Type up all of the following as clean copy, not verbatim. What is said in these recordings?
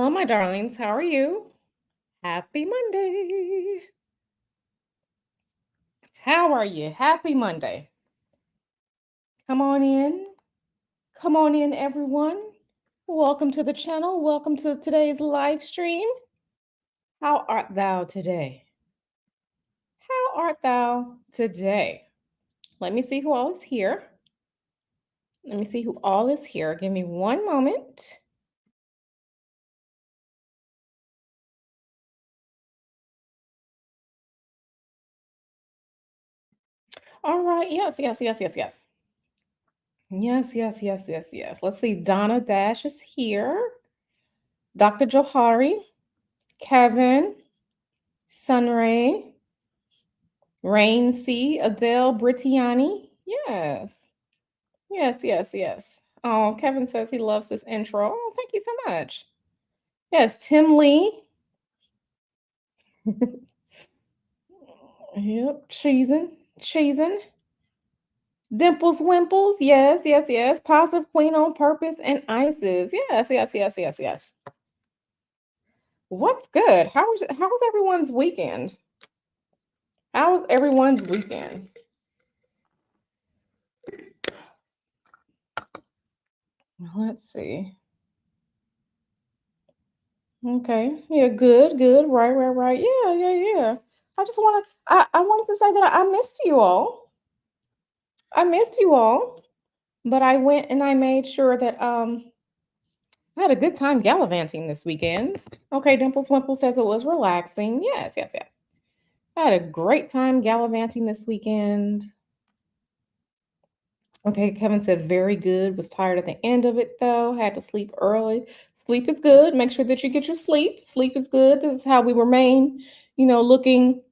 Hello, my darlings. How are you? Happy Monday. How are you? Happy Monday. Come on in. Come on in, everyone. Welcome to the channel. Welcome to today's live stream. How art thou today? How art thou today? Let me see who all is here. Let me see who all is here. Give me one moment. All right. Yes, yes, yes, yes, yes. Yes, yes, yes, yes, yes. Let's see. Donna Dash is here. Dr. Johari, Kevin, Sunray, Rain C, Adele Brittiani. Yes, yes, yes, yes. Oh, Kevin says he loves this intro. Oh, thank you so much. Yes, Tim Lee. Yep, cheesing. Dimples Wimples. Yes, yes, yes. Positive Queen on Purpose and Isis. Yes, yes, yes, yes, yes. What's good? How was everyone's weekend? How was everyone's weekend? Let's see. Okay. Yeah, good, good. Right, right, right. Yeah, yeah, yeah. I wanted to say that I missed you all. I missed you all, but I went and I made sure that I had a good time gallivanting this weekend. Okay, Dimples Wimple says it was relaxing. Yes, yes, yes. I had a great time gallivanting this weekend. Okay, Kevin said very good. Was tired at the end of it though. Had to sleep early. Sleep is good. Make sure that you get your sleep. Sleep is good. This is how we remain, looking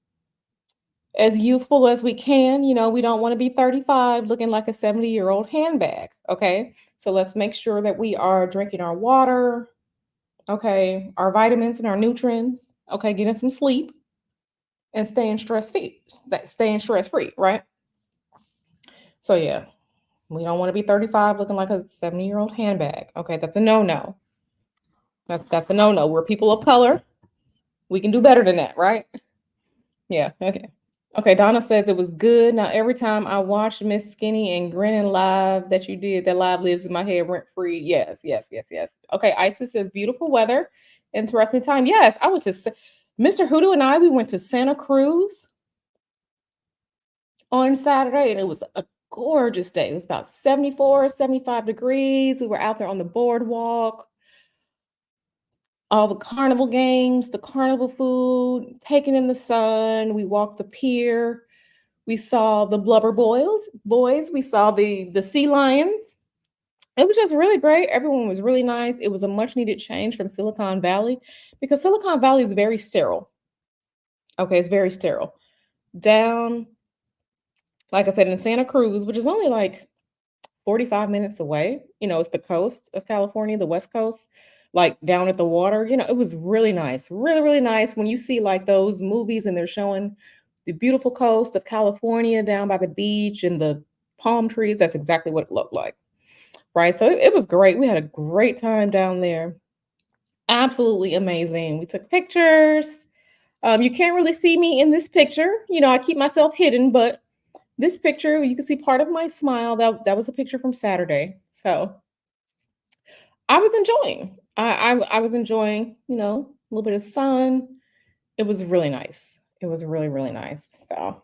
as youthful as we can. We don't want to be 35 looking like a 70-year-old handbag. Okay. So let's make sure that we are drinking our water. Okay. Our vitamins and our nutrients. Okay. Getting some sleep and staying stress free. Staying stress free. Right. So yeah, we don't want to be 35 looking like a 70-year-old handbag. Okay. That's a no no. That's a no no. We're people of color. We can do better than that. Right. Yeah. Okay. Okay, Donna says it was good. Now, every time I watch Miss Skinny and Grinning Live that you did, that live lives in my head rent free. Yes, yes, yes, yes. Okay, Isis says beautiful weather, interesting time. Yes, I was just, Mr. Hoodoo and I, we went to Santa Cruz on Saturday, and it was a gorgeous day. It was about 74, 75 degrees. We were out there on the boardwalk, all the carnival games, the carnival food, taking in the sun. We walked the pier. We saw the blubber boys. We saw the sea lions. It was just really great. Everyone was really nice. It was a much needed change from Silicon Valley because Silicon Valley is very sterile. Okay, it's very sterile. Down, like I said, in Santa Cruz, which is only like 45 minutes away. It's the coast of California, the West Coast, like down at the water. It was really nice. Really, really nice when you see like those movies and they're showing the beautiful coast of California down by the beach and the palm trees. That's exactly what it looked like. Right. So it was great. We had a great time down there. Absolutely amazing. We took pictures. You can't really see me in this picture. I keep myself hidden, but this picture, you can see part of my smile. That was a picture from Saturday. So I was enjoying. I was enjoying, a little bit of sun. It was really nice. It was really, really nice. So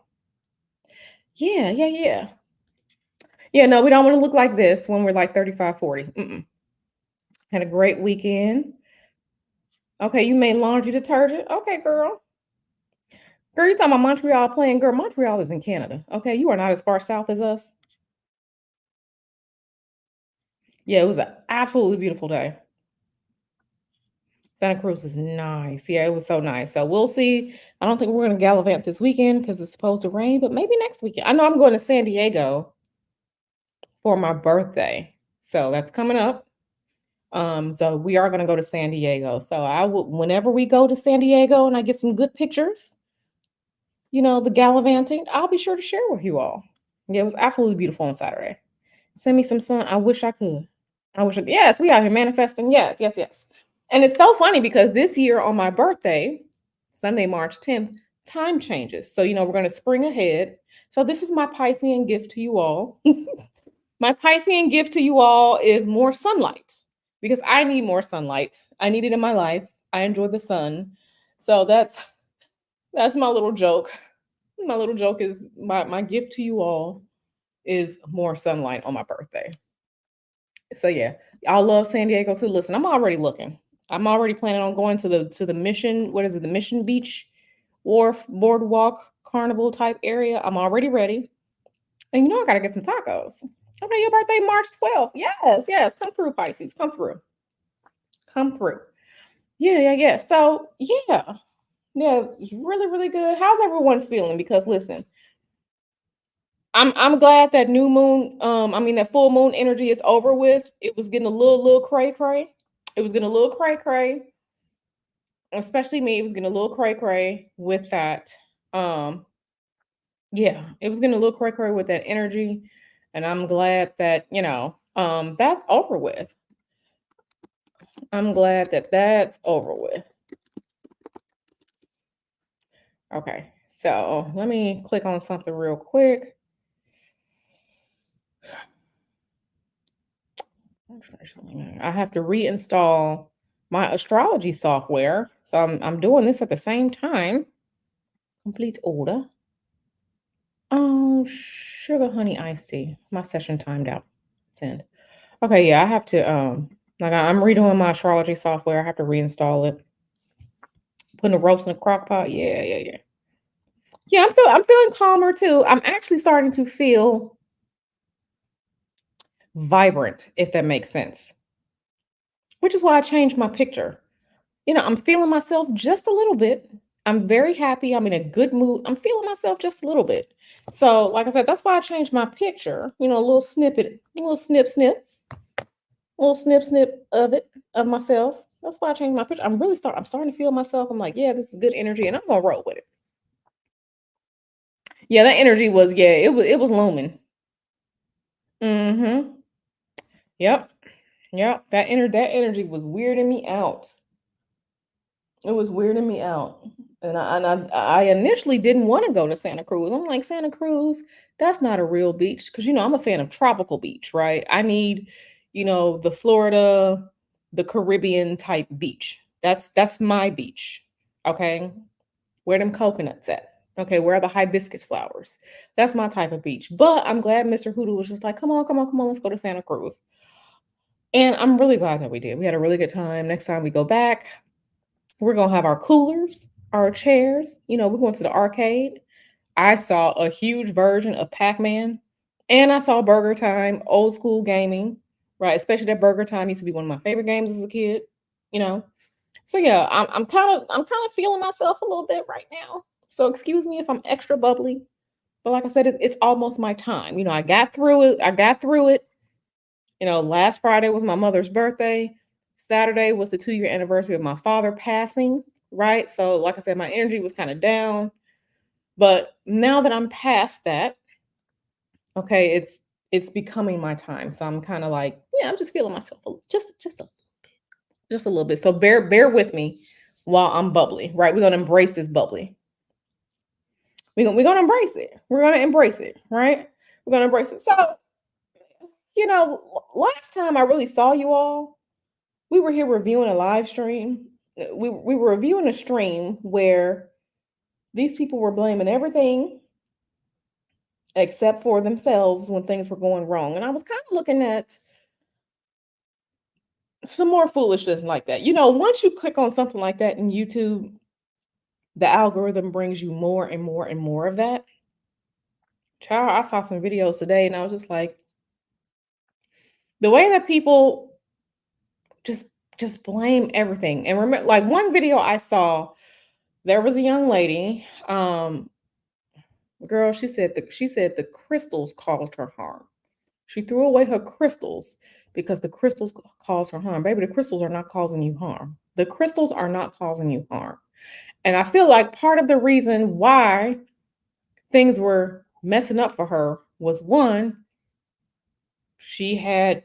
yeah, yeah, yeah. Yeah, no, we don't want to look like this when we're like 35, 40. Mm-mm. Had a great weekend. Okay, you made laundry detergent. Okay, girl. Girl, you talking about Montreal playing? Girl, Montreal is in Canada. Okay, you are not as far south as us. Yeah, it was an absolutely beautiful day. Santa Cruz is nice. Yeah, it was so nice. So we'll see. I don't think we're going to gallivant this weekend because it's supposed to rain, but maybe next weekend. I know I'm going to San Diego for my birthday. So that's coming up. So we are going to go to San Diego. So I will, whenever we go to San Diego and I get some good pictures, the gallivanting, I'll be sure to share with you all. Yeah, it was absolutely beautiful on Saturday. Send me some sun. I wish I could. Yes, we out here manifesting. Yes, yes, yes. And it's so funny because this year on my birthday, Sunday, March 10th, time changes. So, we're going to spring ahead. So, this is my Piscean gift to you all. My Piscean gift to you all is more sunlight because I need more sunlight. I need it in my life. I enjoy the sun. So that's my little joke. My little joke is my gift to you all is more sunlight on my birthday. So yeah, I love San Diego too. Listen, I'm already looking. I'm already planning on going to the Mission. What is it? The Mission Beach Wharf Boardwalk Carnival type area. I'm already ready. And I gotta get some tacos. Okay, your birthday March 12th. Yes, yes. Come through, Pisces. Come through. Come through. Yeah, yeah, yeah. So yeah. Yeah, it's really, really good. How's everyone feeling? Because listen, I'm glad that new moon, that full moon energy is over with. It was getting a little cray cray. It was getting a little cray cray, especially me. It was getting a little cray cray with that. Um, yeah, it was getting a little cray cray with that energy, and I'm glad that that's over with. I'm glad that that's over with. Okay, so let me click on something real quick. I have to reinstall my astrology software. So I'm doing this at the same time. Complete order. Oh, sugar honey iced tea. My session timed out. Send. Okay, yeah, I have to I'm redoing my astrology software. I have to reinstall it. Putting the ropes in the crock pot. Yeah, yeah, yeah. Yeah, I'm feeling calmer too. I'm actually starting to feel vibrant, if that makes sense. Which is why I changed my picture. I'm feeling myself just a little bit. I'm very happy. I'm in a good mood. I'm feeling myself just a little bit. So, like I said, that's why I changed my picture. A little snippet, a little a little snip of it, of myself. That's why I changed my picture. I'm starting to feel myself. I'm like, yeah, this is good energy, and I'm gonna roll with it. Yeah, that energy was, yeah, it was looming. Mm-hmm. Yep. Yep. That energy was weirding me out. It was weirding me out. And I initially didn't want to go to Santa Cruz. I'm like, Santa Cruz, that's not a real beach. Because I'm a fan of tropical beach, right? I need, the Florida, the Caribbean type beach. That's my beach. Okay. Where them coconuts at? Okay, where are the hibiscus flowers? That's my type of beach. But I'm glad Mr. Hoodoo was just like, come on, come on, come on, let's go to Santa Cruz. And I'm really glad that we did. We had a really good time. Next time we go back, we're gonna have our coolers, our chairs. We're going to the arcade. I saw a huge version of Pac-Man, and I saw Burger Time, old school gaming, right? Especially that Burger Time used to be one of my favorite games as a kid. You know, so yeah, I'm kind of feeling myself a little bit right now. So excuse me if I'm extra bubbly, but like I said, it's almost my time. I got through it. I got through it. Last Friday was my mother's birthday. Saturday was the 2-year anniversary of my father passing, right? So, like I said, my energy was kind of down. But now that I'm past that, okay, it's becoming my time. So I'm kind of like, yeah, I'm just feeling myself just a little bit. So bear with me while I'm bubbly, right? We're gonna embrace this bubbly. We're gonna embrace it. We're gonna embrace it, right? We're gonna embrace it. So, last time I really saw you all, we were here reviewing a live stream. We were reviewing a stream where these people were blaming everything except for themselves when things were going wrong. And I was kind of looking at some more foolishness like that. Once you click on something like that in YouTube, the algorithm brings you more and more and more of that. Child, I saw some videos today and I was just like, the way that people just just blame everything. And remember, like one video I saw, there was a young lady, girl, she said the crystals caused her harm. She threw away her crystals because the crystals cause her harm. Baby, the crystals are not causing you harm. The crystals are not causing you harm. And I feel like part of the reason why things were messing up for her was one, she had,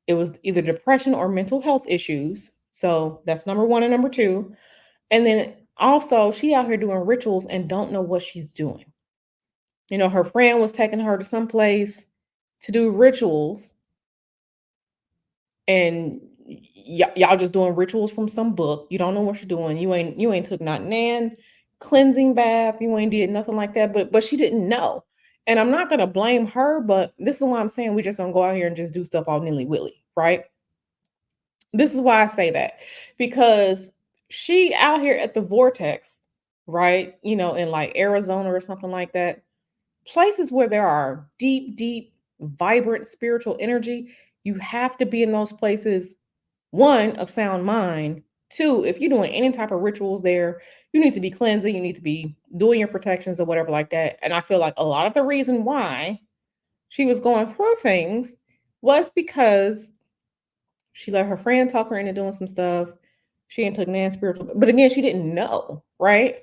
it was either depression or mental health issues. So that's number one and number two. And then also, she out here doing rituals and don't know what she's doing. Her friend was taking her to some place to do rituals, and y'all just doing rituals from some book. You don't know what you're doing. You ain't took not nan cleansing bath. You ain't did nothing like that. But she didn't know. And I'm not gonna blame her, but this is why I'm saying we just don't go out here and just do stuff all nilly willy, right? This is why I say that, because she out here at the vortex, right? In like Arizona or something like that, places where there are deep, deep, vibrant spiritual energy. You have to be in those places, one, of sound mind. Two, if you're doing any type of rituals there, you need to be cleansing, you need to be doing your protections or whatever like that. And I feel like a lot of the reason why she was going through things was because she let her friend talk her into doing some stuff. She ain't took nan spiritual, but again, she didn't know, right?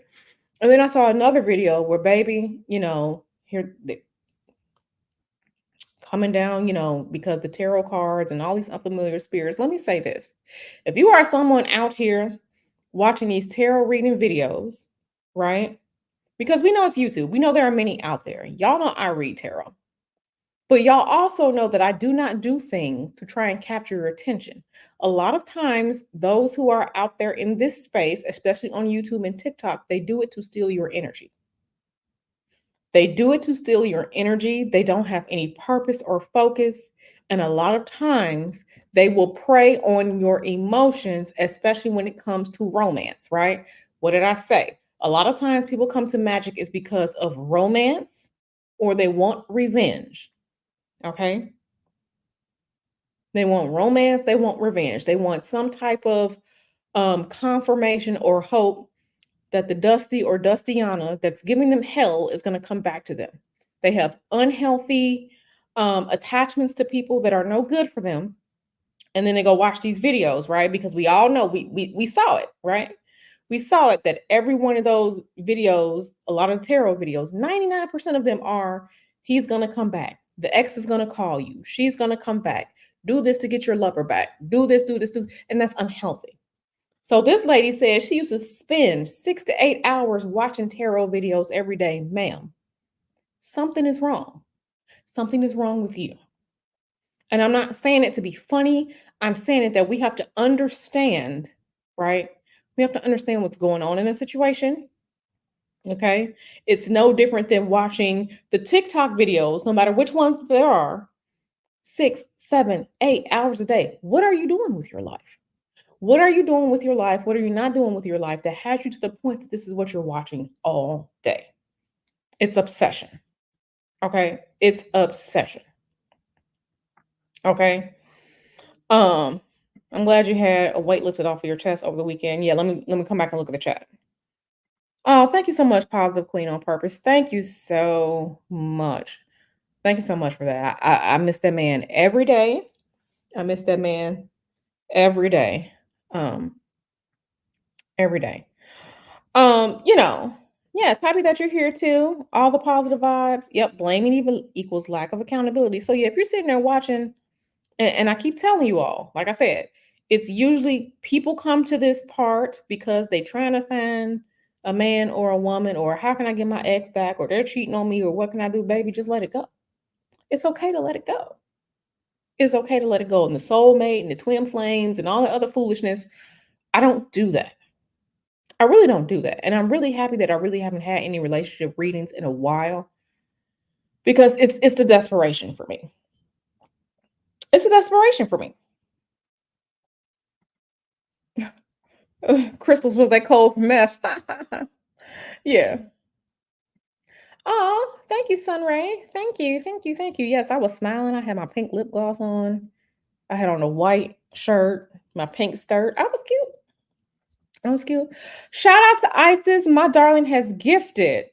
And then I saw another video where baby, here coming down, because the tarot cards and all these unfamiliar spirits. Let me say this. If you are someone out here watching these tarot reading videos, right? Because we know it's YouTube. We know there are many out there. Y'all know I read tarot. But y'all also know that I do not do things to try and capture your attention. A lot of times, those who are out there in this space, especially on YouTube and TikTok, they do it to steal your energy. They do it to steal your energy. They don't have any purpose or focus. And a lot of times they will prey on your emotions, especially when it comes to romance, right? What did I say? A lot of times people come to magic is because of romance or they want revenge. Okay. They want romance, they want revenge. They want some type of confirmation or hope that the Dusty or Dustiana that's giving them hell is going to come back to them. They have unhealthy attachments to people that are no good for them. And then they go watch these videos, right? Because we all know we saw it, right? We saw it that every one of those videos, a lot of tarot videos, 99% of them are he's going to come back. The ex is going to call you. She's going to come back. Do this to get your lover back. Do this, do this, do this. And that's unhealthy. So this lady says she used to spend 6 to 8 hours watching tarot videos every day. Ma'am, something is wrong. Something is wrong with you. And I'm not saying it to be funny. I'm saying it that we have to understand, right? We have to understand what's going on in a situation. Okay. It's no different than watching the TikTok videos, no matter which ones there are, 6, 7, 8 hours a day. What are you doing with your life? What are you doing with your life? What are you not doing with your life that has you to the point that this is what you're watching all day? It's obsession. Okay. It's obsession. Okay. Um, I'm glad you had a weight lifted off of your chest over the weekend. Yeah, let me come back and look at the chat. Oh, thank you so much, Positive Queen on Purpose. Thank you so much. Thank you so much for that. I miss that man every day. I miss that man every day. Um, every day. Yes, happy that you're here too. All the positive vibes. Yep, blaming even equals lack of accountability. So yeah, if you're sitting there watching, and I keep telling you all, like I said, it's usually people come to this part because they trying to find a man or a woman, or how can I get my ex back, or they're cheating on me, or what can I do, baby? Just let it go. It's okay to let it go. It's okay to let it go. And the soulmate and the twin flames and all the other foolishness, I don't do that. I really don't do that. And I'm really happy that I really haven't had any relationship readings in a while because it's the desperation for me. It's a desperation for me. Crystals was that cold from meth. Yeah. Oh, thank you, Sunray. Thank you. Thank you. Thank you. Yes, I was smiling. I had my pink lip gloss on. I had on a white shirt, my pink skirt. I was cute. I was cute. Shout out to Isis. My darling has gifted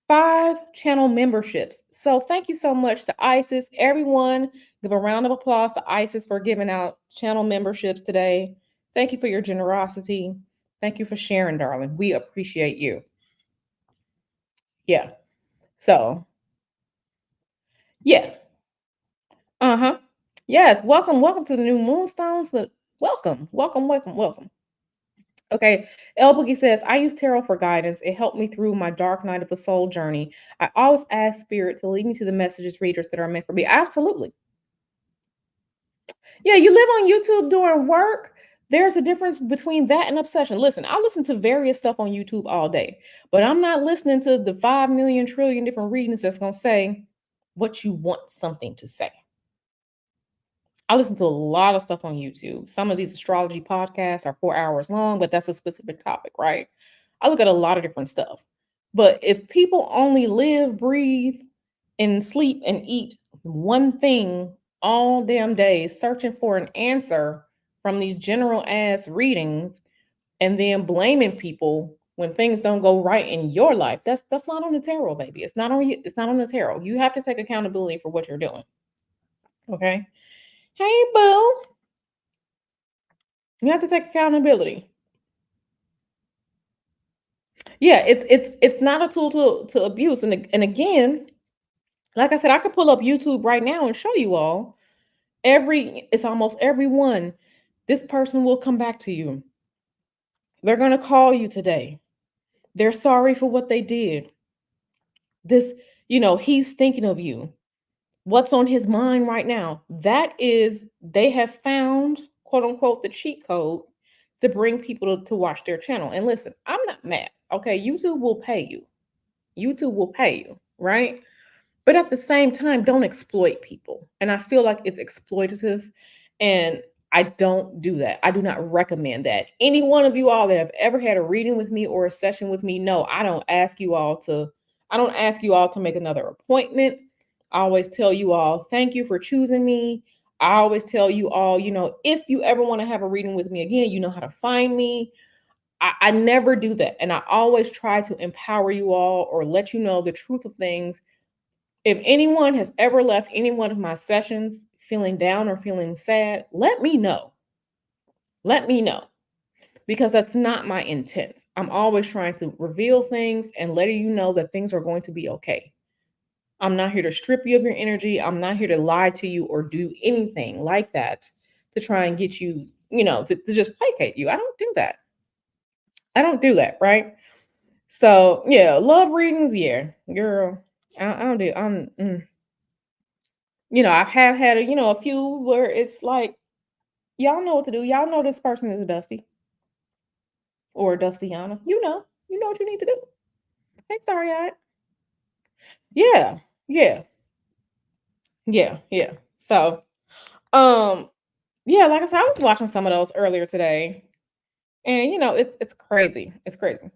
5 channel memberships. So thank you so much to Isis. Everyone, give a round of applause to Isis for giving out channel memberships today. Thank you for your generosity. Thank you for sharing, darling. We appreciate you. Yeah. So, yeah. Uh-huh. Yes. Welcome to the new Moonstones. Welcome, welcome, welcome, welcome. Okay, El Boogie says, I use tarot for guidance. It helped me through my dark night of the soul journey. I always ask spirit to lead me to the messages readers that are meant for me. Absolutely. Yeah, you live on YouTube doing work. There's a difference between that and obsession. Listen, I listen to various stuff on YouTube all day, but I'm not listening to the 5 million trillion different readings that's going to say what you want something to say. I listen to a lot of stuff on YouTube. Some of these astrology podcasts are 4 hours long, but that's a specific topic, right? I look at a lot of different stuff. But if people only live, breathe, and sleep and eat one thing all damn day, searching for an answer from these general ass readings, and then blaming people when things don't go right in your life, that's not on the tarot, baby. It's not on you. It's not on the tarot. You have to take accountability for what you're doing. Okay. Hey, boo. You have to take accountability. Yeah, it's not a tool to abuse. And again, like I said, I could pull up YouTube right now and show you all it's almost everyone. This person will come back to you. They're gonna call you today. They're sorry for what they did. This, he's thinking of you. What's on his mind right now? That is, they have found, quote unquote, the cheat code to bring people to watch their channel. And listen, I'm not mad. Okay, YouTube will pay you. YouTube will pay you, right? But at the same time, don't exploit people. And I feel like it's exploitative. And I don't do that. I do not recommend that. Any one of you all that have ever had a reading with me or a session with me, no, I don't ask you all to make another appointment. I always tell you all, thank you for choosing me. I always tell you all, if you ever want to have a reading with me again, you know how to find me. I never do that. And I always try to empower you all or let you know the truth of things. If anyone has ever left any one of my sessions feeling down or feeling sad, let me know. Let me know, because that's not my intent. I'm always trying to reveal things and letting you know that things are going to be okay. I'm not here to strip you of your energy. I'm not here to lie to you or do anything like that to try and get you, to just placate you. I don't do that. I don't do that, right? So yeah, love readings, yeah, girl. I don't do. I have had a few where it's like, y'all know what to do. Y'all know this person is a Dusty or a Dustiana. You know what you need to do. Hey, sorry, eyed. Yeah, yeah, yeah. So, um, yeah, like I said, I was watching some of those earlier today, and it's crazy. It's crazy.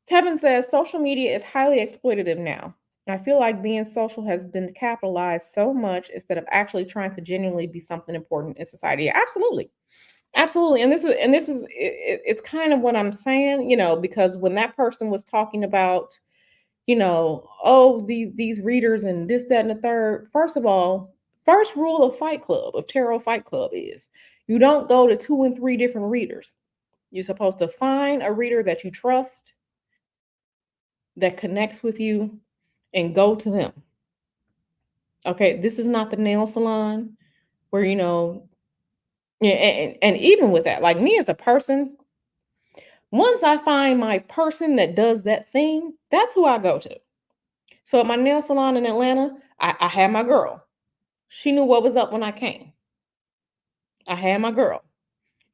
Kevin says social media is highly exploitative now. I feel like being social has been capitalized so much instead of actually trying to genuinely be something important in society. Absolutely. Absolutely. It's kind of what I'm saying, because when that person was talking about, oh, these readers and this, that, and the third, first of all, first rule of Tarot Fight Club is you don't go to 2 and 3 different readers. You're supposed to find a reader that you trust, that connects with you, and go to them. Okay, this is not the nail salon where, yeah, and even with that, like me as a person, once I find my person that does that thing, that's who I go to. So at my nail salon in Atlanta, I had my girl. She knew what was up when I came. I had my girl.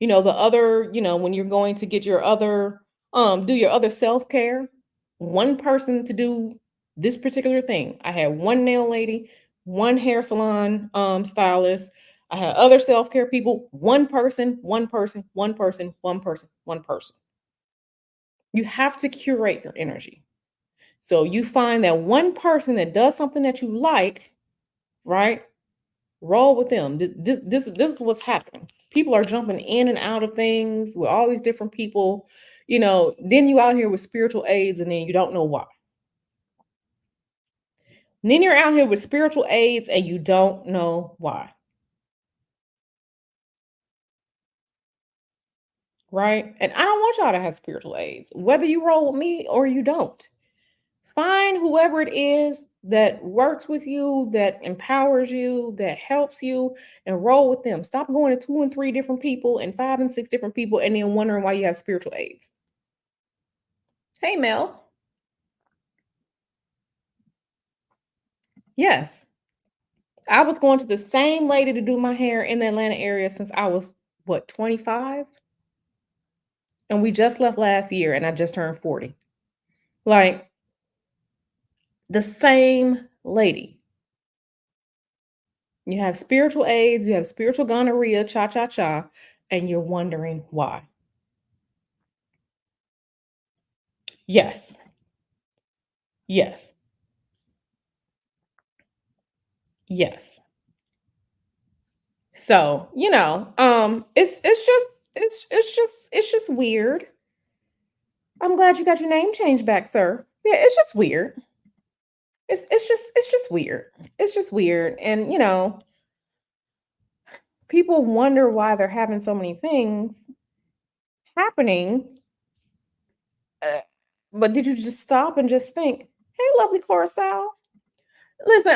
The other, when you're going to get your other, do your other self-care, one person to do this particular thing. I had one nail lady, one hair salon stylist. I had other self-care people, one person, one person, one person, one person, one person. You have to curate your energy. So you find that one person that does something that you like, right? Roll with them. This is what's happening. People are jumping in and out of things with all these different people. Then you out here with spiritual aids, and then you don't know why. And then you're out here with spiritual aids, and you don't know why. Right? And I don't want y'all to have spiritual aids, whether you roll with me or you don't. Find whoever it is that works with you, that empowers you, that helps you, and roll with them. Stop going to two and three different people and five and six different people and then wondering why you have spiritual aids. Hey, Mel. Yes. I was going to the same lady to do my hair in the Atlanta area since I was, what, 25? And we just left last year and I just turned 40. Like the same lady. You have spiritual aids, you have spiritual gonorrhea, cha cha cha, and you're wondering why. Yes. Yes. Yes. So, it's just weird. I'm glad you got your name changed back, sir. Yeah, it's just weird. It's just weird. It's just weird. And people wonder why they're having so many things happening. uh, but did you just stop and just think, hey, lovely Coruscant? Listen,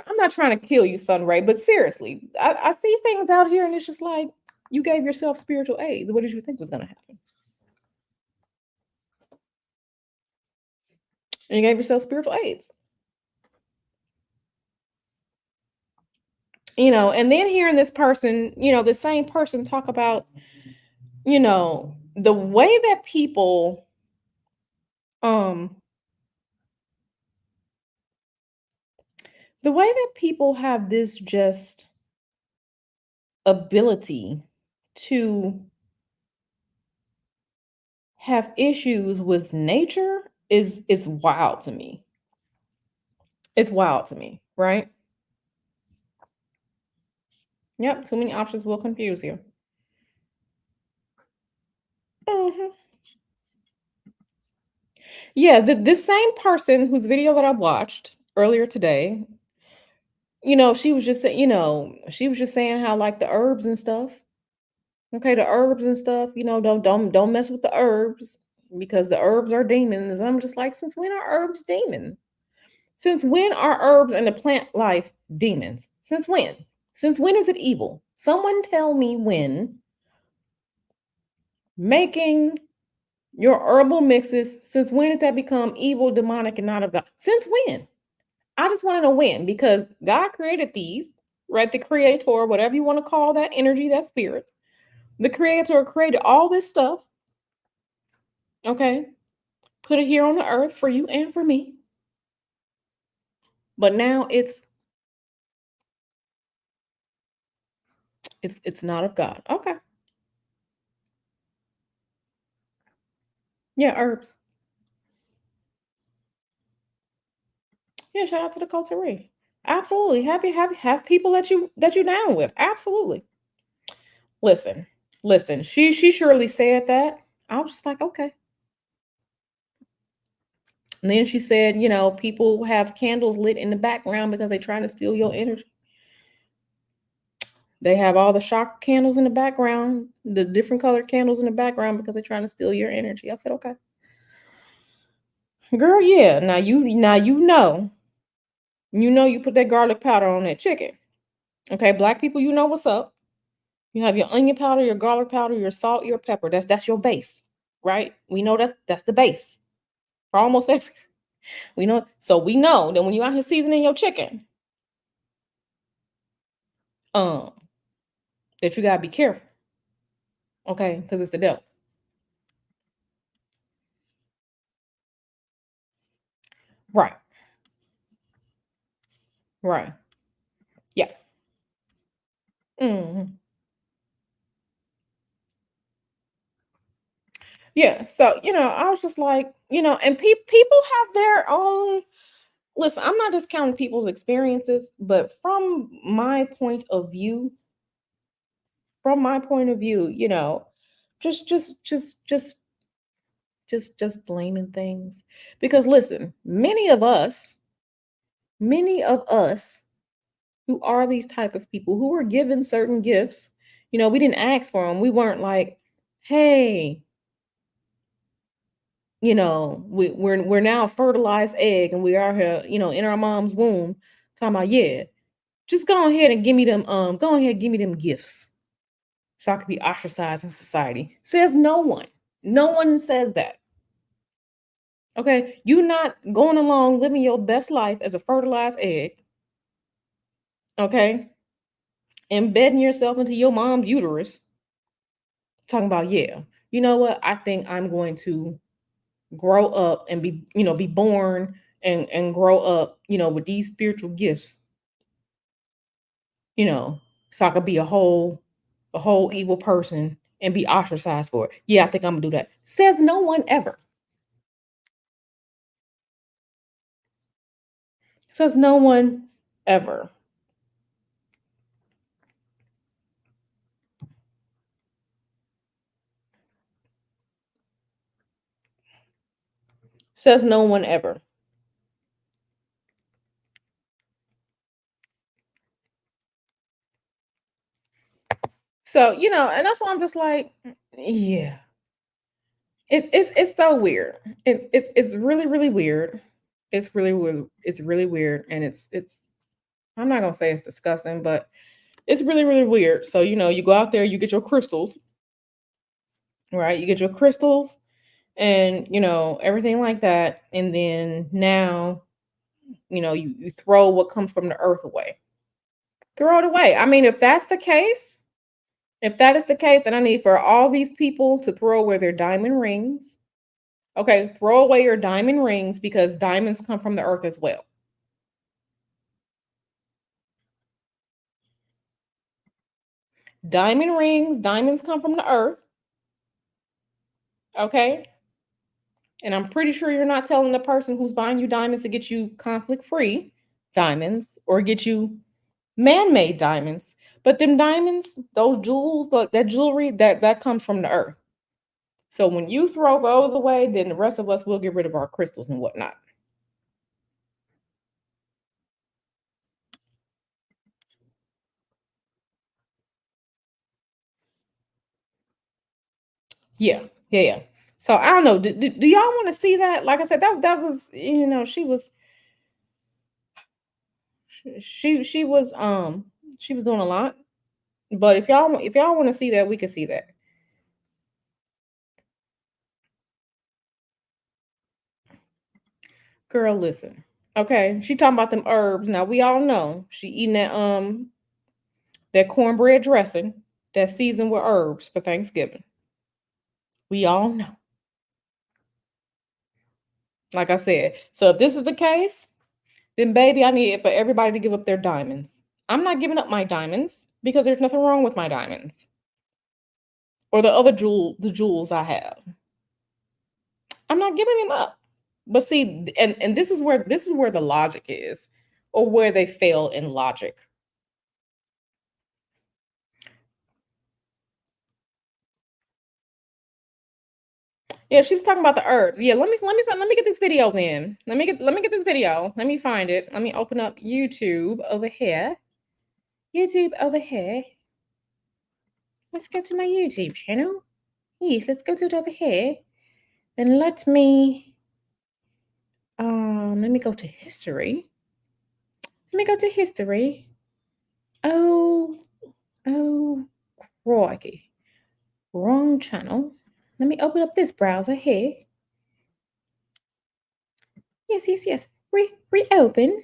I'm not trying to kill you, Sunray, but seriously, I see things out here and it's just like you gave yourself spiritual aids. What did you think was gonna happen? And you gave yourself spiritual aids. And then hearing this person, the same person talk about, the way that people um the way that people have this just ability to have issues with nature is it's wild to me. It's wild to me, right? Yep, too many options will confuse you. Mhm. Yeah, this same person whose video that I watched earlier today, she was just saying how like the herbs and stuff. Okay, the herbs and stuff, don't mess with the herbs because the herbs are demons. I'm just like, since when are herbs demons? Since when are herbs and the plant life demons? Since when? Since when is it evil? Someone tell me when making your herbal mixes, since when did that become evil, demonic, and not of God? Since when? I just want to know when, because God created these, right? The creator, whatever you want to call that energy, that spirit. The creator created all this stuff, okay? Put it here on the earth for you and for me. But now it's not of God. Okay. Yeah, herbs. Yeah, shout out to the coterie. Absolutely. Have people that you down with. Absolutely. Listen, listen. She surely said that. I was just like, okay. And then she said, people have candles lit in the background because they're trying to steal your energy. They have all the shock candles in the background, the different colored candles in the background because they're trying to steal your energy. I said, okay. Girl, yeah. Now you put that garlic powder on that chicken. Okay, black people, you know what's up. You have your onion powder, your garlic powder, your salt, your pepper. That's your base, right? We know that's the base for almost everything. We know that when you out here seasoning your chicken, um, that you gotta be careful, okay? Because it's the devil. Right, right. Yeah. Mhm. Yeah. So, I was just like, and people have their own. Listen, I'm not discounting people's experiences, but from my point of view, just just blaming things. Because listen, many of us who are these type of people who were given certain gifts, we didn't ask for them. We weren't like, hey, we're now a fertilized egg, and we are here, in our mom's womb, talking about, yeah, just go ahead and give me them, go ahead and give me them gifts so I could be ostracized in society. Says no one. No one says that. Okay. You're not going along living your best life as a fertilized egg. Okay. Embedding yourself into your mom's uterus, talking about, yeah, you know what? I think I'm going to grow up and be born and grow up, with these spiritual gifts, you know, so I could be a whole evil person and be ostracized for it. Yeah, I think I'm gonna do that. Says no one ever. Says no one ever. Says no one ever. So, and that's why I'm just like, yeah. It's so weird. It's really, really weird. It's really weird. It's really weird. And it's I'm not gonna say it's disgusting, but it's really, really weird. So, you go out there, you get your crystals, right? You get your crystals and everything like that. And then now, you throw what comes from the earth away. Throw it away. I mean, if that's the case, if that is the case, then I need for all these people to throw away their diamond rings. Okay, throw away your diamond rings because diamonds come from the earth as well. Diamond rings, diamonds come from the earth. Okay. And I'm pretty sure you're not telling the person who's buying you diamonds to get you conflict free diamonds or get you man made diamonds. But them diamonds, those jewels, that jewelry, that comes from the earth. So when you throw those away, then the rest of us will get rid of our crystals and whatnot. Yeah, yeah, yeah. So I don't know. Do y'all want to see that? Like I said, that was she was doing a lot. But if y'all want to see that, we can see that. Girl, listen. Okay, she talking about them herbs. Now we all know she eating that cornbread dressing that's seasoned with herbs for Thanksgiving. We all know. Like I said, so if this is the case, then baby, I need it for everybody to give up their diamonds. I'm not giving up my diamonds because there's nothing wrong with my diamonds or the jewels I have. I'm not giving them up. But see, and this is where the logic is, or where they fail in logic. Yeah, she was talking about the herbs. Yeah, let me get this video then. Let me get this video. Let me find it. Let me open up YouTube over here. YouTube over here. Let's go to my YouTube channel. Yes, let's go to it over here. And let me go to history. Let me go to history. Oh, oh, crikey. Wrong channel. Let me open up this browser here. Yes, yes, yes. Reopen.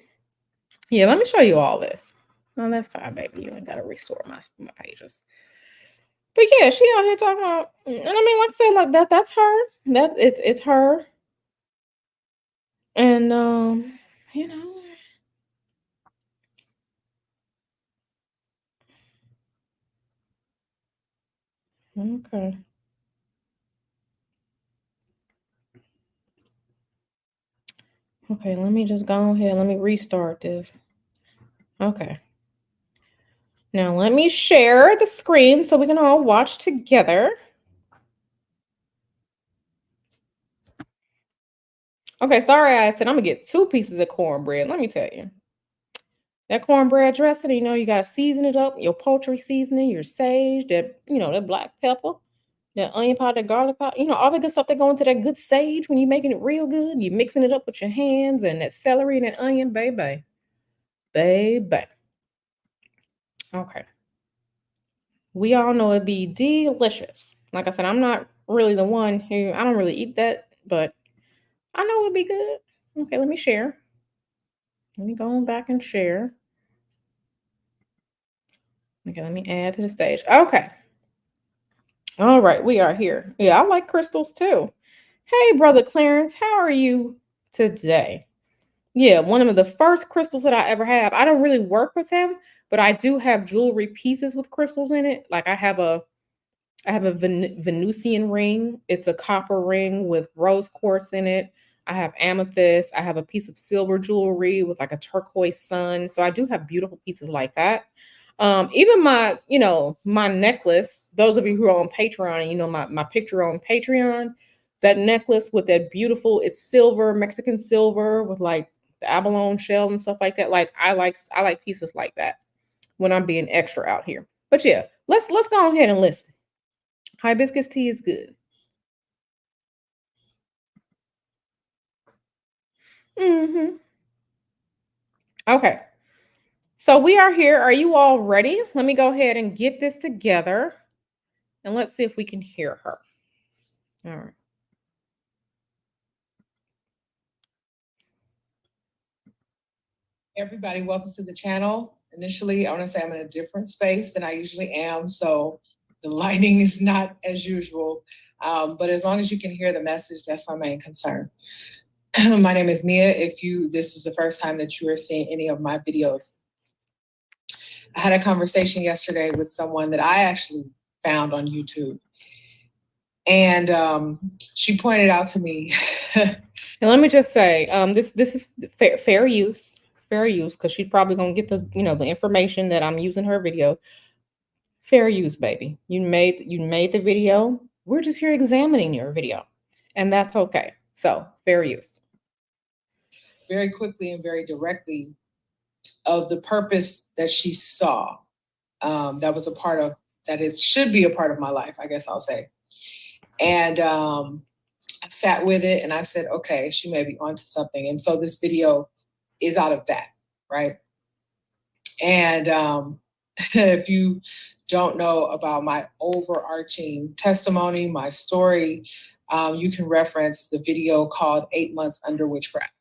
Yeah, let me show you all this. No, that's fine, baby. You ain't gotta restore my pages. But yeah, she out here talking about, and I mean, like I said, like that's her. It's her. And you know, okay. Okay, let me just go ahead. Let me restart this. Okay. Now let me share the screen so we can all watch together. Okay, sorry I said I'm gonna get 2 pieces of cornbread. Let me tell you. That cornbread dressing, you gotta season it up, your poultry seasoning, your sage, that black pepper. The onion powder, garlic powder, all the good stuff that go into that good sage when you're making it real good. You're mixing it up with your hands and that celery and that onion, baby. Baby. Okay. We all know it'd be delicious. Like I said, I'm not really the one who, I don't really eat that, but I know it'd be good. Okay, let me share. Let me go on back and share. Okay, let me add to the stage. Okay. All right, we are here. Yeah, I like crystals too. Hey, brother Clarence, how are you today? Yeah, one of the first crystals that I ever have. I don't really work with them, but I do have jewelry pieces with crystals in it. Like I have a Venusian ring. It's a copper ring with rose quartz in it. I have amethyst. I have a piece of silver jewelry with like a turquoise sun. So I do have beautiful pieces like that. Even my necklace, those of you who are on Patreon and my picture on Patreon, that necklace with that beautiful, it's silver, Mexican silver with like the abalone shell and stuff like that. Like I like pieces like that when I'm being extra out here. But yeah, let's go ahead and listen. Hibiscus tea is good. Hmm. Okay. So we are here. Are you all ready? Let me go ahead and get this together and let's see if we can hear her. All right. Everybody, welcome to the channel. Initially, I want to say I'm in a different space than I usually am, so the lighting is not as usual. But as long as you can hear the message, that's my main concern. My name is Mia. If this is the first time that you are seeing any of my videos, I had a conversation yesterday with someone that I actually found on YouTube. And she pointed out to me. And let me just say, this is fair use, because she's probably gonna get the information that I'm using her video. Fair use, baby. You made the video. We're just here examining your video, and that's okay. So fair use. Very quickly and very directly of the purpose that she saw. That was a part of that. It should be a part of my life, I guess I'll say. And I sat with it and I said, okay, she may be onto something. And so this video is out of that, right? And if you don't know about my overarching testimony, my story, you can reference the video called 8 Months Under Witchcraft.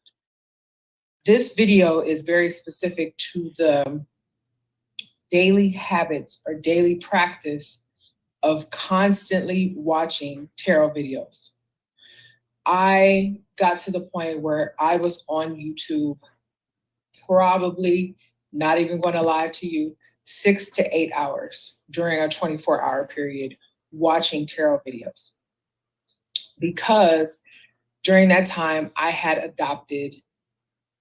This video is very specific to the daily habits or daily practice of constantly watching tarot videos. I got to the point where I was on YouTube, probably, not even going to lie to you, 6 to 8 hours during a 24-hour period watching tarot videos. Because during that time, I had adopted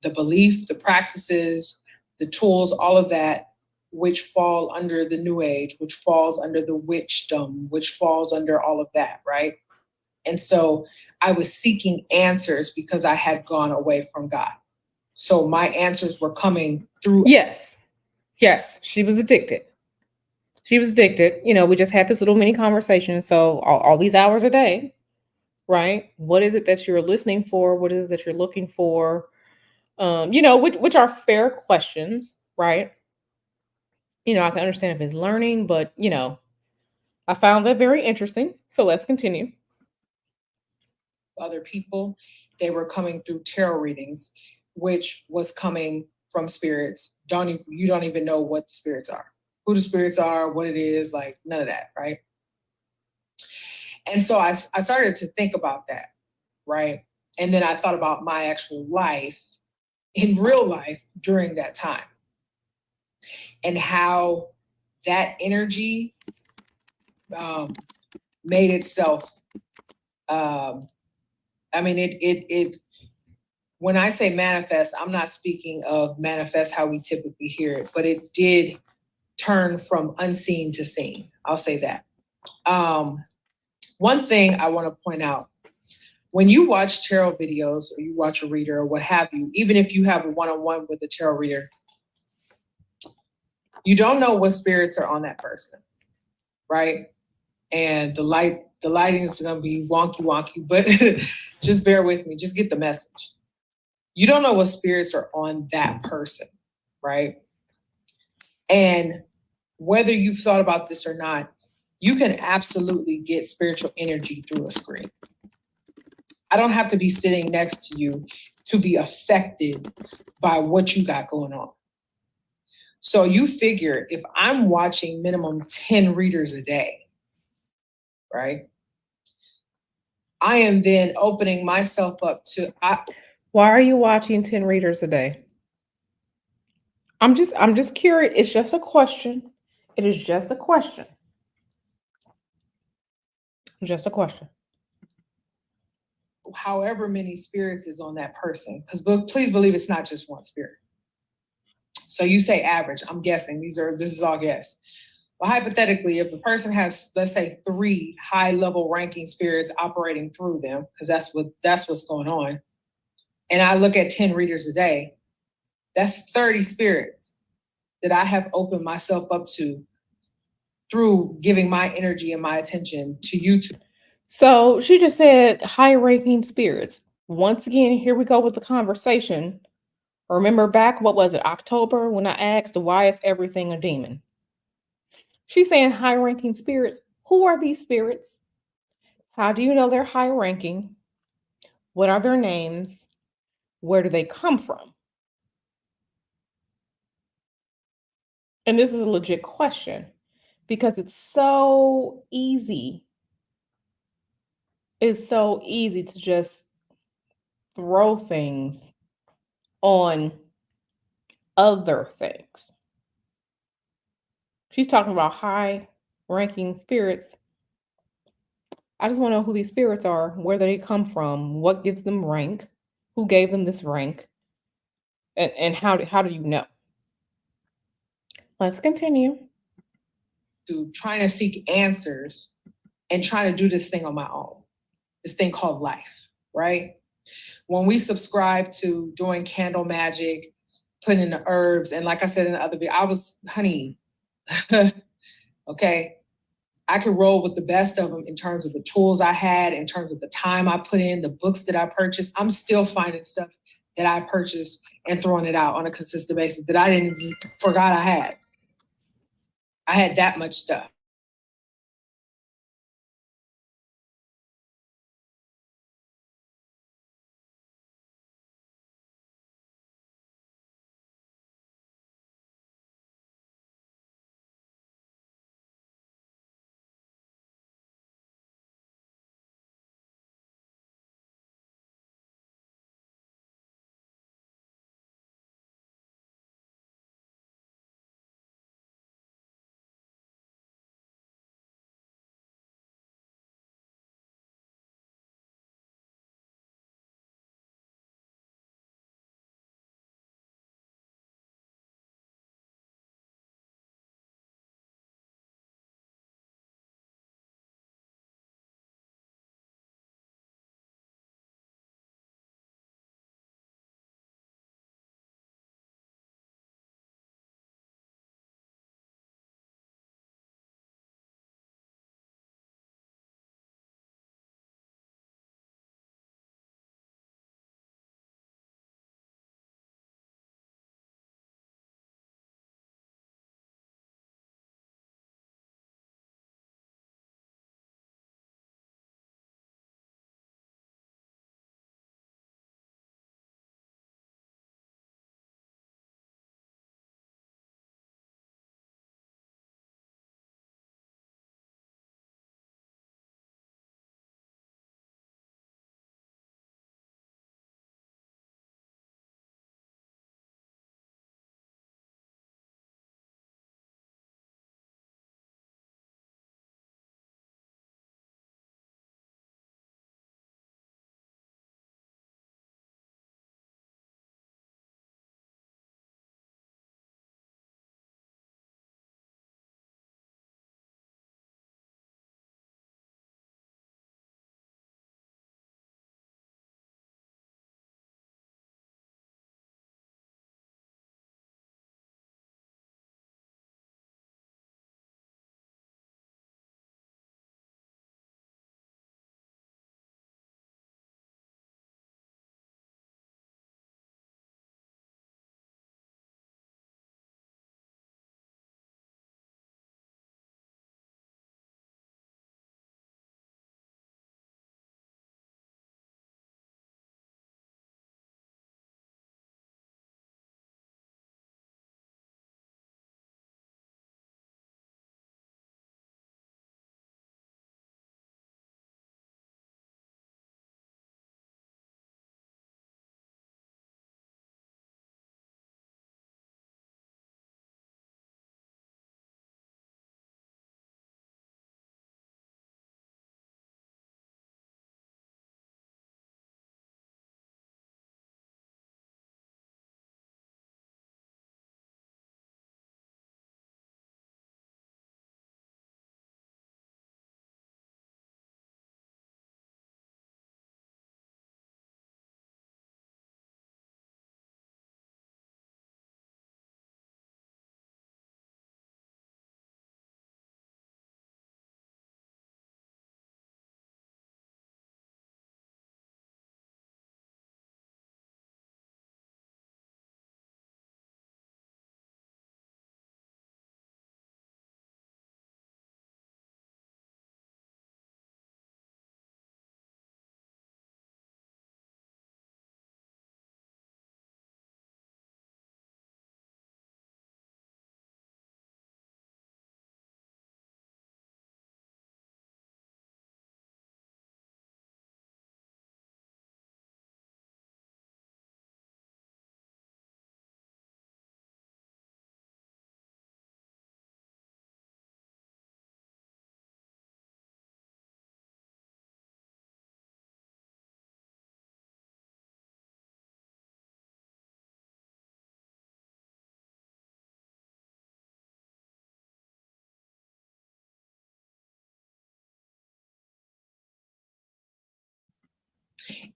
the belief, the practices, the tools, all of that, which fall under the New Age, which falls under the witchdom, which falls under all of that, right? And so I was seeking answers because I had gone away from God. So my answers were coming through. Yes, she was addicted. She was addicted. We just had this little mini conversation. So all these hours a day, right? What is it that you're listening for? What is it that you're looking for? Which are fair questions, right? I can understand if it's learning, but I found that very interesting. So let's continue. Other people, they were coming through tarot readings, which was coming from spirits. You don't even know what the spirits are, who the spirits are, what it is, like none of that, right? And so I started to think about that, right? And then I thought about my actual life in real life during that time and how that energy made itself. When I say manifest, I'm not speaking of manifest how we typically hear it, but it did turn from unseen to seen. I'll say that. One thing I want to point out, when you watch tarot videos or you watch a reader or what have you, even if you have a one-on-one with a tarot reader, you don't know what spirits are on that person, right? And the light the lighting is going to be wonky, but just bear with me. Just get the message. You don't know what spirits are on that person, right? And whether you've thought about this or not, you can absolutely get spiritual energy through a screen. I don't have to be sitting next to you to be affected by what you got going on. So you figure if I'm watching minimum 10 readers a day, right? I am then opening myself up to. Why are you watching 10 readers a day? I'm just curious. It's just a question. It is just a question. Just a question. However many spirits is on that person, because please believe it's not just one spirit. So you say average. I'm guessing this is all guess. Well, hypothetically, if the person has, let's say, 3 high-level ranking spirits operating through them, because that's what's going on, and I look at 10 readers a day, that's 30 spirits that I have opened myself up to through giving my energy and my attention to YouTube. So she just said high-ranking spirits. Once again, here we go with the conversation. Remember back, what was it, October, when I asked, why is everything a demon? She's saying high-ranking spirits. Who are these spirits? How do you know they're high-ranking? What are their names? Where do they come from? And this is a legit question because it's so easy. It's so easy to just throw things on other things. She's talking about high ranking spirits. I just want to know who these spirits are, where they come from, what gives them rank, who gave them this rank, and how do you know? Let's continue. To trying to seek answers and trying to do this thing on my own, this thing called life, right? When we subscribe to doing candle magic, putting in the herbs, and like I said in the other video, I was, honey, okay, I could roll with the best of them in terms of the tools I had, in terms of the time I put in, the books that I purchased. I'm still finding stuff that I purchased and throwing it out on a consistent basis that I didn't forgot I had. I had that much stuff.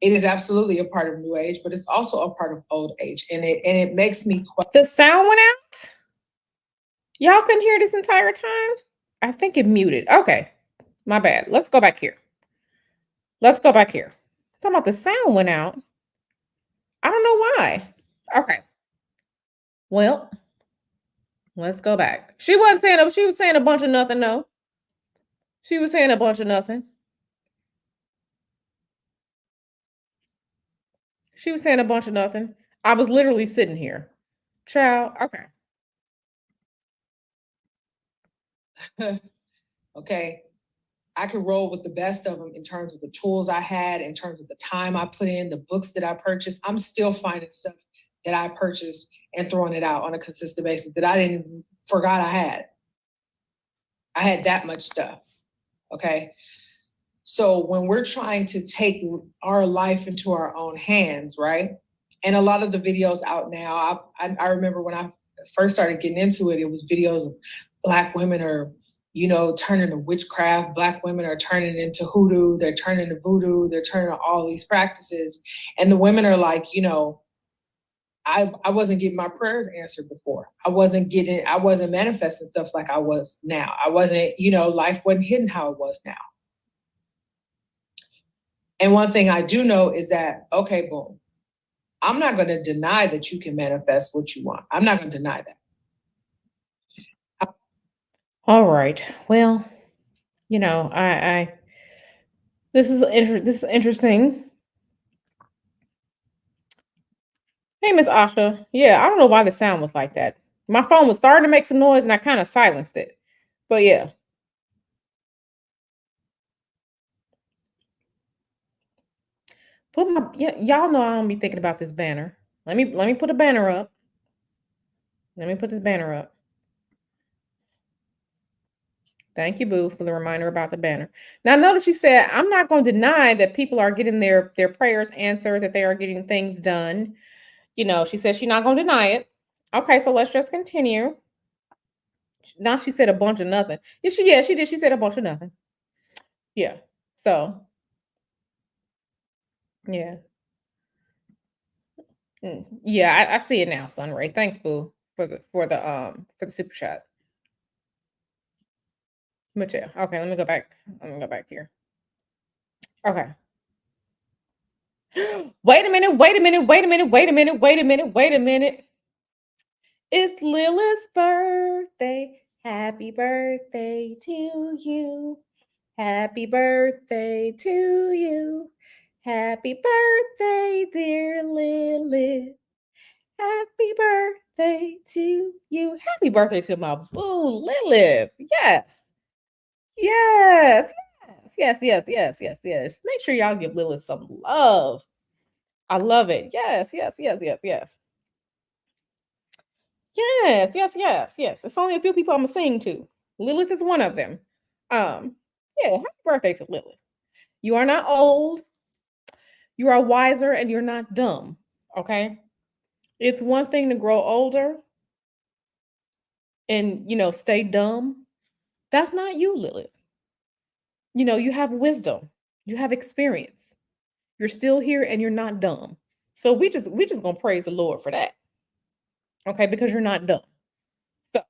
It is absolutely a part of new age, but it's also a part of old age. And it makes me The sound went out? Y'all couldn't hear this entire time? I think it muted. Okay. My bad. Let's go back here. Let's go back here. Talking about the sound went out. I don't know why. Okay. Well, let's go back. She wasn't saying she was saying a bunch of nothing, no. She was saying a bunch of nothing. She was saying a bunch of nothing. I was literally sitting here. Child, okay. Okay. I could roll with the best of them in terms of the tools I had, in terms of the time I put in, the books that I purchased. I'm still finding stuff that I purchased and throwing it out on a consistent basis that I didn't forgot I had. I had that much stuff. Okay. So when we're trying to take our life into our own hands, right? And a lot of the videos out now, I remember when I first started getting into it, it was videos of Black women are, turning to witchcraft. Black women are turning into hoodoo. They're turning to voodoo. They're turning to all these practices. And the women are like, I wasn't getting my prayers answered before. I wasn't manifesting stuff like I was now. I wasn't, life wasn't hidden how it was now. And one thing I do know is that, okay, boom, I'm not going to deny that you can manifest what you want. I'm not going to deny that. All right. Well, I this is interesting. Hey, Miss Asha. Yeah, I don't know why the sound was like that. My phone was starting to make some noise and I kind of silenced it. But yeah. Y'all know I don't be thinking about this banner. Let me put a banner up. Let me put this banner up. Thank you, Boo, for the reminder about the banner. Now, notice she said, I'm not going to deny that people are getting their prayers answered, that they are getting things done. She said she's not going to deny it. Okay, so let's just continue. Now she said a bunch of nothing. Yeah, she did. She said a bunch of nothing. Yeah. So, yeah. Yeah, I see it now, Sunray. Thanks, Boo, for the super chat. But yeah, okay, let me go back. Let me go back here. Okay. Wait a minute, wait a minute, wait a minute, wait a minute, wait a minute, wait a minute. It's Lila's birthday. Happy birthday to you. Happy birthday to you. Happy birthday, dear Lilith. Happy birthday to you. Happy birthday to my boo, Lilith. Yes. Yes. Yes. Yes. Yes. Yes. Yes. Make sure y'all give Lilith some love. I love it. Yes. Yes. Yes. Yes. Yes. Yes. Yes. Yes. Yes. It's only a few people I'm gonna sing to. Lilith is one of them. Um, yeah, happy birthday to Lilith. You are not old, you are wiser, and you're not dumb. Okay. It's one thing to grow older and stay dumb. That's not you, Lilith. You have wisdom, you have experience. You're still here and you're not dumb. So we just gonna praise the Lord for that. Okay, because you're not dumb. So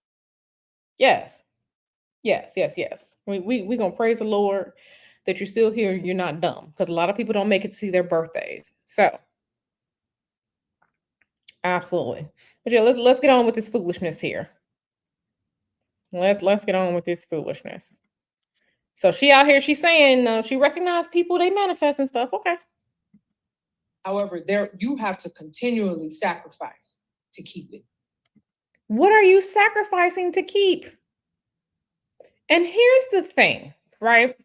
yes, yes, yes, yes. We gonna praise the Lord that you're still here, you're not dumb. Because a lot of people don't make it to see their birthdays. So absolutely. But yeah, let's get on with this foolishness here. Let's get on with this foolishness. So she out here, she's saying she recognized people, they manifest and stuff. Okay. However, you have to continually sacrifice to keep it. What are you sacrificing to keep? And here's the thing, right?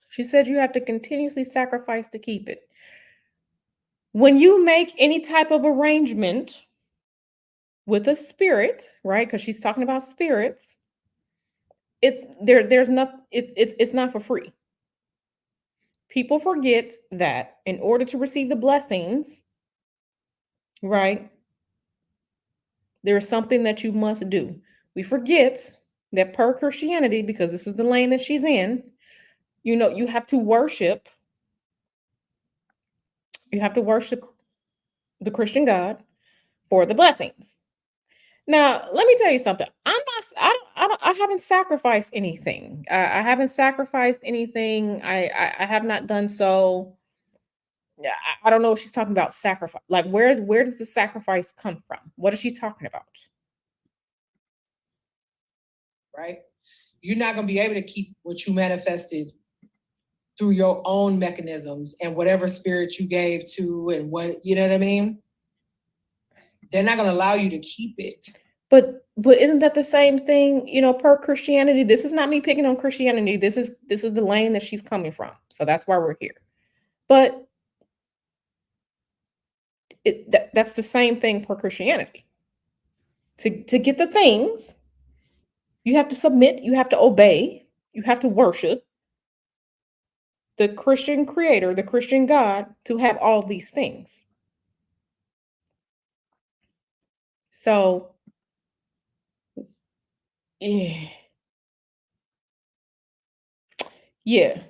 She said you have to continuously sacrifice to keep it. When you make any type of arrangement with a spirit, right? Because she's talking about spirits, there's not it's not for free. People forget that in order to receive the blessings, right? There's something that you must do. We forget that per Christianity, because this is the lane that she's in, you have to worship You have to worship the Christian God for the blessings. Now, let me tell you something. I'm not. I haven't sacrificed anything. I haven't sacrificed anything. I have not done so. Yeah, I don't know if she's talking about sacrifice. Like, where does the sacrifice come from? What is she talking about? Right? You're not going to be able to keep what you manifested through your own mechanisms and whatever spirit you gave to, and what, you know what I mean? They're not going to allow you to keep it. But isn't that the same thing, per Christianity? This is not me picking on Christianity. This is the lane that she's coming from. So that's why we're here. But that's the same thing per Christianity. To get the things, you have to submit, you have to obey, you have to worship the Christian creator, the Christian God, to have all these things. So, yeah. Yeah.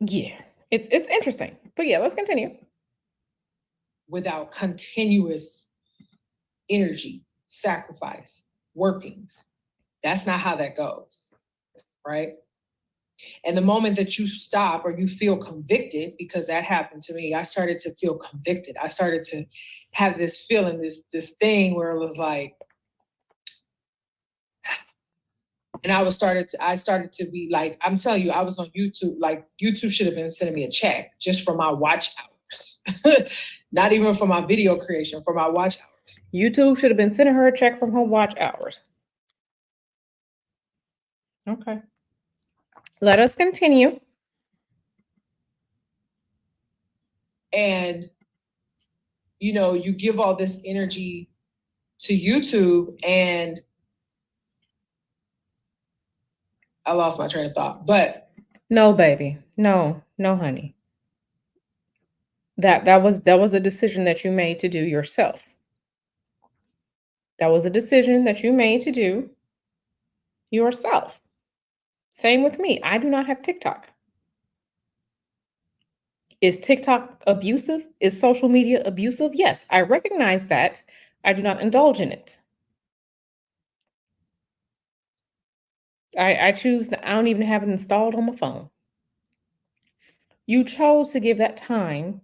Yeah. It's interesting. But yeah, let's continue. Without continuous energy, sacrifice, workings. That's not how that goes, right? And the moment that you stop or you feel convicted, because that happened to me, I started to feel convicted. I started to have this feeling, this thing where it was like, and I started to be like, I'm telling you, I was on YouTube, like YouTube should have been sending me a check just for my watch hours. Not even for my video creation, for my watch hours. YouTube should have been sending her a check from her watch hours. Okay. Let us continue. And, you give all this energy to YouTube, and I lost my train of thought, but. No, baby. No, honey. That was a decision that you made to do yourself. That was a decision that you made to do yourself. Same with me. I do not have TikTok. Is TikTok abusive? Is social media abusive? Yes, I recognize that. I do not indulge in it. I choose I don't even have it installed on my phone. You chose to give that time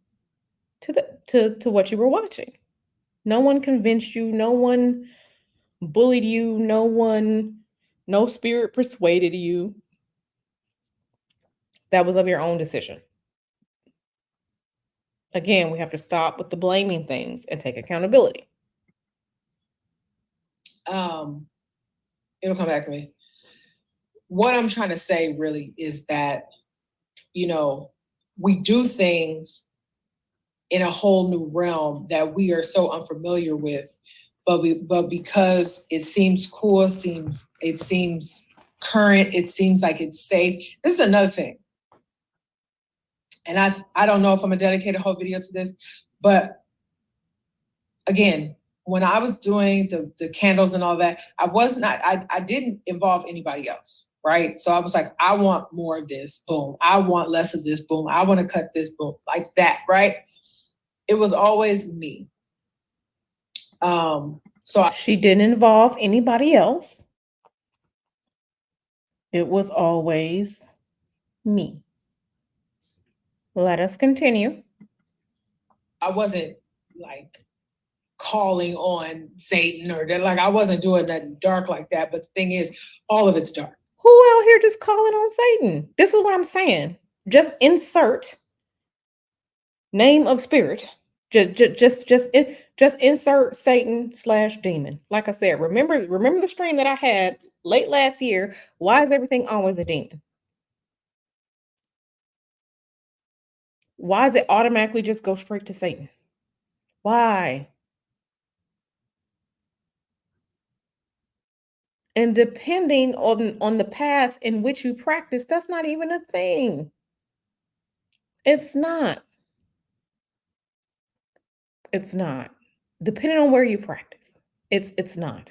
to what you were watching. No one convinced you, no one bullied you, no spirit persuaded you. That was of your own decision. Again, we have to stop with the blaming things and take accountability. It'll come back to me. What I'm trying to say really is that, we do things in a whole new realm that we are so unfamiliar with, but because it seems cool, it seems current, it seems like it's safe. This is another thing. And I don't know if I'm gonna dedicate a whole video to this, but again, when I was doing the candles and all that, I didn't involve anybody else, right? So I was like, I want more of this, boom. I want less of this, boom. I want to cut this, boom, like that, right? It was always me. She didn't involve anybody else. It was always me. Let us continue. I wasn't like calling on Satan or that, like I wasn't doing nothing dark like that. But the thing is, all of it's dark. Who out here just calling on Satan? This is what I'm saying. Just insert name of spirit. Just insert Satan/demon. Like I said, remember the stream that I had late last year. Why is everything always a demon? Why does it automatically just go straight to Satan? Why? And depending on the path in which you practice, that's not even a thing. It's not. It's not. Depending on where you practice, it's not.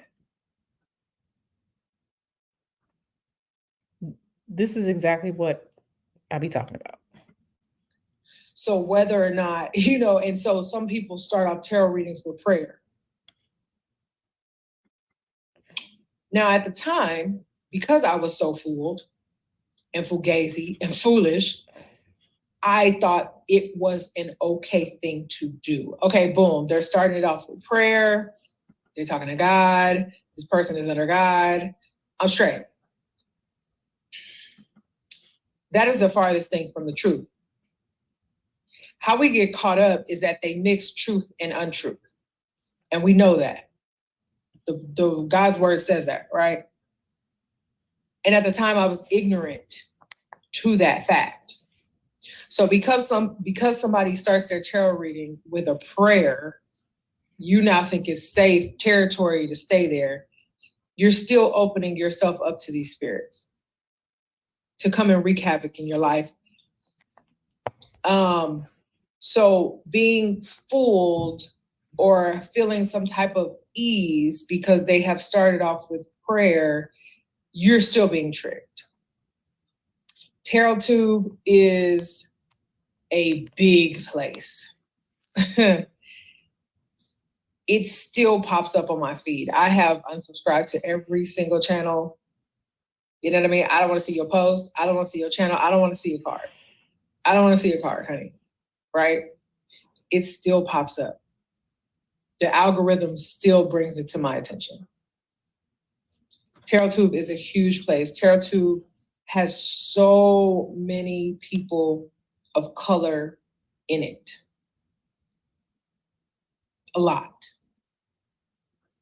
This is exactly what I be talking about. So whether or not, and so some people start off tarot readings with prayer. Now, at the time, because I was so fooled and fugazi and foolish, I thought it was an okay thing to do. Okay, boom. They're starting it off with prayer. They're talking to God. This person is under God. I'm straight. That is the farthest thing from the truth. How we get caught up is that they mix truth and untruth. And we know that. The God's word says that, right? And at the time I was ignorant to that fact. So because somebody starts their tarot reading with a prayer, you now think it's safe territory to stay there. You're still opening yourself up to these spirits to come and wreak havoc in your life. So being fooled or feeling some type of ease because they have started off with prayer, you're still being tricked. Tarot Tube is a big place. It still pops up on my feed. I have unsubscribed to every single channel. You know what I mean? I don't want to see your post. I don't want to see your channel. I don't want to see a card. I don't want to see a card, honey. Right? It still pops up. The algorithm still brings it to my attention. Tarot Tube is a huge place. Tarot Tube has so many people of color in it. A lot.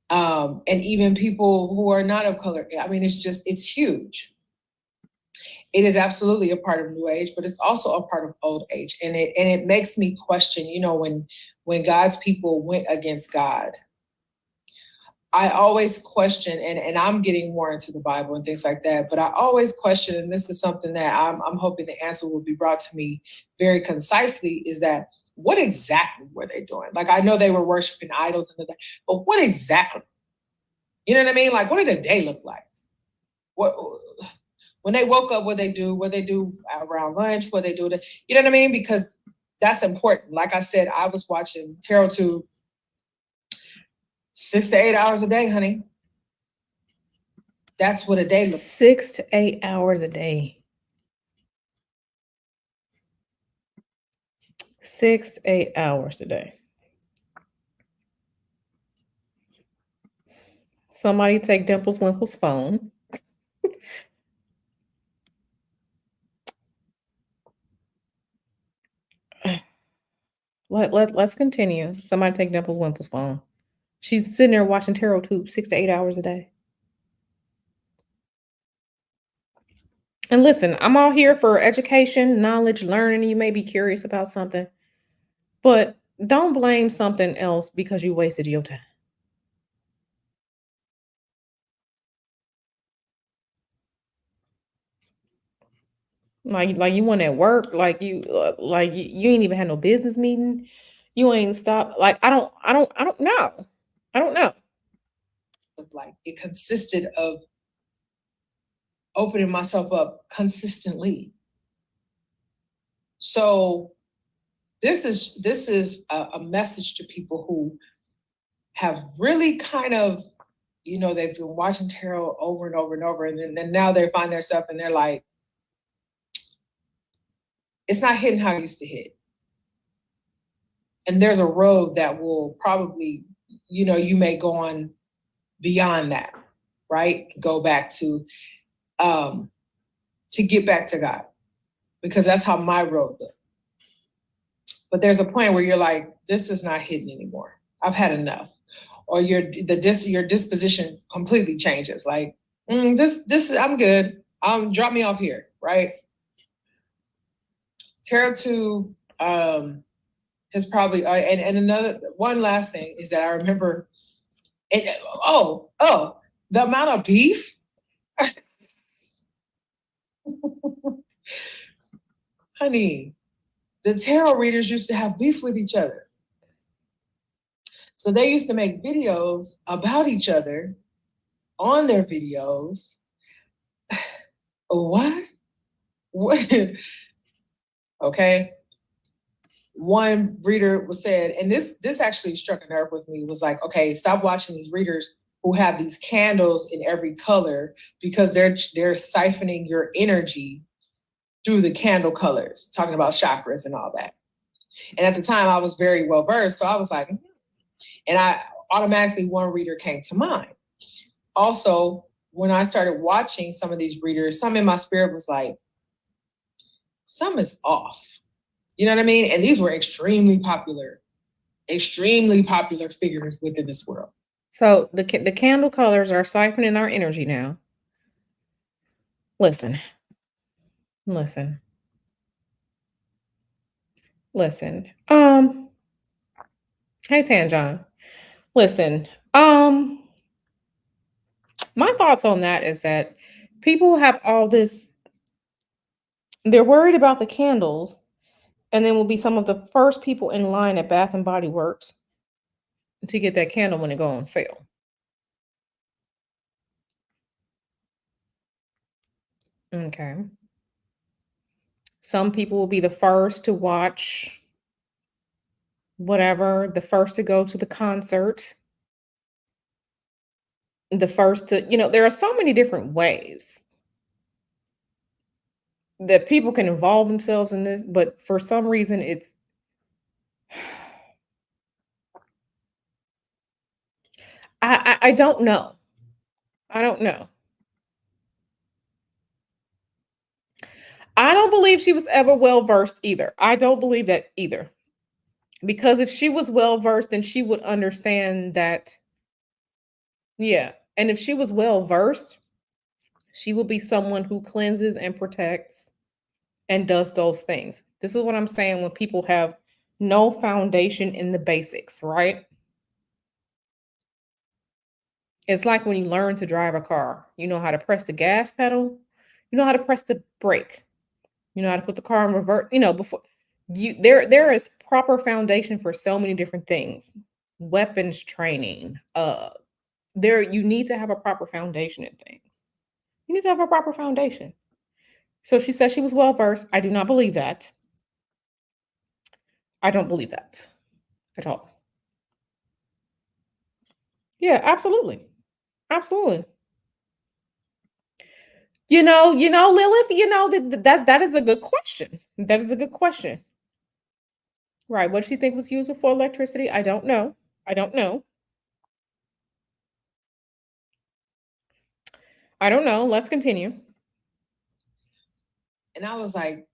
And even people who are not of color. I mean, it's huge. It is absolutely a part of New Age, but it's also a part of Old Age. And it makes me question, when God's people went against God, I always question, and I'm getting more into the Bible and things like that, but I always question, and this is something that I'm hoping the answer will be brought to me very concisely, is that what exactly were they doing? Like, I know they were worshiping idols, but what exactly? You know what I mean? Like, what did a day look like? When they woke up, what they do around lunch, what they do, you know what I mean? Because that's important. Like I said, I was watching Tarot Tube 6 to 8 hours a day, honey. That's what a day looks like. 6 to 8 hours a day. 6 to 8 hours a day. Somebody take Dimples Wimple's phone. Let's continue. Somebody take Dimples Wimple's phone. She's sitting there watching Tarot Tube 6 to 8 hours a day. And listen, I'm all here for education, knowledge, learning. You may be curious about something, but don't blame something else because you wasted your time. Like you went at work, like you ain't even had no business meeting. You ain't stopped. Like I don't know. I don't know. Like, it consisted of opening myself up consistently. So this is a message to people who have really kind of, they've been watching tarot over and over and over, and then now they find themselves and they're like, it's not hitting how it used to hit. And there's a road that will probably, you may go on beyond that, right? Go back to get back to God, because that's how my road looked. But there's a point where you're like, this is not hitting anymore. I've had enough. Or your disposition completely changes. Like, this I'm good. Drop me off here, right? Tarot Tube has probably, and another one last thing is that I remember the amount of beef. Honey, the tarot readers used to have beef with each other. So they used to make videos about each other on their videos. What? Okay. one reader was said, and this actually struck a nerve with me, was like, okay, stop watching these readers who have these candles in every color, because they're siphoning your energy through the candle colors, talking about chakras and all that. And at the time I was very well versed, so I was like, and I automatically, one reader came to mind. Also, when I started watching some of these readers, some in my spirit was like, some is off. You know what I mean? And these were extremely popular figures within this world. So the candle colors are siphoning our energy now. Listen. Listen. Hey Tanjon. Listen. My thoughts on that is that people have all this, they're worried about the candles, and then will be some of the first people in line at Bath and Body Works to get that candle when it go on sale. Okay. Some people will be the first to watch whatever, the first to go to the concert, the first to, there are so many different ways that people can involve themselves in this, but for some reason it's I don't know. I don't know. I don't believe she was ever well versed either. I don't believe that either. Because if she was well versed, then she would understand that, yeah. And if she was well versed, she will be someone who cleanses and protects and does those things. This is what I'm saying when people have no foundation in the basics, right? It's like when you learn to drive a car. You know how to press the gas pedal, you know how to press the brake, you know how to put the car in reverse, before there is proper foundation for so many different things. Weapons training, there you need to have a proper foundation in things. You need to have a proper foundation. So she said she was well versed. I do not believe that. I don't believe that at all. Yeah, absolutely. Absolutely. Lilith, that is a good question. That is a good question. Right. What does she think was used before electricity? I don't know. I don't know. I don't know. Let's continue. And I was like,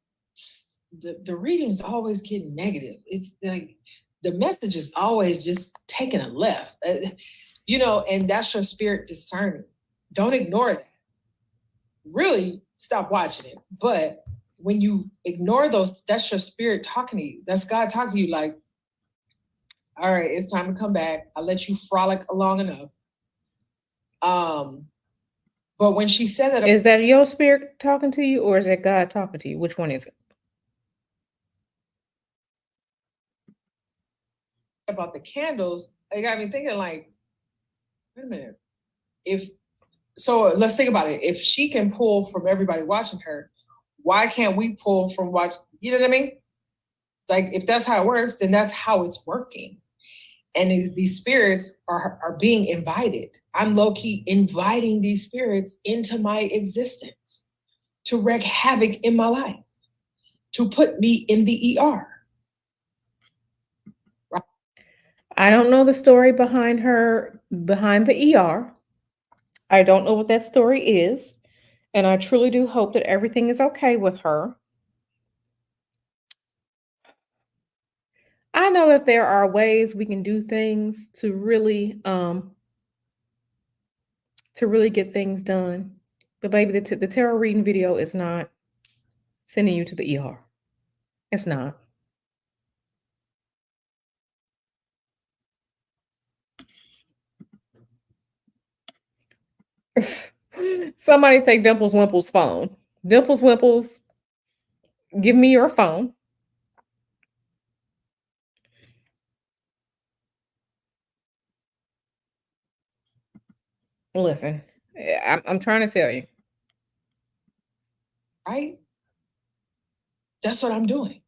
the readings always get negative. It's like the message is always just taking a left, and that's your spirit discerning. Don't ignore that. Really stop watching it. But when you ignore those, that's your spirit talking to you. That's God talking to you like, all right, it's time to come back. I'll let you frolic along enough. But when she said that, is that your spirit talking to you, or is that God talking to you? Which one is it? About the candles, it got me thinking like, wait a minute. So let's think about it. If she can pull from everybody watching her, why can't we pull from watch? You know what I mean? Like if that's how it works, then that's how it's working. And these spirits are being invited. I'm low-key inviting these spirits into my existence to wreak havoc in my life, to put me in the ER. Right? I don't know the story behind the ER. I don't know what that story is. And I truly do hope that everything is okay with her. I know that there are ways we can do things to really get things done. But baby, the tarot reading video is not sending you to the ER. It's not. Somebody take Dimples Wimple's phone. Dimples Wimples, give me your phone. Listen, I'm trying to tell you. Right? That's what I'm doing.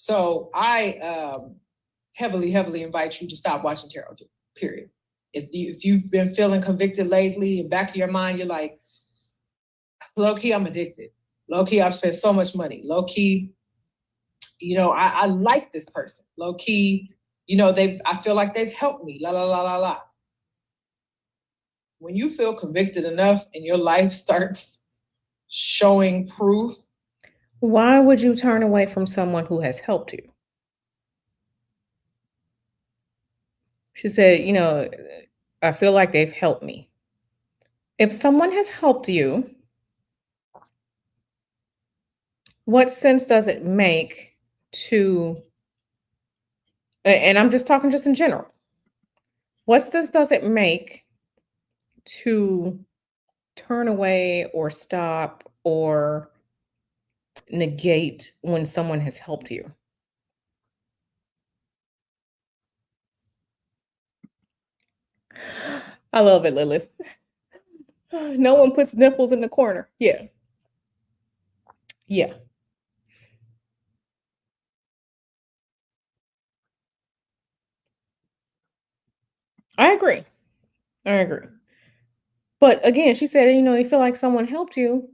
So I heavily, heavily invite you to stop watching tarot, period. If you've been feeling convicted lately, in the back of your mind, you're like, low key, I'm addicted. Low key, I've spent so much money. Low key, I like this person. Low key, I feel like they've helped me. La la la la la. When you feel convicted enough and your life starts showing proof, Why would you turn away from someone who has helped you? She said, I feel like they've helped me. If someone has helped you, what sense does it make to, and I'm just talking just in general, what sense does it make to turn away or stop or negate when someone has helped you? I love it, Lilith. No one puts nipples in the corner. Yeah. Yeah. I agree. I agree. But again, she said, you feel like someone helped you.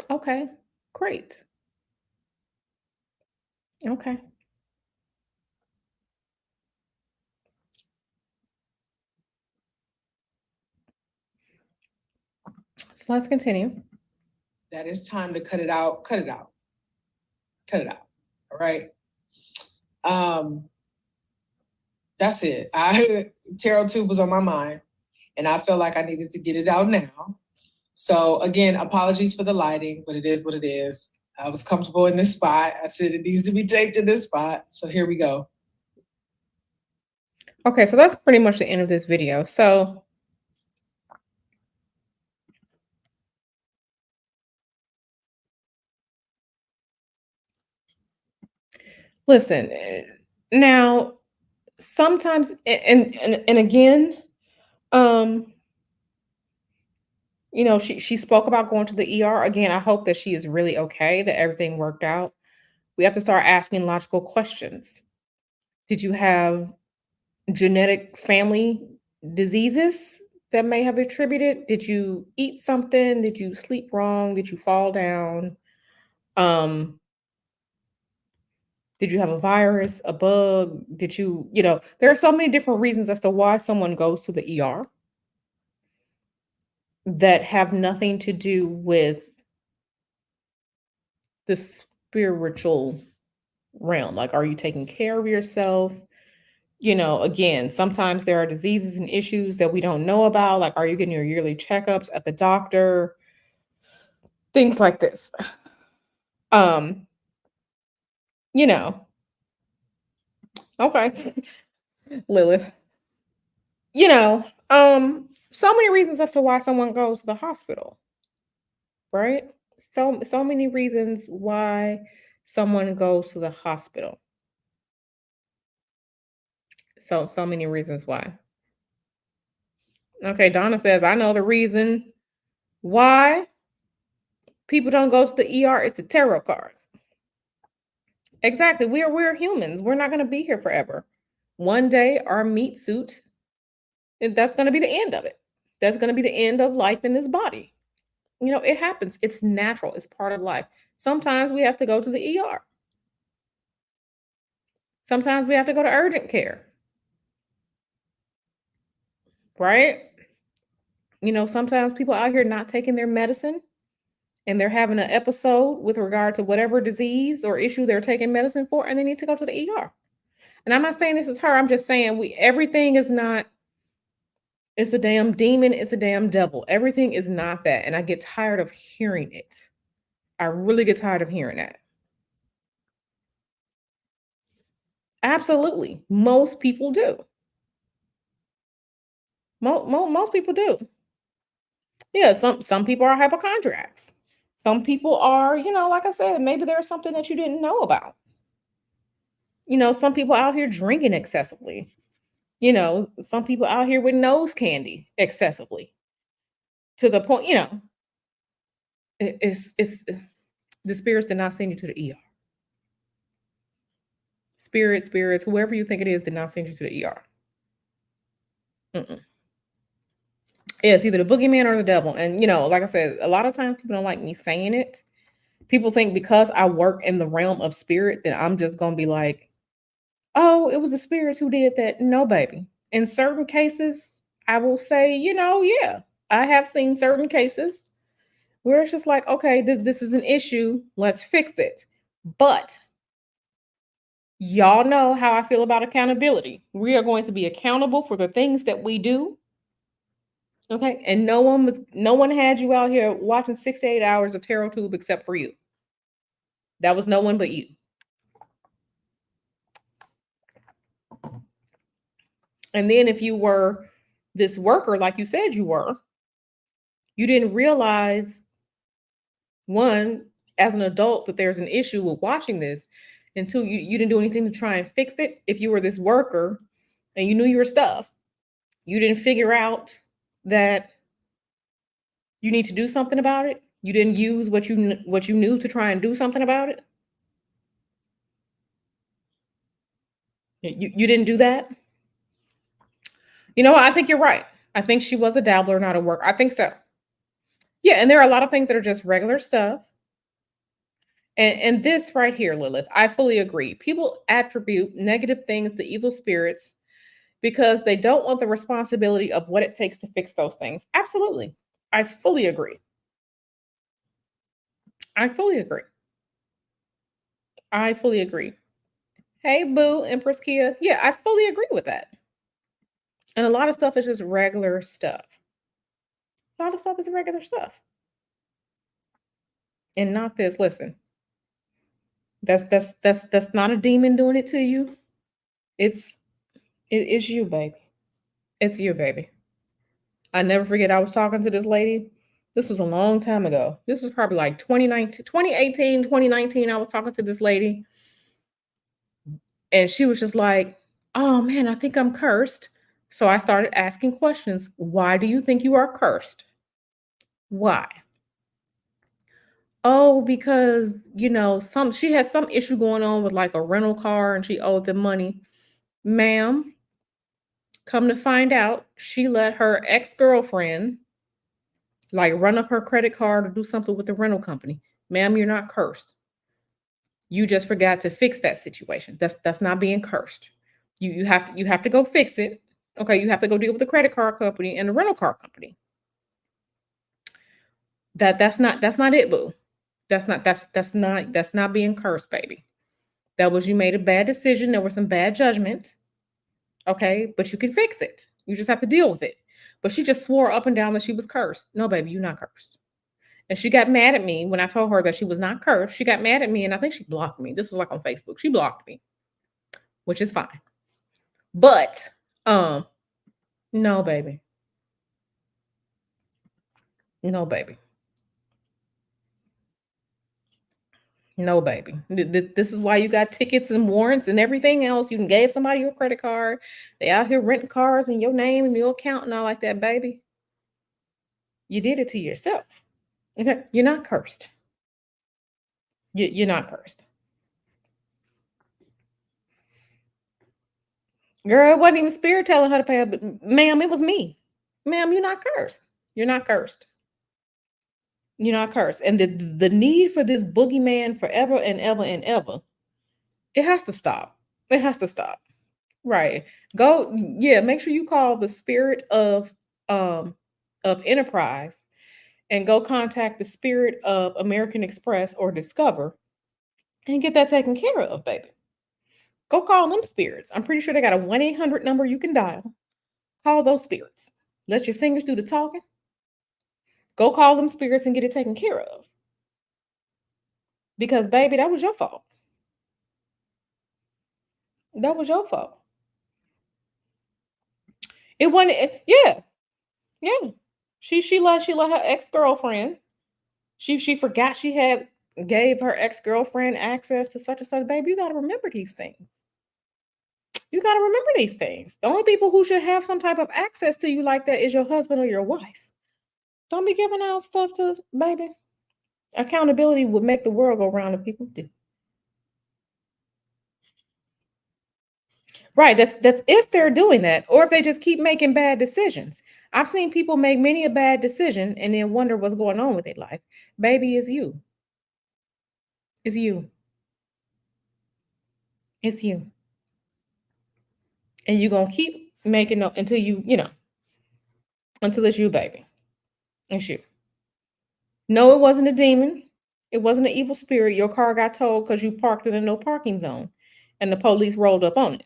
Okay, great. Okay. So let's continue. that it's time to cut it out, cut it out, cut it out. All right. Um, that's it. Tarot tube was on my mind and I felt like I needed to get it out now. So again, apologies for the lighting, but it is what it is. I was comfortable in this spot. I said it needs to be taped in this spot. So here we go. Okay, so that's pretty much the end of this video. So listen, now sometimes and again, um, she spoke about going to the ER. Again, I hope that she is really okay, that everything worked out. We have to start asking logical questions. Did you have genetic family diseases that may have attributed? Did you eat something? Did you sleep wrong? Did you fall down? Um, did you have a virus, a bug? There are so many different reasons as to why someone goes to the ER that have nothing to do with the spiritual realm. Like, are you taking care of yourself? Again, sometimes there are diseases and issues that we don't know about. Like, are you getting your yearly checkups at the doctor? Things like this. Um, you know, okay, Lilith. So many reasons as to why someone goes to the hospital, right? So many reasons why someone goes to the hospital. So many reasons why. Okay, Donna says, I know the reason why people don't go to the ER is the tarot cards. Exactly. We're humans. We're not going to be here forever. One day our meat suit, and that's going to be the end of it. That's going to be the end of life in this body. It happens. It's natural. It's part of life. Sometimes we have to go to the ER. Sometimes we have to go to urgent care. Right? Sometimes people out here not taking their medicine and they're having an episode with regard to whatever disease or issue they're taking medicine for, and they need to go to the ER. And I'm not saying this is her. I'm just saying everything is not, it's a damn demon, it's a damn devil. Everything is not that. And I get tired of hearing it. I really get tired of hearing that. Absolutely. Most people do. Most people do. Yeah, some people are hypochondriacs. Some people are, like I said, maybe there's something that you didn't know about. Some people out here drinking excessively. Some people out here with nose candy excessively to the point, it's the spirits did not send you to the ER. spirits, whoever you think it is, did not send you to the ER. Mm-mm. Yeah, it's either the boogeyman or the devil. And, like I said, a lot of times people don't like me saying it. People think because I work in the realm of spirit that I'm just going to be like, oh, it was the spirits who did that. No, baby. In certain cases, I will say, yeah, I have seen certain cases where it's just like, okay, this is an issue. Let's fix it. But y'all know how I feel about accountability. We are going to be accountable for the things that we do. Okay. And no one had you out here watching 6 to 8 hours of tarot tube except for you. That was no one but you. And then if you were this worker, like you said you were, you didn't realize, one, as an adult, that there's an issue with watching this. And two, you didn't do anything to try and fix it. If you were this worker and you knew your stuff, you didn't figure out that you need to do something about it. You didn't use what you knew to try and do something about it. You didn't do that. You know what? I think you're right. I think she was a dabbler, not a worker. I think so. Yeah, and there are a lot of things that are just regular stuff. And this right here, Lilith, I fully agree. People attribute negative things to evil spirits because they don't want the responsibility of what it takes to fix those things. Absolutely. I fully agree. I fully agree. I fully agree. Hey, Boo, Empress Kia. Yeah, I fully agree with that. And a lot of stuff is just regular stuff. A lot of stuff is regular stuff. And not this. Listen, that's not a demon doing it to you. It's you, baby. It's you, baby. I never forget, I was talking to this lady. This was a long time ago. This was probably like 2019, 2018, 2019. I was talking to this lady and she was just like, oh man, I think I'm cursed. So I started asking questions. Why do you think you are cursed? Why? Oh, because, she had some issue going on with like a rental car and she owed them money. Ma'am, come to find out, she let her ex-girlfriend like run up her credit card or do something with the rental company. Ma'am, you're not cursed. You just forgot to fix that situation. That's not being cursed. You have to go fix it. Okay, you have to go deal with the credit card company and the rental car company. That's not it, boo. That's not being cursed, baby. That was, you made a bad decision. There was some bad judgment. Okay, but you can fix it. You just have to deal with it. But she just swore up and down that she was cursed. No, baby, you're not cursed. And she got mad at me when I told her that she was not cursed. She got mad at me and I think she blocked me. This was like on Facebook. She blocked me, which is fine. But um, no, baby. No, baby. No, baby. This is why you got tickets and warrants and everything else. You can gave somebody your credit card. They out here renting cars in your name and your account and all like that, baby. You did it to yourself. Okay, you're not cursed. You're not cursed. Girl, it wasn't even spirit telling her to pay, but ma'am, it was me. Ma'am, you're not cursed. You're not cursed. You're not cursed. And the need for this boogeyman forever and ever and ever, it has to stop. It has to stop. Right. Go, yeah, make sure you call the spirit of enterprise and go contact the spirit of American Express or Discover and get that taken care of, baby. Go call them spirits. I'm pretty sure they got a 1-800 number you can dial. Call those spirits. Let your fingers do the talking. Go call them spirits and get it taken care of. Because, baby, that was your fault. That was your fault. It wasn't, yeah, yeah. She let her ex-girlfriend. She forgot she had gave her ex-girlfriend access to such and such. Baby, you gotta remember these things. You gotta remember these things. The only people who should have some type of access to you like that is your husband or your wife. Don't be giving out stuff to baby. Accountability would make the world go round if people do. Right. That's if they're doing that, or if they just keep making bad decisions. I've seen people make many a bad decision and then wonder what's going on with their life. Baby, it's you. It's you. It's you. And you're gonna keep making no until until it's you, baby. It's you. No, it wasn't a demon. It wasn't an evil spirit. Your car got towed because you parked in a no parking zone and the police rolled up on it.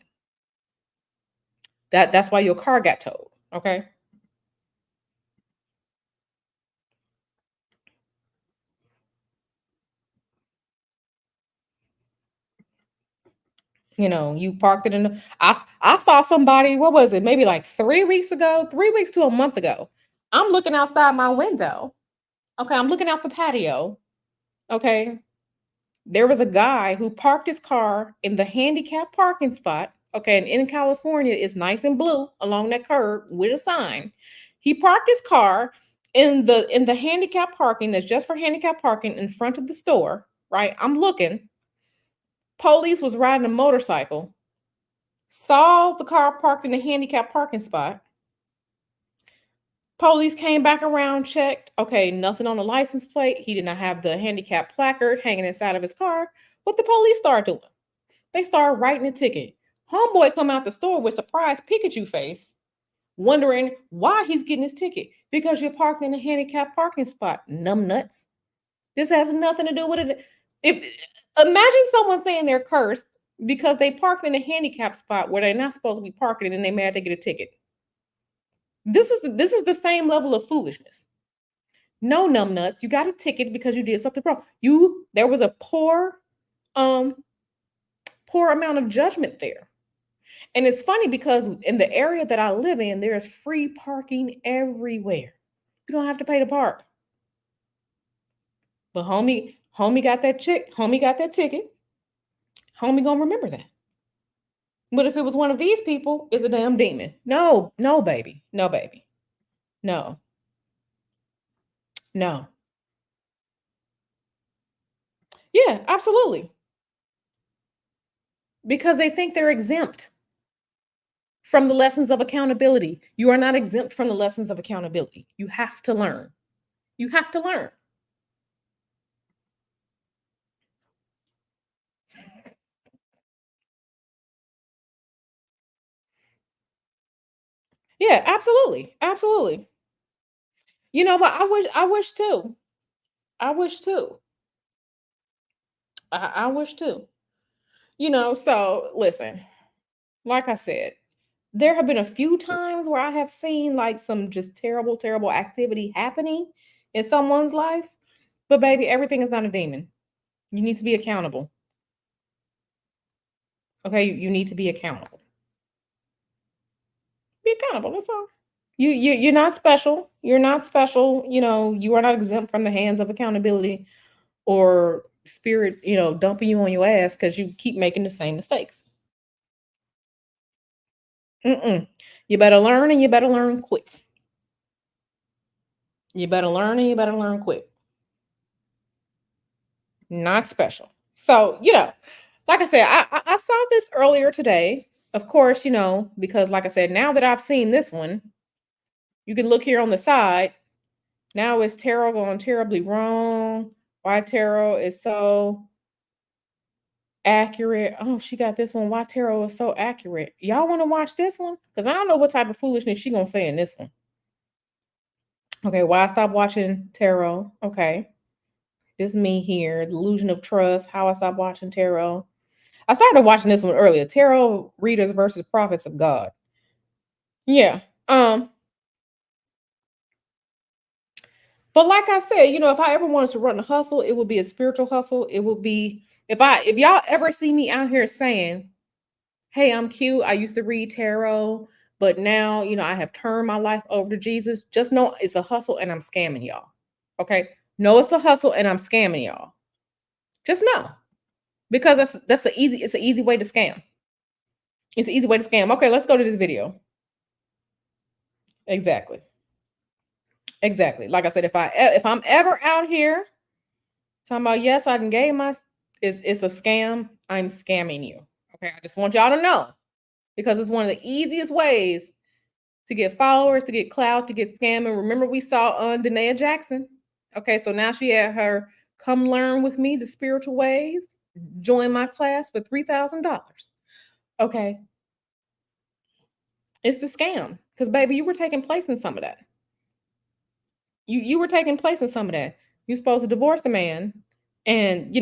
That's why your car got towed. Okay. You parked it in the I saw somebody, what was it? Maybe like 3 weeks ago, 3 weeks to a month ago. I'm looking outside my window. Okay, I'm looking out the patio. Okay. There was a guy who parked his car in the handicap parking spot. Okay, and in California, it's nice and blue along that curb with a sign. He parked his car in the handicap parking that's just for handicap parking in front of the store. Right, I'm looking. Police was riding a motorcycle, saw the car parked in the handicap parking spot. Police came back around, checked. Okay, nothing on the license plate. He did not have the handicap placard hanging inside of his car. What the police started doing? They started writing a ticket. Homeboy come out the store with surprised Pikachu face, wondering why he's getting his ticket. Because you're parked in a handicap parking spot, numb nuts. This has nothing to do with it. If imagine someone saying they're cursed because they parked in a handicap spot where they're not supposed to be parking and they mad they get a ticket. This is the same level of foolishness. No, numb nuts. You got a ticket because you did something wrong. There was a um poor amount of judgment there. And it's funny because in the area that I live in, there's free parking everywhere. You don't have to pay to park. But homie got that homie got that ticket. Homie gonna remember that. But if it was one of these people, it's a damn demon. No, no, baby. No, baby. No, no. Yeah, absolutely. Because they think they're exempt from the lessons of accountability. You are not exempt from the lessons of accountability. You have to learn. You have to learn. Yeah, absolutely. Absolutely. But I wish too. I wish too. I wish too. So listen, like I said, there have been a few times where I have seen like some just terrible, terrible activity happening in someone's life. But baby, everything is not a demon. You need to be accountable. Okay, you need to be accountable. Be accountable. That's all. You're not special. You're not special. You are not exempt from the hands of accountability or spirit. Dumping you on your ass because you keep making the same mistakes. Mm-mm. You better learn and you better learn quick. You better learn and you better learn quick. Not special. So, like I said, I saw this earlier today. Of course, because like I said, now that I've seen this one, you can look here on the side. Now is tarot going terribly wrong? Why tarot is so accurate? Oh, she got this one. Why tarot is so accurate? Y'all want to watch this one? Because I don't know what type of foolishness she gonna say in this one. Okay, why I stopped watching tarot? Okay. This me here, delusion of trust, how I stopped watching tarot. I started watching this one earlier. Tarot readers versus prophets of God. Yeah. But like I said, if I ever wanted to run a hustle, it would be a spiritual hustle. It would be if y'all ever see me out here saying, "Hey, I'm cute. I used to read tarot, but now, I have turned my life over to Jesus." Just know it's a hustle and I'm scamming y'all. Okay? No, it's a hustle and I'm scamming y'all. Just know. Because it's an easy way to scam. It's an easy way to scam. Okay, let's go to this video. Exactly. Exactly. Like I said, if I'm ever out here talking about yes, I can gave my it's a scam, I'm scamming you. Okay, I just want y'all to know. because it's one of the easiest ways to get followers, to get clout, to get scamming. Remember, we saw on Danae Jackson. Okay, so now she had her come learn with me the spiritual ways, join my class for $3,000. Okay, it's the scam because baby, you were taking place in some of that. You were taking place in some of that. You're supposed to divorce the man and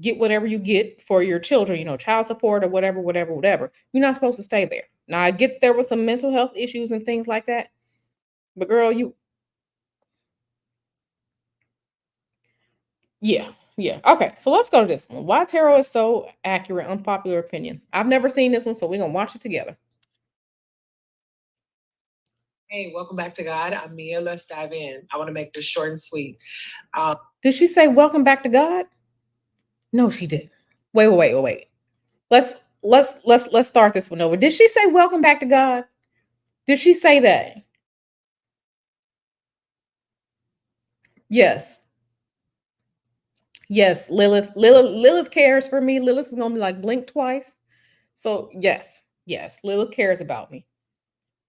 get whatever you get for your children, child support or whatever, whatever, whatever. You're not supposed to stay there. Now I get there was some mental health issues and things like that, but girl, yeah. Okay, so let's go to this one. Why tarot is so accurate, unpopular opinion. I've never seen this one, so we're gonna watch it together. Hey, welcome back to God. I'm Mia. Let's dive in. I want to make this short and sweet. Did she say welcome back to God? No, she did. Wait. Let's start this one over. Did she say welcome back to God? Did she say that? Yes. Yes, Lilith cares for me. Lilith is gonna be like blink twice. So yes, Lilith cares about me.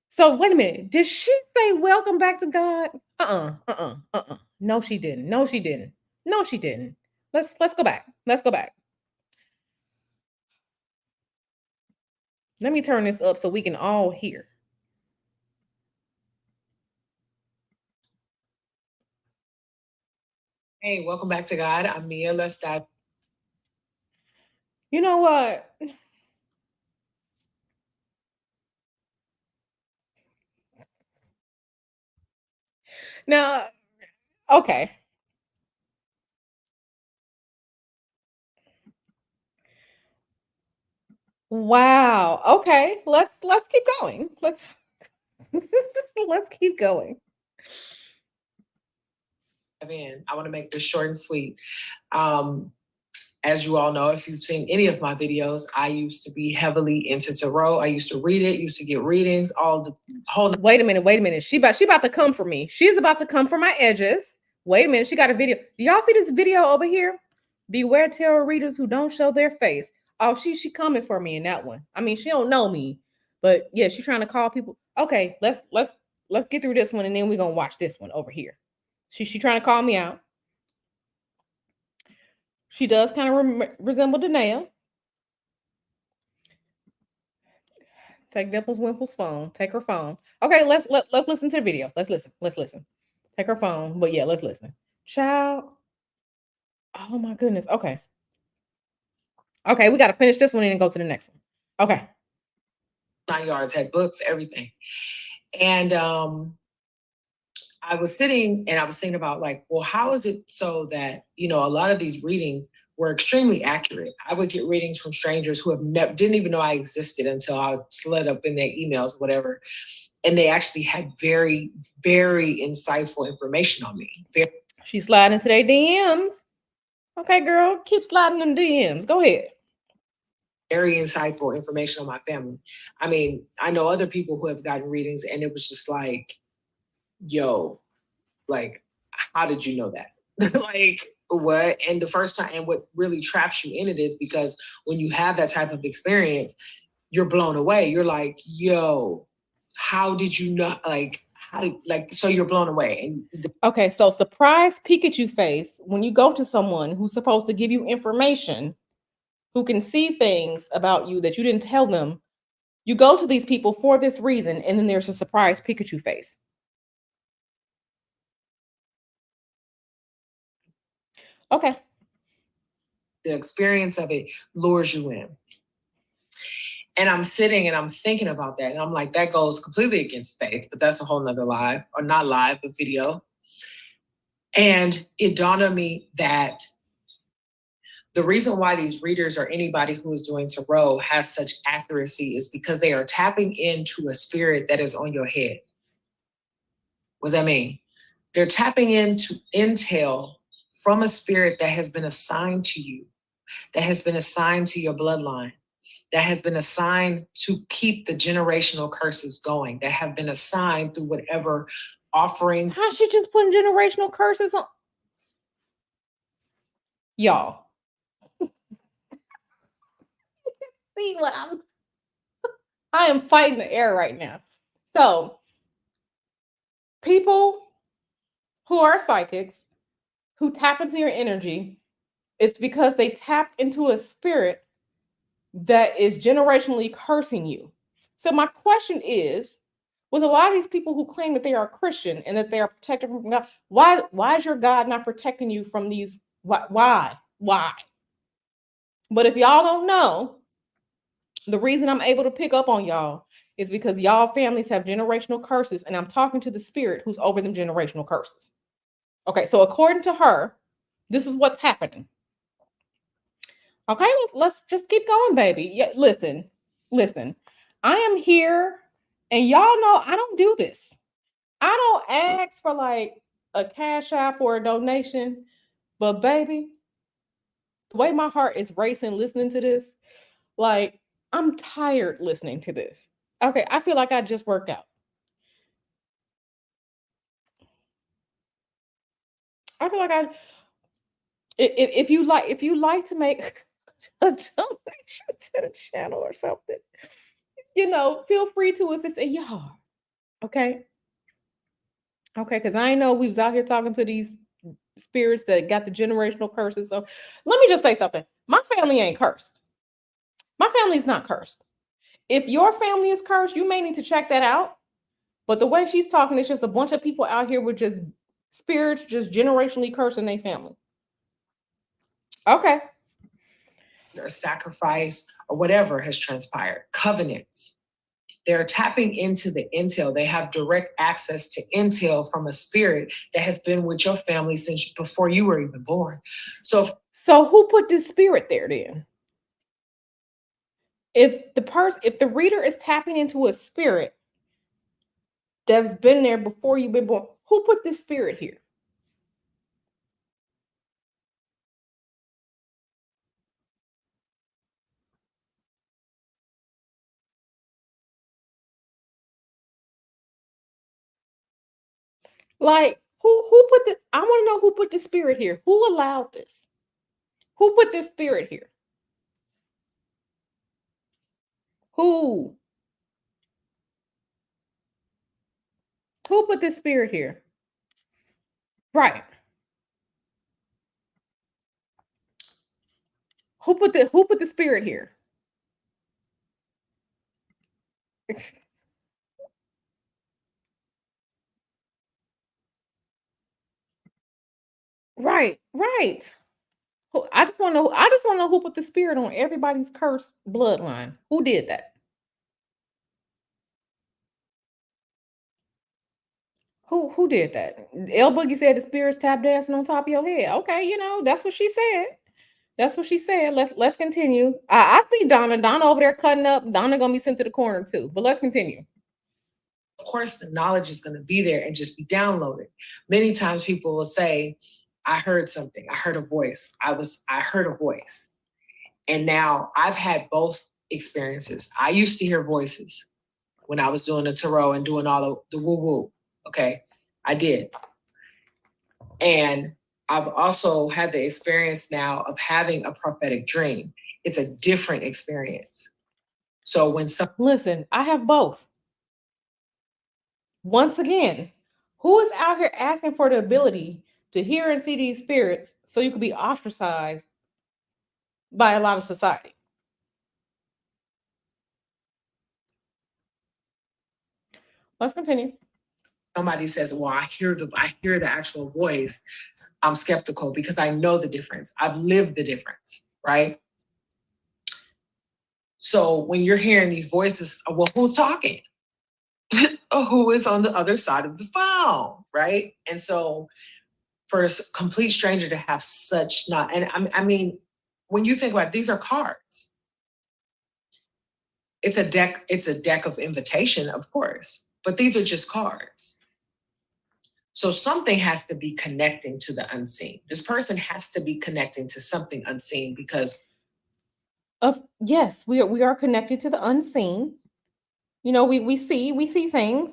So wait a minute. Did she say welcome back to God? No, she didn't. No, she didn't. No, she didn't. Let's go back. Let's go back. Let me turn this up so we can all hear. Hey, welcome back to God. I'm Mia. Let's dive. You know what? Now, okay. Wow. Okay. Let's keep going. Let's let's keep going. In. I want to make this short and sweet. As you all know, if you've seen any of my videos, I used to be heavily into tarot. I used to read it, used to get readings, all the whole. Wait a minute. She about to come for me. She's about to come for my edges. Wait a minute. She got a video. Do y'all see this video over here? Beware tarot readers who don't show their face. Oh, she coming for me in that one. I mean, she don't know me, but yeah, she's trying to call people. Okay, let's get through this one and then we're gonna watch this one over here. She trying to call me out. She does kind of resemble Danae. Take Dimples Wimple's phone. Take her phone. Okay, let's listen to the video. Let's listen. Let's listen. Take her phone. But yeah, let's listen. Child. Oh my goodness. Okay. Okay, we got to finish this one and then go to the next one. Okay. 9 yards, had books, everything. And I was sitting and I was thinking about like, well, how is it so that, a lot of these readings were extremely accurate. I would get readings from strangers who have didn't even know I existed until I slid up in their emails, whatever. And they actually had very, very insightful information on me. She's sliding into their DMs. Okay, girl, keep sliding them DMs. Go ahead. Very insightful information on my family. I mean, I know other people who have gotten readings and it was just like, yo, like, how did you know that? Like, what? And the first time, and what really traps you in it is because when you have that type of experience, you're blown away. You're like, yo, how did you know? Like, so you're blown away. And okay, so surprise Pikachu face when you go to someone who's supposed to give you information, who can see things about you that you didn't tell them. You go to these people for this reason, and then there's a surprise Pikachu face. Okay. The experience of it lures you in. And I'm sitting and I'm thinking about that. And I'm like, that goes completely against faith, but that's a whole nother live, or not live, but video. And it dawned on me that the reason why these readers or anybody who is doing tarot has such accuracy is because they are tapping into a spirit that is on your head. What does that mean? They're tapping into intel from a spirit that has been assigned to you, that has been assigned to your bloodline, that has been assigned to keep the generational curses going, that have been assigned through whatever offerings. How she just putting generational curses on? Y'all. See what I'm I am fighting the air right now. So, people who are psychics, who tap into your energy, it's because they tap into a spirit that is generationally cursing you. So, my question is, with a lot of these people who claim that they are Christian and that they are protected from God, why is your God not protecting you from these? Why? But if y'all don't know, the reason I'm able to pick up on y'all is because y'all families have generational curses, and I'm talking to the spirit who's over them generational curses. Okay, so according to her, this is what's happening. Okay, let's just keep going, baby. Yeah, listen. I am here, and y'all know I don't do this. I don't ask for like a cash app or a donation, but baby, the way my heart is racing listening to this, like I'm tired listening to this. Okay, I feel like I just worked out. I feel like if you like to make a donation to the channel or something, feel free to if it's a y'all. Okay. Okay, because I know we was out here talking to these spirits that got the generational curses. So let me just say something. My family ain't cursed. My family is not cursed. If your family is cursed, you may need to check that out. But the way she's talking, it's just a bunch of people out here with just spirits just generationally cursing their family. Okay. Or sacrifice or whatever has transpired, covenants. They're tapping into the intel. They have direct access to intel from a spirit that has been with your family since before you were even born. So who put this spirit there then? If the reader is tapping into a spirit that's been there before you've been born, who put this spirit here? Like who put the I want to know who put the spirit here. Who allowed this? Who put this spirit here? Who? Who put this spirit here? Right. Who put the spirit here? Right, right. I just want to know who put the spirit on everybody's cursed bloodline. Who did that? Who did that? El Boogie said the spirits tap dancing on top of your head. Okay, that's what she said. That's what she said. Let's continue. I see Donna. Donna over there cutting up. Donna gonna be sent to the corner too. But let's continue. of course, the knowledge is going to be there and just be downloaded. Many times people will say, I heard something. I heard a voice. I heard a voice. And now I've had both experiences. I used to hear voices when I was doing the tarot and doing all of the woo woo. Okay. I did. And I've also had the experience now of having a prophetic dream. It's a different experience. So when Listen, I have both. Once again, who is out here asking for the ability to hear and see these spirits so you could be ostracized by a lot of society? Let's continue. somebody says, well, I hear the actual voice, I'm skeptical because I know the difference. I've lived the difference, right? So when you're hearing these voices, well, who's talking? Who is on the other side of the phone, right? And so for a complete stranger to have such not, and I mean, when you think about it, these are cards. It's a deck of invitation, of course, but these are just cards. So something has to be connecting to the unseen. This person has to be connecting to something unseen because yes, we are connected to the unseen. We see things.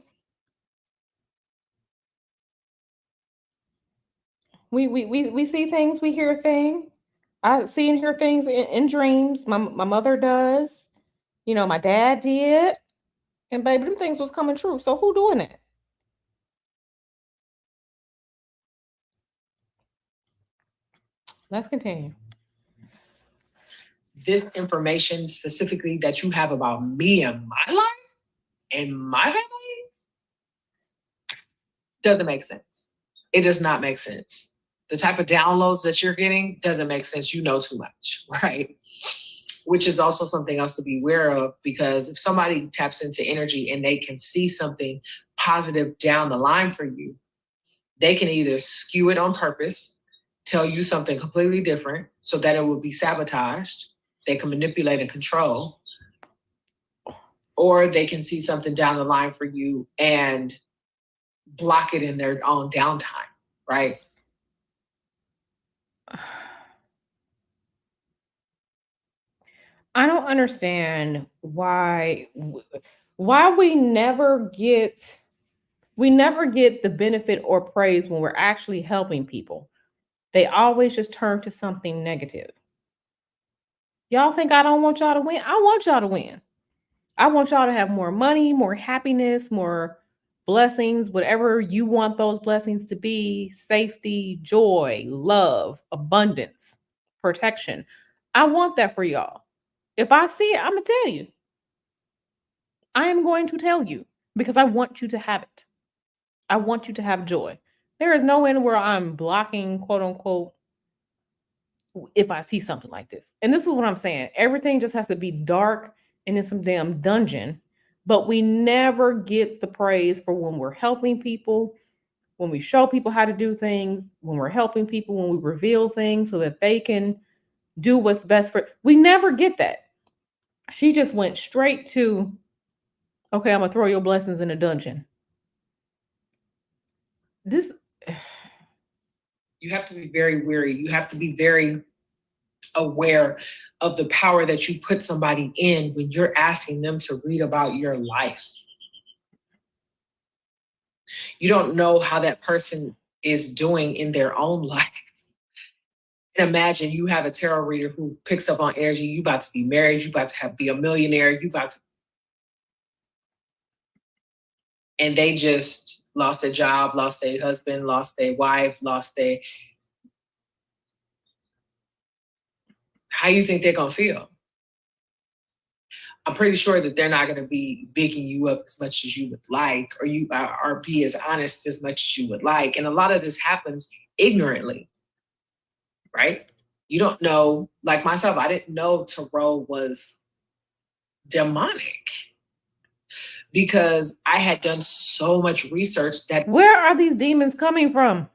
We see things, we hear things. I see and hear things in dreams. My mother does. My dad did. And baby, them things was coming true. So who doing it? Let's continue. This information specifically that you have about me and my life and my family doesn't make sense. It does not make sense. The type of downloads that you're getting doesn't make sense. You know too much, right? Which is also something else to be aware of, because if somebody taps into energy and they can see something positive down the line for you, they can either skew it on purpose, tell you something completely different so that it will be sabotaged. They can manipulate and control, or they can see something down the line for you and block it in their own downtime, right? I don't understand why we never get the benefit or praise when we're actually helping people. They always just turn to something negative. Y'all think I don't want y'all to win? I want y'all to win. I want y'all to have more money, more happiness, more blessings, whatever you want those blessings to be: safety, joy, love, abundance, protection. I want that for y'all. If I see it, I'm going to tell you. I am going to tell you because I want you to have it. I want you to have joy. There is no way where I'm blocking, quote unquote, if I see something like this. And this is what I'm saying. Everything just has to be dark and in some damn dungeon, but we never get the praise for when we're helping people, when we show people how to do things, when we're helping people, when we reveal things so that they can do what's best for. We never get that. She just went straight to, okay, I'm gonna throw your blessings in a dungeon. This You have to be very wary. You have to be very aware of the power that you put somebody in when you're asking them to read about your life. You don't know how that person is doing in their own life. And imagine you have a tarot reader who picks up on energy. You about to be married. You about to be a millionaire. You about to, and they just lost their job, lost their husband, lost their wife, lost their. How you think they're gonna feel? I'm pretty sure that they're not going to be bigging you up as much as you would like, or you or be as honest as much as you would like. And a lot of this happens ignorantly, right? You don't know, like myself, I didn't know tarot was demonic because I had done so much research that. Where are these demons coming from?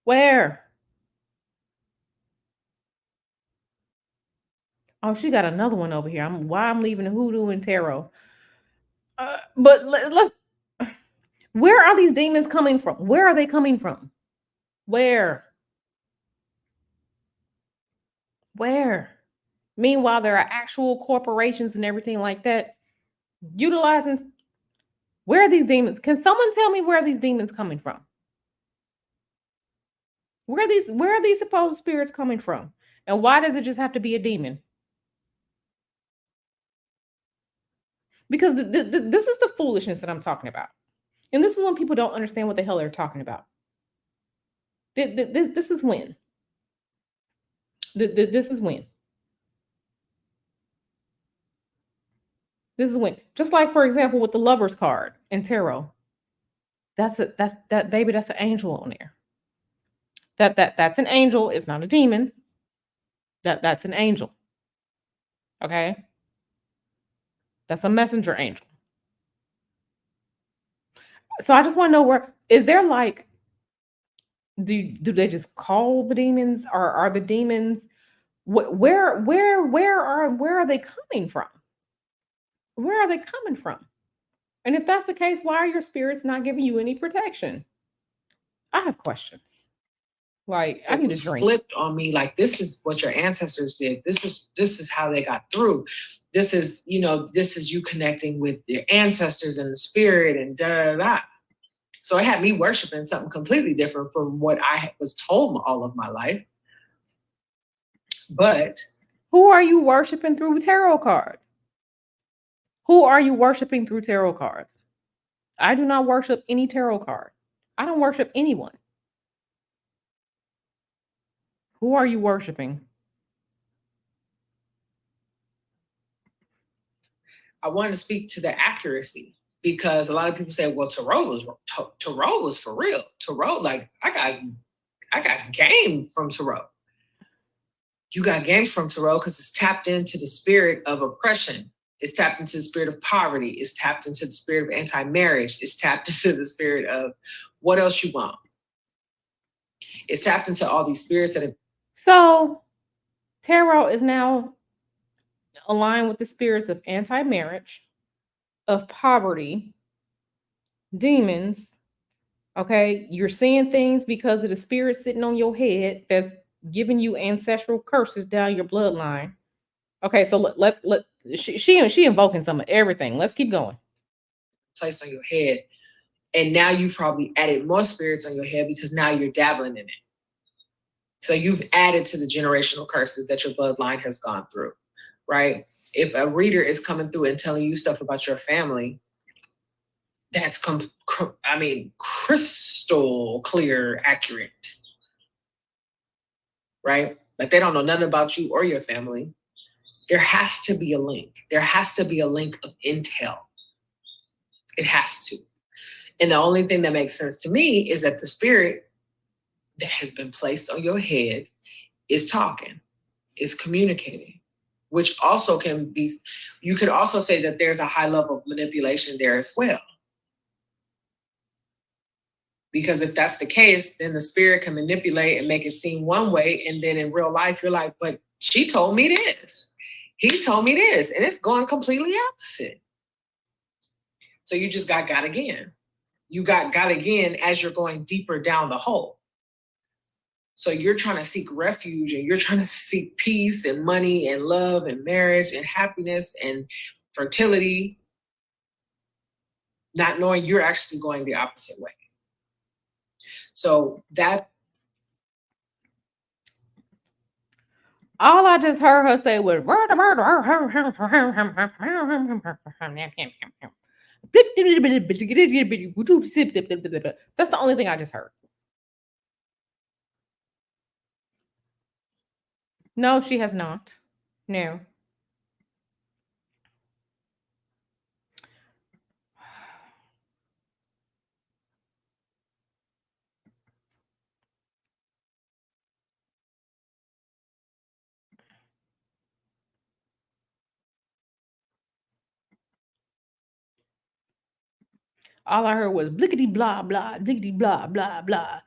Where? Oh, she got another one over here. Why I'm leaving hoodoo and tarot. But let's. Where are these demons coming from? Where are they coming from? Where? Where? Meanwhile, there are actual corporations and everything like that utilizing. Where are these demons? Can someone tell me where are these demons coming from? Where are these supposed spirits coming from? And why does it just have to be a demon? Because this is the foolishness that I'm talking about. And this is when people don't understand what the hell they're talking about. This is when. This is when. This is when. Just like, for example, with the Lover's card in tarot. That's that baby, that's an angel on there. That's an angel. It's not a demon. That's an angel. Okay? That's a messenger angel. So I just want to know, where is there, like, do they just call the demons, or are the demons where are they coming from? Where are they coming from? And if that's the case, why are your spirits not giving you any protection? I have questions. Like, I need a drink. Flipped on me, like, this is what your ancestors did. This is how they got through. This is, this is you connecting with your ancestors and the spirit and da da da. So it had me worshiping something completely different from what I was told all of my life. But who are you worshiping through tarot cards? Who are you worshiping through tarot cards? I do not worship any tarot card. I don't worship anyone. Who are you worshiping? I want to speak to the accuracy because a lot of people say, "Well, tarot was for real. Tarot, like I got game from tarot. You got game from tarot because it's tapped into the spirit of oppression. It's tapped into the spirit of poverty. It's tapped into the spirit of anti-marriage. It's tapped into the spirit of what else you want. It's tapped into all these spirits that have." So, tarot is now aligned with the spirits of anti-marriage, of poverty, demons. Okay, you're seeing things because of the spirit sitting on your head that's giving you ancestral curses down your bloodline. Okay, so she invoking some of everything. Let's keep going. Placed on your head. And now you've probably added more spirits on your head because now you're dabbling in it. So you've added to the generational curses that your bloodline has gone through, right? If a reader is coming through and telling you stuff about your family, that's crystal clear, accurate, right? Like they don't know nothing about you or your family. There has to be a link. There has to be a link of intel. It has to. And the only thing that makes sense to me is that the spirit that has been placed on your head is talking, is communicating, which also can be, you could also say that there's a high level of manipulation there as well. Because if that's the case, then the spirit can manipulate and make it seem one way. And then in real life, you're like, but she told me this. He told me this. And it's going completely opposite. So you just got again. You got again as you're going deeper down the hole. So you're trying to seek refuge and you're trying to seek peace and money and love and marriage and happiness and fertility, not knowing you're actually going the opposite way. So that. All I just heard her say was that's the only thing I just heard. No, she has not. No. All I heard was blickety blah blah, blickety blah blah blah.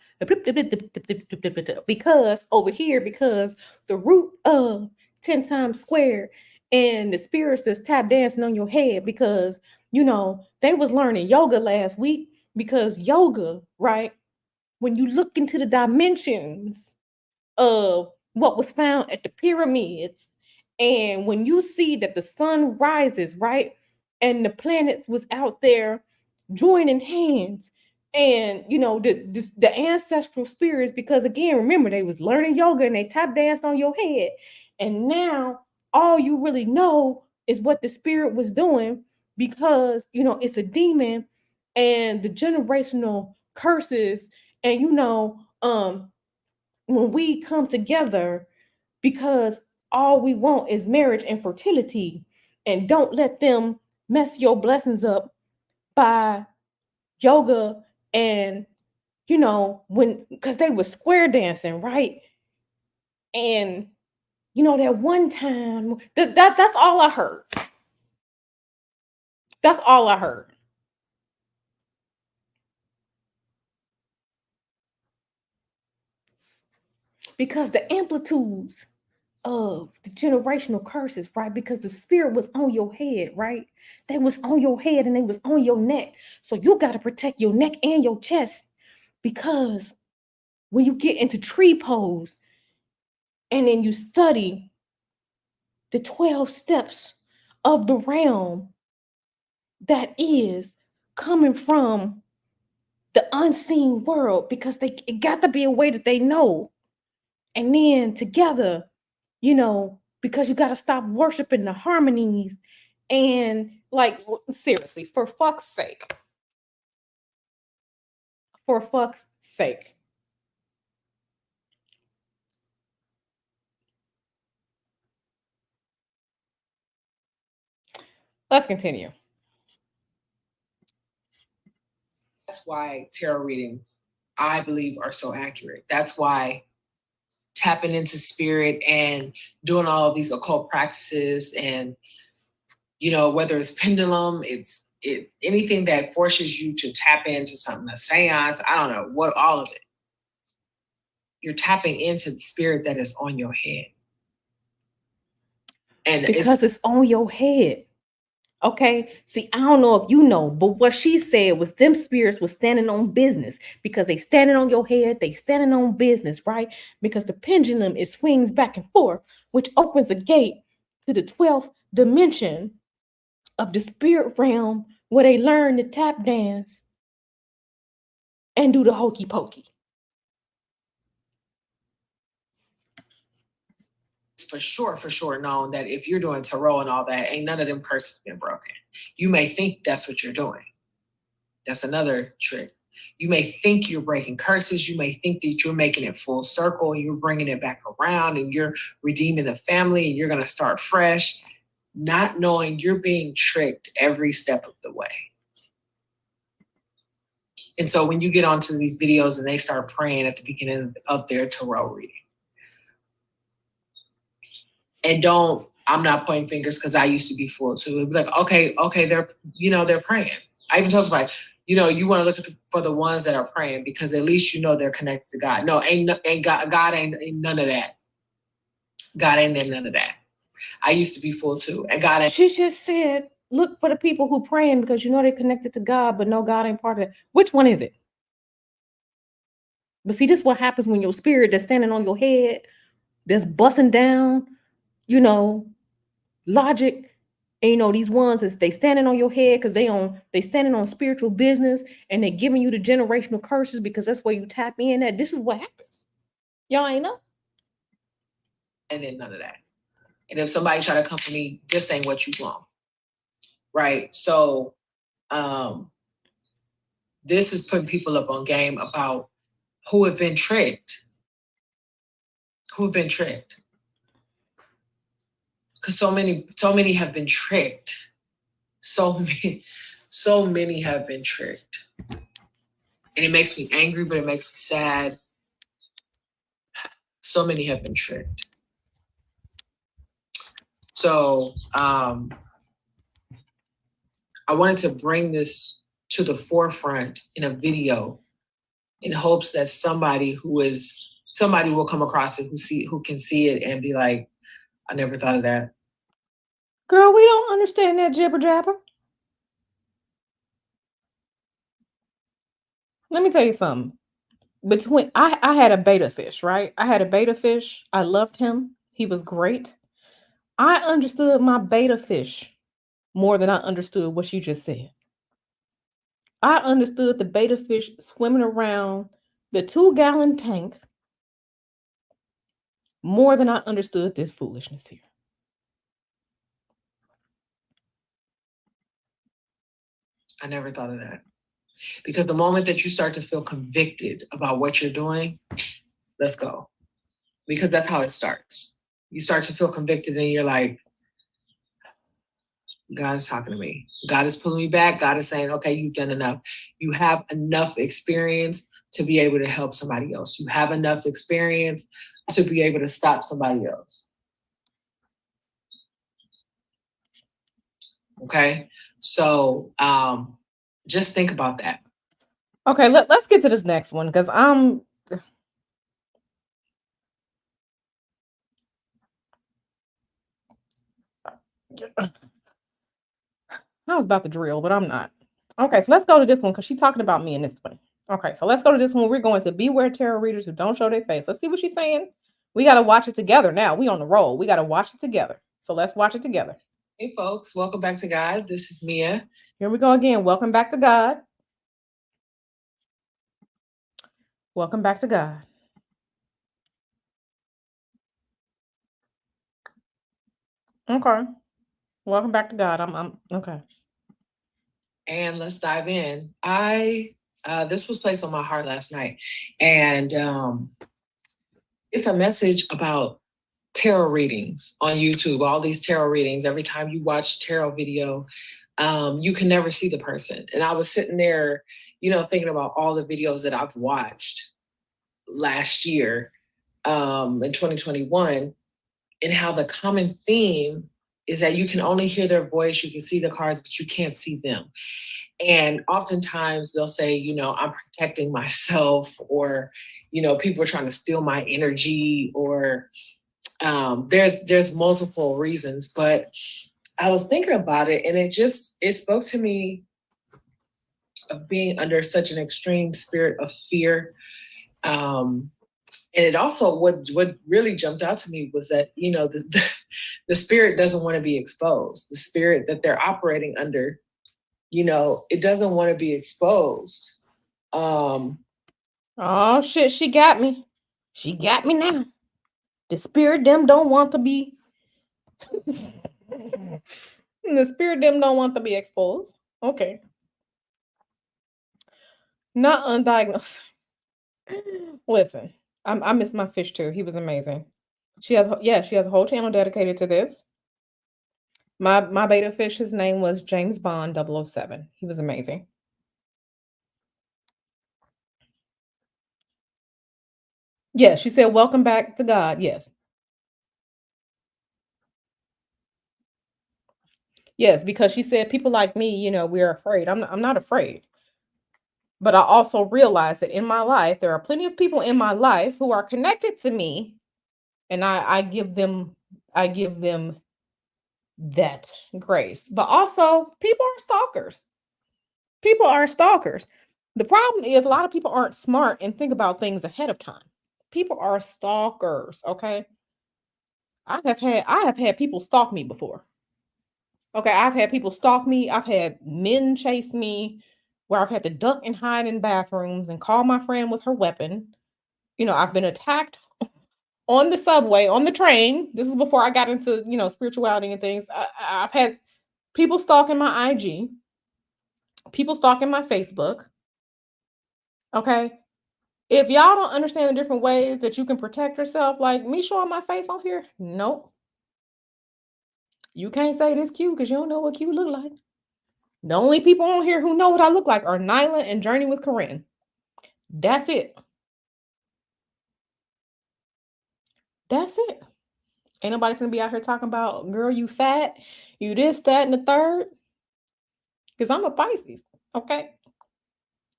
Because over here, because the root of 10 times squared and the spirits that's tap dancing on your head because they was learning yoga last week because yoga, right? When you look into the dimensions of what was found at the pyramids, and when you see that the sun rises, right, and the planets was out there joining hands, and the ancestral spirits, because again, remember they was learning yoga and they tap danced on your head, and now all you really know is what the spirit was doing because it's a demon and the generational curses, and when we come together because all we want is marriage and fertility, and don't let them mess your blessings up by yoga, and when because they were square dancing, right? And that one time that's all I heard. That's all I heard. Because the amplitudes of the generational curses, right? Because the spirit was on your head, right? They was on your head and they was on your neck. So you got to protect your neck and your chest, because when you get into tree pose and then you study the 12 steps of the realm that is coming from the unseen world, because it got to be a way that they know. And then together, because you got to stop worshiping the harmonies And like, seriously, for fuck's sake. For fuck's sake. Let's continue. That's why tarot readings, I believe, are so accurate. That's why tapping into spirit and doing all of these occult practices, and whether it's pendulum, it's anything that forces you to tap into something, a seance, I don't know what, all of it. You're tapping into the spirit that is on your head. And because it's on your head. Okay. See, I don't know if you know, but what she said was them spirits was standing on business, because they standing on your head. They standing on business, right? Because the pendulum, it swings back and forth, which opens a gate to the 12th dimension of the spirit realm, where they learn to tap dance and do the hokey pokey. for sure known that if you're doing tarot and all that, ain't none of them curses been broken. You may think that's what you're doing. That's another trick. You may think you're breaking curses. You may think that you're making it full circle and you're bringing it back around and you're redeeming the family and you're going to start fresh, not knowing you're being tricked every step of the way. And so when you get onto these videos and they start praying at the beginning of their tarot reading, and I'm not pointing fingers because I used to be fooled too. It'd be like, okay, they're praying. I even tell somebody, you want to look for the ones that are praying, because at least they're connected to God. No, ain't God ain't none of that. God ain't in none of that. I used to be fooled too, and God ain't. She just said, look for the people who praying because they're connected to God, but no, God ain't part of it. Which one is it? But see, this is what happens when your spirit that's standing on your head, that's busting down, logic. And these ones is they standing on your head because they standing on spiritual business, and they giving you the generational curses because that's where you tap in at. This is what happens. Y'all ain't know. And then none of that. And if somebody try to come for me, this ain't what you want. Right. So this is putting people up on game about who have been tricked. Who have been tricked. Because so many have been tricked. So many have been tricked. And it makes me angry, but it makes me sad. So many have been tricked. So I wanted to bring this to the forefront in a video in hopes that somebody will come across it who can see it and be like, I never thought of that. Girl, we don't understand that jibber jabber. Let me tell you something. I had a beta fish, right? I had a beta fish. I loved him. He was great. I understood my beta fish more than I understood what you just said. I understood the beta fish swimming around the 2-gallon tank more than I understood this foolishness here. I never thought of that. Because the moment that you start to feel convicted about what you're doing, let's go. Because that's how it starts. You start to feel convicted and you're like, God is talking to me. God is pulling me back. God is saying, okay, you've done enough. You have enough experience to be able to help somebody else. You have enough experience to be able to stop somebody else. Okay? So just think about that. Okay, let's get to this next one, because I was about to drill, but I'm not. Okay, so let's go to this one because she's talking about me in this one. Okay, so let's go to this one. We're going to beware tarot readers who don't show their face. Let's see what she's saying. We got to watch it together now. We on the roll. We got to watch it together. So let's watch it together. Hey, folks. Welcome back to God. This is Mia. Here we go again. Welcome back to God. Welcome back to God. Okay. Welcome back to God. I'm okay. And let's dive in. This was placed on my heart last night, and it's a message about tarot readings on YouTube. All these tarot readings. Every time you watch tarot video, you can never see the person. And I was sitting there, thinking about all the videos that I've watched last year, in 2021, and how the common theme is that you can only hear their voice, you can see the cards, but you can't see them. And oftentimes they'll say, I'm protecting myself, or, people are trying to steal my energy, or there's multiple reasons. But I was thinking about it, and it spoke to me of being under such an extreme spirit of fear. And it also, what really jumped out to me was that, the spirit doesn't want to be exposed. The spirit that they're operating under, it doesn't want to be exposed. Oh shit, she got me. She got me now. The spirit them don't want to be the spirit them don't want to be exposed. Okay. Not undiagnosed. Listen, I miss my fish too. He was amazing. She has a whole channel dedicated to this. My beta fish, his name was James Bond 007. He was amazing. Yeah, she said, welcome back to God. Yes. Yes, because she said people like me, we're afraid. I'm not afraid. But I also realize that in my life, there are plenty of people in my life who are connected to me, and I give them that grace. But also, people are stalkers. People are stalkers. The problem is a lot of people aren't smart and think about things ahead of time. People are stalkers, okay? I have had people stalk me before. Okay, I've had people stalk me. I've had men chase me where I've had to duck and hide in bathrooms and call my friend with her weapon. I've been attacked on the subway, on the train. This is before I got into, spirituality and things. I've had people stalking my IG, people stalking my Facebook. Okay. If y'all don't understand the different ways that you can protect yourself, like me showing my face on here, nope. You can't say this cute because you don't know what cute look like. The only people on here who know what I look like are Nyla and Journey with Corinne. That's it. That's it. Ain't nobody gonna be out here talking about, girl, you fat, you this, that, and the third. Because I'm a Pisces. Okay.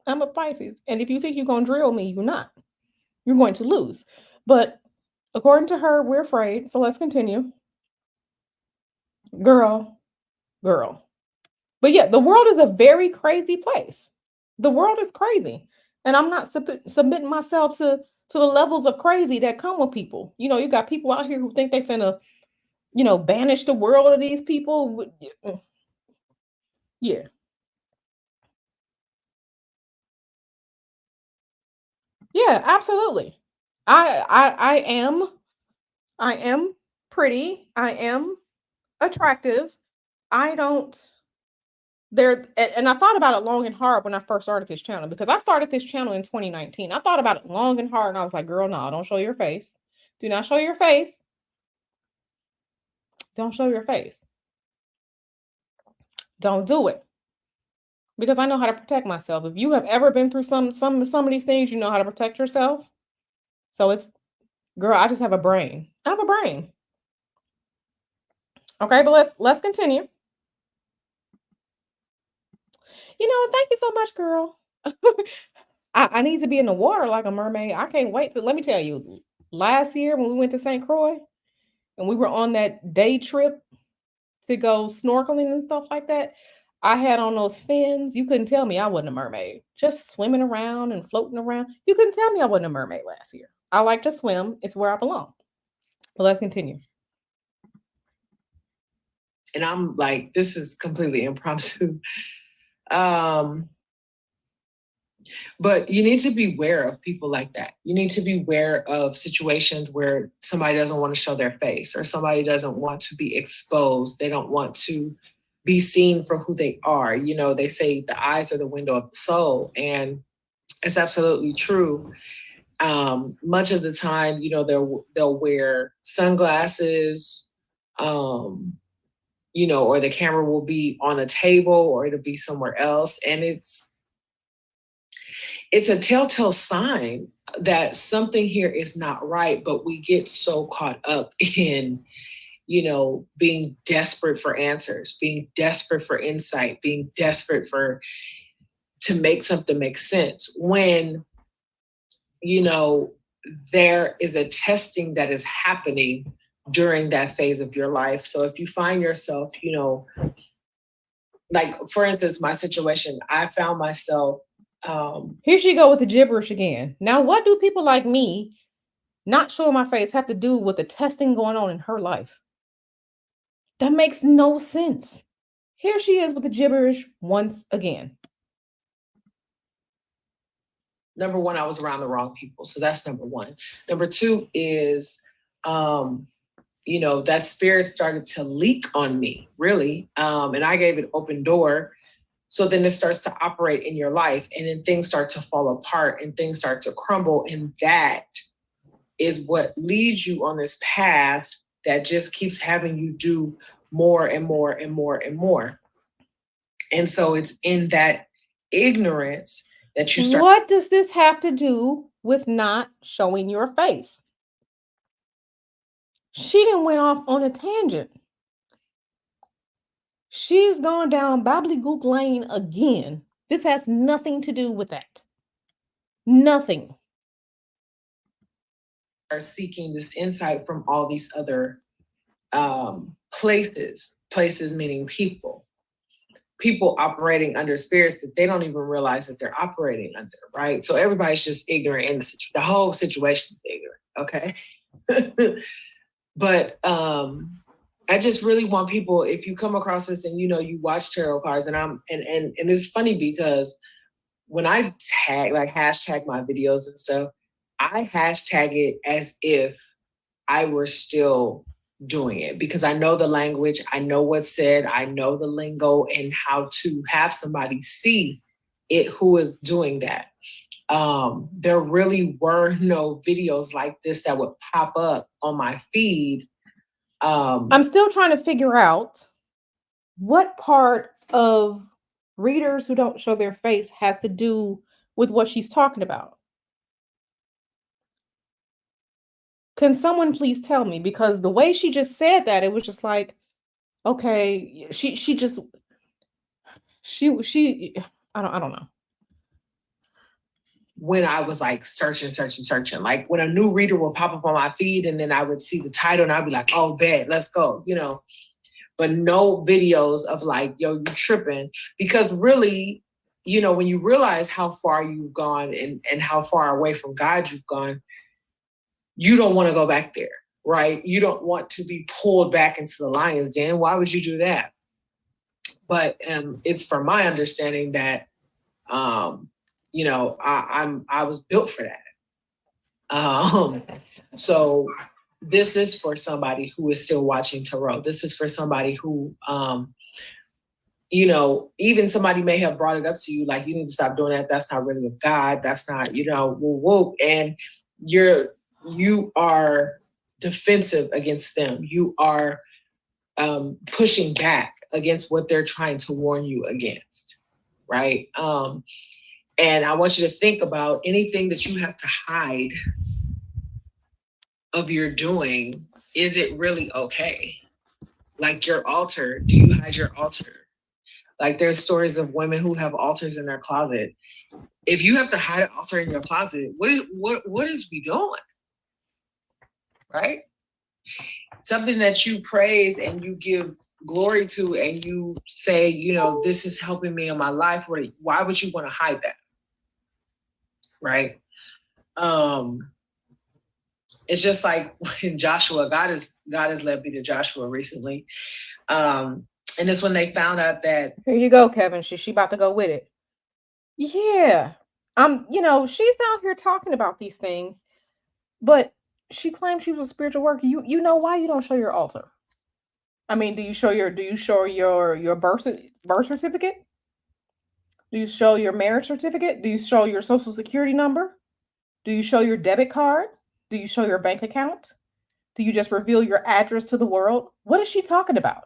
I'm a Pisces. And if you think you're gonna drill me, you're not. You're going to lose. But according to her, we're afraid. So let's continue. Girl, girl. But yeah, the world is a very crazy place. The world is crazy. And I'm not submitting myself to the levels of crazy that come with people. You got people out here who think they finna, banish the world of these people. Yeah. Yeah, absolutely. I am pretty. I am attractive. I don't and I thought about it long and hard when I first started this channel, because I started this channel in 2019. I thought about it long and hard, and I was like, girl, no, don't show your face. Do not show your face. Don't show your face. Don't do it. Because I know how to protect myself. If you have ever been through some of these things, you know how to protect yourself. So it's, girl, I just have a brain. I have a brain. Okay, but let's continue. Thank you so much, girl. I need to be in the water like a mermaid. I can't wait to, let me tell you, last year when we went to St. Croix and we were on that day trip to go snorkeling and stuff like that, I had on those fins. You couldn't tell me I wasn't a mermaid. Just swimming around and floating around. You couldn't tell me I wasn't a mermaid last year. I like to swim. It's where I belong. But let's continue. And I'm like, this is completely impromptu. Um, But you need to be aware of people like that. You need to be aware of situations where somebody doesn't want to show their face, or somebody doesn't want to be exposed. They don't want to be seen for who they are. You know, they say the eyes are the window of the soul, and it's absolutely true. Much of the time, you know, they'll wear sunglasses, you know, or the camera will be on the table or it'll be somewhere else. And it's a telltale sign that something here is not right, but we get so caught up in, you know, being desperate for answers, being desperate for insight, being desperate to make something make sense when, you know, there is a testing that is happening during that phase of your life. So if you find yourself, you know, like for instance, my situation, I found myself. Here she go with the gibberish again. Now, what do people like me not showing my face have to do with the testing going on in her life? That makes no sense. Here she is with the gibberish once again. Number one, I was around the wrong people. So that's number one. Number two is, you know, that spirit started to leak on me, really. And I gave it open door. So then it starts to operate in your life, and then things start to fall apart and things start to crumble. And that is what leads you on this path that just keeps having you do more and more and more and more. And so it's in that ignorance that you start. What does this have to do with not showing your face? She done went off on a tangent. She's gone down Gobbledygook Lane again. This has nothing to do with that. Nothing. Are seeking this insight from all these other places meaning people operating under spirits that they don't even realize that they're operating under, right? So everybody's just ignorant, and the whole situation is ignorant, okay? But I just really want people, if you come across this and you know you watch tarot cards, and it's funny because when I hashtag my videos and stuff, I hashtag it as if I were still doing it, because I know the language, I know what's said, I know the lingo, and how to have somebody see it who is doing that. There really were no videos like this that would pop up on my feed. I'm still trying to figure out what part of readers who don't show their face has to do with what she's talking about. Can someone please tell me? Because the way she just said that, it was just like, okay, she I don't know. When I was like searching, like when a new reader will pop up on my feed and then I would see the title and I'd be like, oh, bad, let's go, you know. But no videos of like, yo, you tripping. Because really, you know, when you realize how far you've gone and how far away from God you've gone, you don't want to go back there, right? You don't want to be pulled back into the lion's den. Why would you do that? But it's from my understanding that, you know, I was built for that. So this is for somebody who is still watching tarot. This is for somebody who, you know, even somebody may have brought it up to you, like, you need to stop doing that. That's not really of God. That's not, you know, woo woo. And you are defensive against them. You are pushing back against what they're trying to warn you against, right? And I want you to think about anything that you have to hide of your doing. Is it really okay? Like your altar, do you hide your altar? Like there's stories of women who have altars in their closet. If you have to hide an altar in your closet, what is we doing? Right? Something that you praise and you give glory to and you say, you know, this is helping me in my life. Why would you want to hide that? Right? It's just like in Joshua, God has led me to Joshua recently. And it's when they found out that. Here you go, Kevin. She about to go with it. Yeah. She's out here talking about these things, but she claims she was a spiritual worker. You know why you don't show your altar? I mean, do you show your birth certificate? Do you show your marriage certificate? Do you show your social security number? Do you show your debit card? Do you show your bank account? Do you just reveal your address to the world? What is she talking about?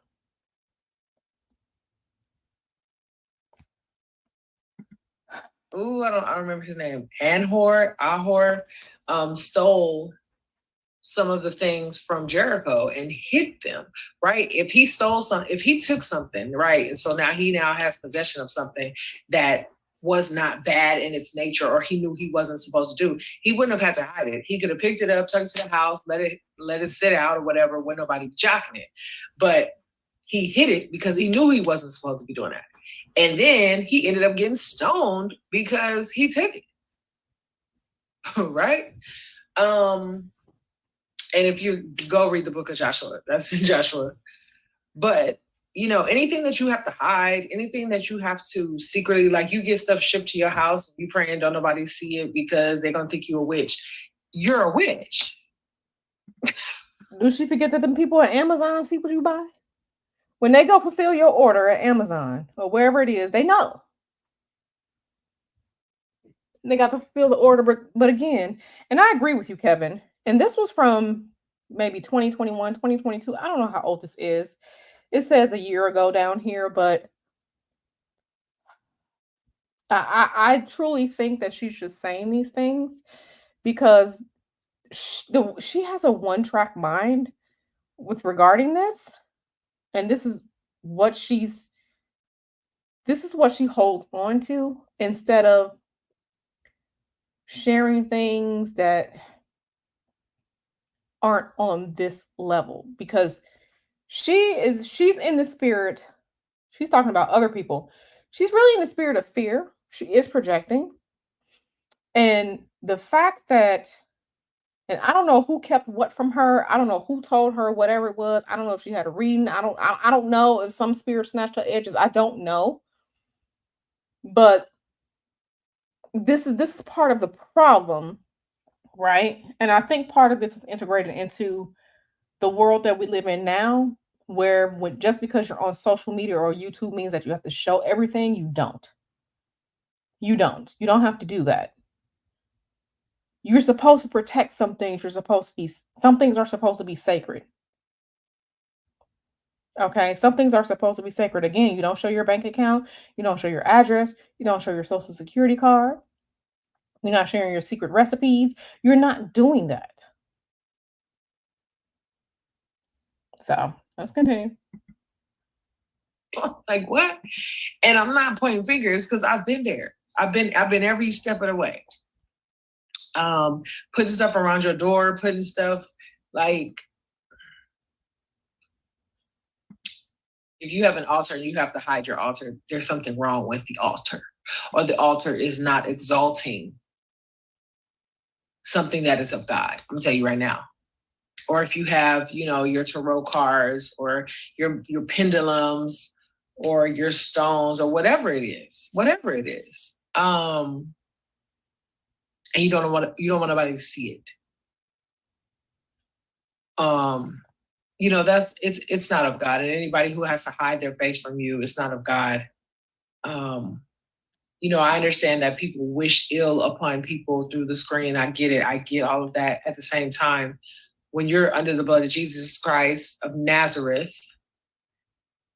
Ooh, I don't remember his name. Ahor stole some of the things from Jericho and hid them, right? If he took something, right, and so he now has possession of something that was not bad in its nature, or he knew he wasn't supposed to do, he wouldn't have had to hide it. He could have picked it up, took it to the house, let it sit out or whatever, when nobody jocking it. But he hid it because he knew he wasn't supposed to be doing that. And then he ended up getting stoned because he took it. Right? And if you go read the book of Joshua, that's in Joshua. But anything that you have to hide, anything that you have to secretly, like you get stuff shipped to your house, you pray and don't nobody see it because they're gonna think you're a witch. You're a witch. Do she forget that the people at Amazon see what you buy? When they go fulfill your order at Amazon or wherever it is, they know. They got to fulfill the order, but again, and I agree with you, Kevin. And this was from maybe 2021, 2022. I don't know how old this is. It says a year ago down here, but I truly think that she's just saying these things because she has a one-track mind with regarding this, and this is what she holds on to instead of sharing things that aren't on this level, because she's in the spirit. She's talking about other people. She's really in the spirit of fear. She is projecting. And the fact that, and I don't know who kept what from her. I don't know who told her whatever it was. I don't know if she had a reading. I don't know if some spirit snatched her edges. I don't know. But this is part of the problem, right? And I think part of this is integrated into the world that we live in now, where just because you're on social media or YouTube means that you have to show everything. You don't. You don't have to do that. You're supposed to protect some things. Some things are supposed to be sacred. Okay, some things are supposed to be sacred. Again, you don't show your bank account, you don't show your address, you don't show your social security card, you're not sharing your secret recipes. You're not doing that. So let's continue. Like what? And I'm not pointing fingers because I've been there. I've been every step of the way. Putting stuff around your door, putting stuff like, if you have an altar and you have to hide your altar, there's something wrong with the altar, or the altar is not exalting something that is of God. I'm gonna tell you right now. Or if you have, your tarot cards or your pendulums or your stones or whatever it is, and you don't want nobody to see it. That's it's not of God, and anybody who has to hide their face from you, it's not of God. I understand that people wish ill upon people through the screen. I get it. I get all of that. At the same time, when you're under the blood of Jesus Christ of Nazareth,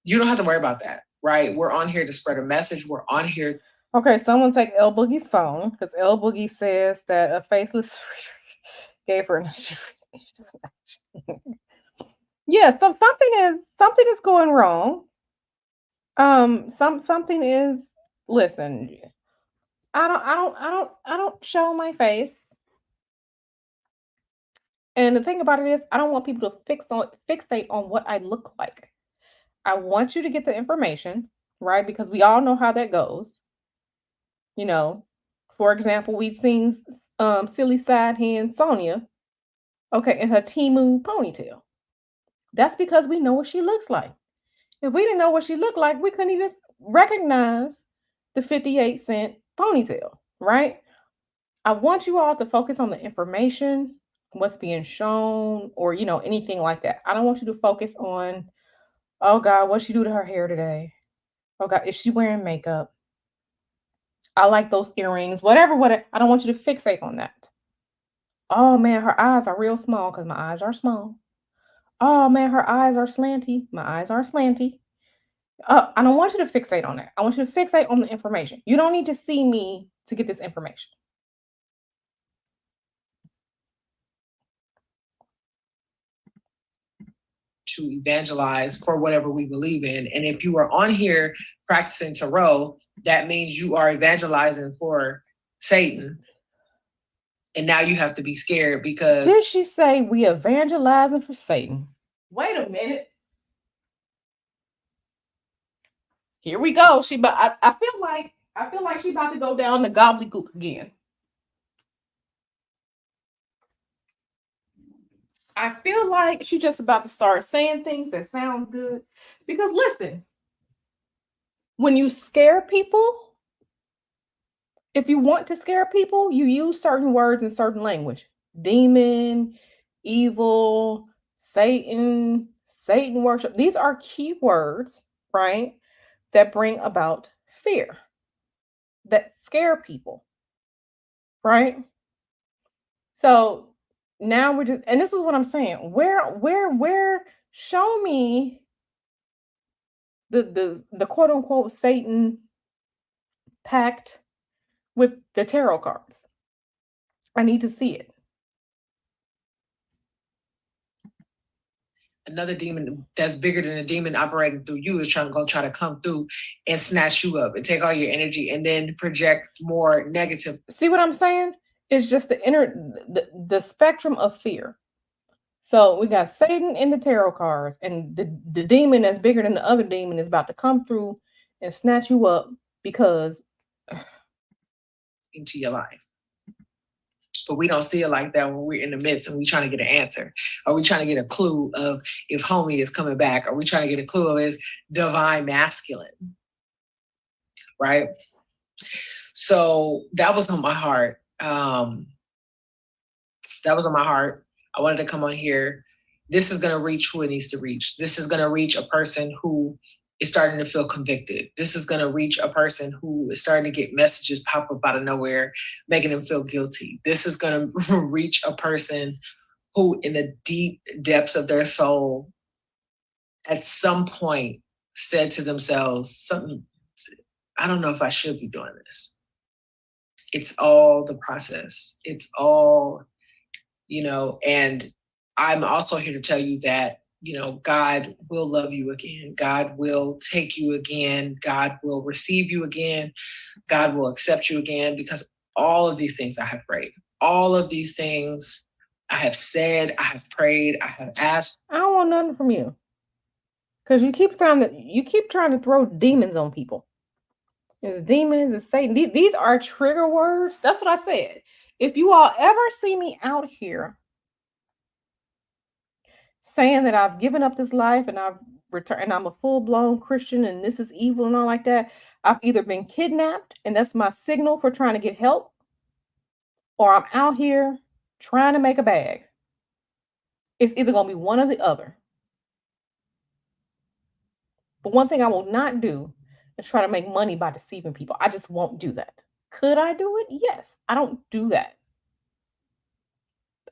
you don't have to worry about that, right? We're on here to spread a message. We're on here. Okay, someone take El Boogie's phone, because El Boogie says that a faceless gave her an Yes, so something is going wrong. Something is, listen, I don't show my face. And the thing about it is, I don't want people to fixate on what I look like. I want you to get the information, right? Because we all know how that goes. For example, we've seen silly side hand Sonia, okay, in her Timu ponytail. That's because we know what she looks like. If we didn't know what she looked like, we couldn't even recognize the 58-cent ponytail. right? I want you all to focus on the information, what's being shown, or anything like that. I don't want you to focus on, oh God, what she do to her hair today? Oh God, is she wearing makeup? I like those earrings, whatever. I don't want you to fixate on that. Oh man, her eyes are real small because my eyes are small. Oh man, her eyes are slanty. My eyes are slanty. I don't want you to fixate on that. I want you to fixate on the information. You don't need to see me to get this information. To evangelize for whatever we believe in. And if you are on here practicing tarot, that means you are evangelizing for Satan. And now you have to be scared because Did she say we evangelizing for Satan? Wait a minute. Here we go. I feel like she about to go down the gobbledygook again. I feel like she's just about to start saying things that sound good. Because listen, when you scare people, if you want to scare people, you use certain words and certain language. Demon, evil, Satan, Satan worship. These are keywords, right? That bring about fear, that scare people, right? So now we're just, and this is what I'm saying. Where show me the quote unquote Satan pact with the tarot cards. I need to see it. another demon that's bigger than a demon operating through you is trying to come through and snatch you up and take all your energy and then project more negative. See what I'm saying? It's just the spectrum of fear. So we got Satan in the tarot cards, and the demon that's bigger than the other demon is about to come through and snatch you up because into your life. But we don't see it like that when we're in the midst and we're trying to get an answer. Are we trying to get a clue of if homie is coming back? Are we trying to get a clue of his divine masculine? Right? So that was on my heart. That was on my heart. I wanted to come on here. This is going to reach who it needs to reach. This is going to reach a person who is starting to feel convicted. This is going to reach a person who is starting to get messages pop up out of nowhere, making them feel guilty. This is going to reach a person who, in the deep depths of their soul, at some point said to themselves, something, I don't know if I should be doing this. It's all the process. It's all, and I'm also here to tell you that, God will love you again. God will take you again. God will receive you again. God will accept you again, because all of these things I have prayed. All of these things I have said, I have prayed, I have asked. I don't want nothing from you. Because you keep trying to throw demons on people. It's demons, it's Satan. These are trigger words. That's what I said. If you all ever see me out here saying that I've given up this life and I've returned and I'm a full-blown Christian and this is evil and all like that, I've either been kidnapped and that's my signal for trying to get help, or I'm out here trying to make a bag. It's either going to be one or the other. But one thing I will not do is try to make money by deceiving people. I just won't do that. Could I do it? Yes. I don't do that.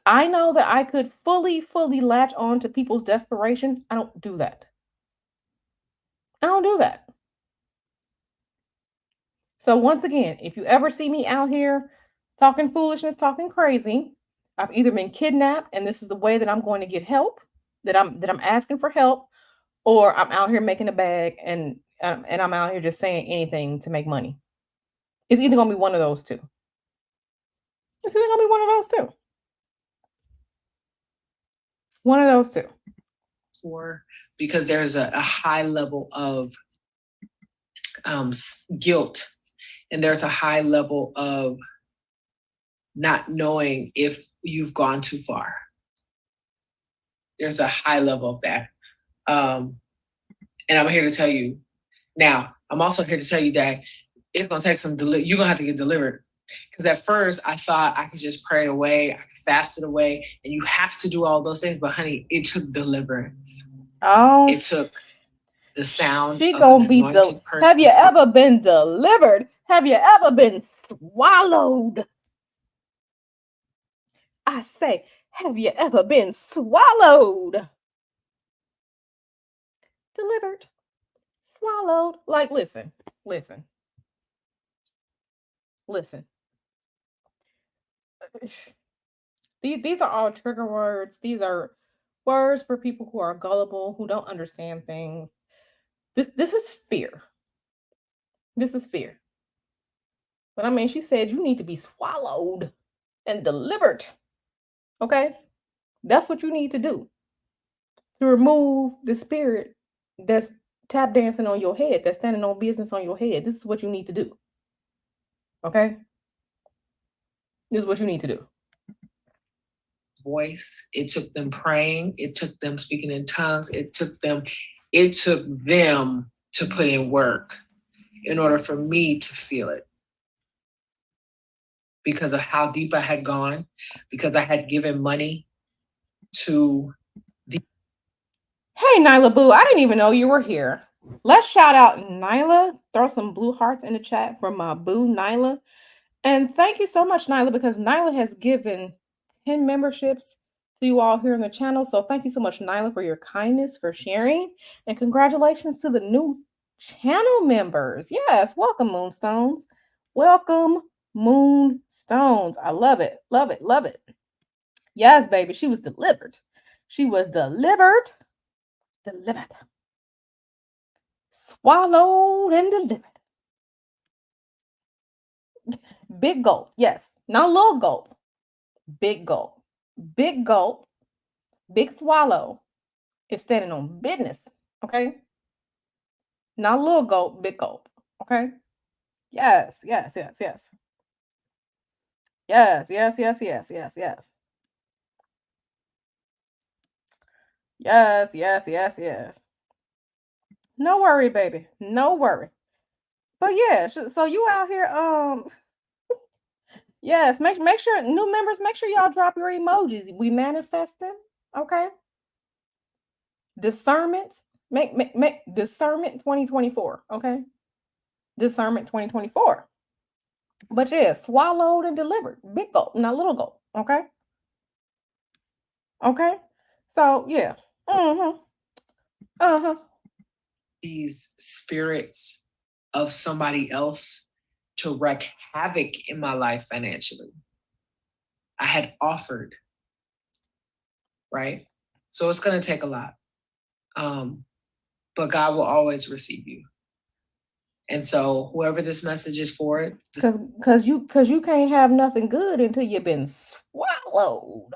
I know that I could fully latch on to people's desperation. I don't do that. I don't do that. So once again, if you ever see me out here talking foolishness, talking crazy, I've either been kidnapped and this is the way that I'm going to get help, that I'm asking for help, or I'm out here making a bag and I'm out here just saying anything to make money. It's either going to be one of those two. It's either going to be one of those two. One of those two. Because there's a high level of guilt, and there's a high level of not knowing if you've gone too far. There's a high level of that. And I'm here to tell you. Now, I'm also here to tell you that it's going to take you're going to have to get delivered Because at first I thought I could just pray it away, I could fast it away, and you have to do all those things. But honey, it took deliverance. Oh, It took the sound she of an gonna be anointed Have you person. ever been delivered? Have you ever been swallowed? I say, have you ever been swallowed? Delivered, swallowed. Like, listen, listen, listen. These are all trigger words. These are words for people who are gullible, who don't understand things. This is fear. This is fear. But I mean, she said you need to be swallowed and delivered. Okay? That's what you need to do to remove the spirit that's tap dancing on your head, that's standing on business on your head. This is what you need to do. Okay? This is what you need to do. Voice. It took them praying. It took them speaking in tongues. It took them to put in work in order for me to feel it. Because of how deep I had gone, because I had given money to the. Hey, Nyla Boo, I didn't even know you were here. Let's shout out Nyla. Throw some blue hearts in the chat for my boo, Nyla. And thank you so much, Nyla, because Nyla has given 10 memberships to you all here in the channel. So thank you so much, Nyla, for your kindness, for sharing. And congratulations to the new channel members. Yes, welcome, Moonstones. Welcome, Moonstones. I love it, love it, love it. Yes, baby, she was delivered. She was delivered, delivered, swallowed, and delivered. Big gulp, yes, not a little gulp. Big gulp. Big gulp, big swallow is standing on business. Okay. Not a little gulp, big gulp. Okay. Yes, yes, yes, yes. Yes, yes, yes, yes, yes, yes. Yes, yes, yes, yes. No worry, baby. No worry. But yeah, so you out here, yes, make sure new members, make sure y'all drop your emojis. We manifesting, okay? Discernment, make discernment 2024, okay? Discernment 2024. But yeah, swallowed and delivered. Big gulp, not little gulp. Okay. Okay. So yeah. Mm-hmm. Uh-huh. These spirits of somebody else to wreak havoc in my life financially. I had offered, right? So it's going to take a lot. But God will always receive you. And so whoever this message is for it. Cause you can't have nothing good until you've been swallowed.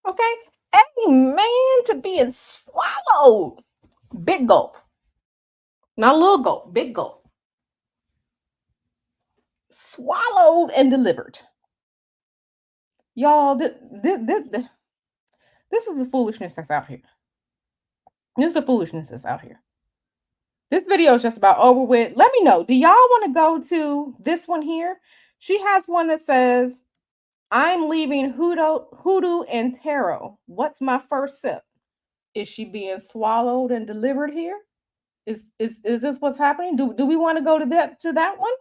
Okay. Amen to being swallowed. Big gulp. Not a little gulp, big gulp. Swallowed and delivered. Y'all, this is the foolishness that's out here. This is the foolishness that's out here. This video is just about over with. Let me know. Do y'all want to go to this one here? She has one that says, I'm leaving hoodoo and tarot. What's my first step? Is she being swallowed and delivered here? Is this what's happening? Do we want to go to that one?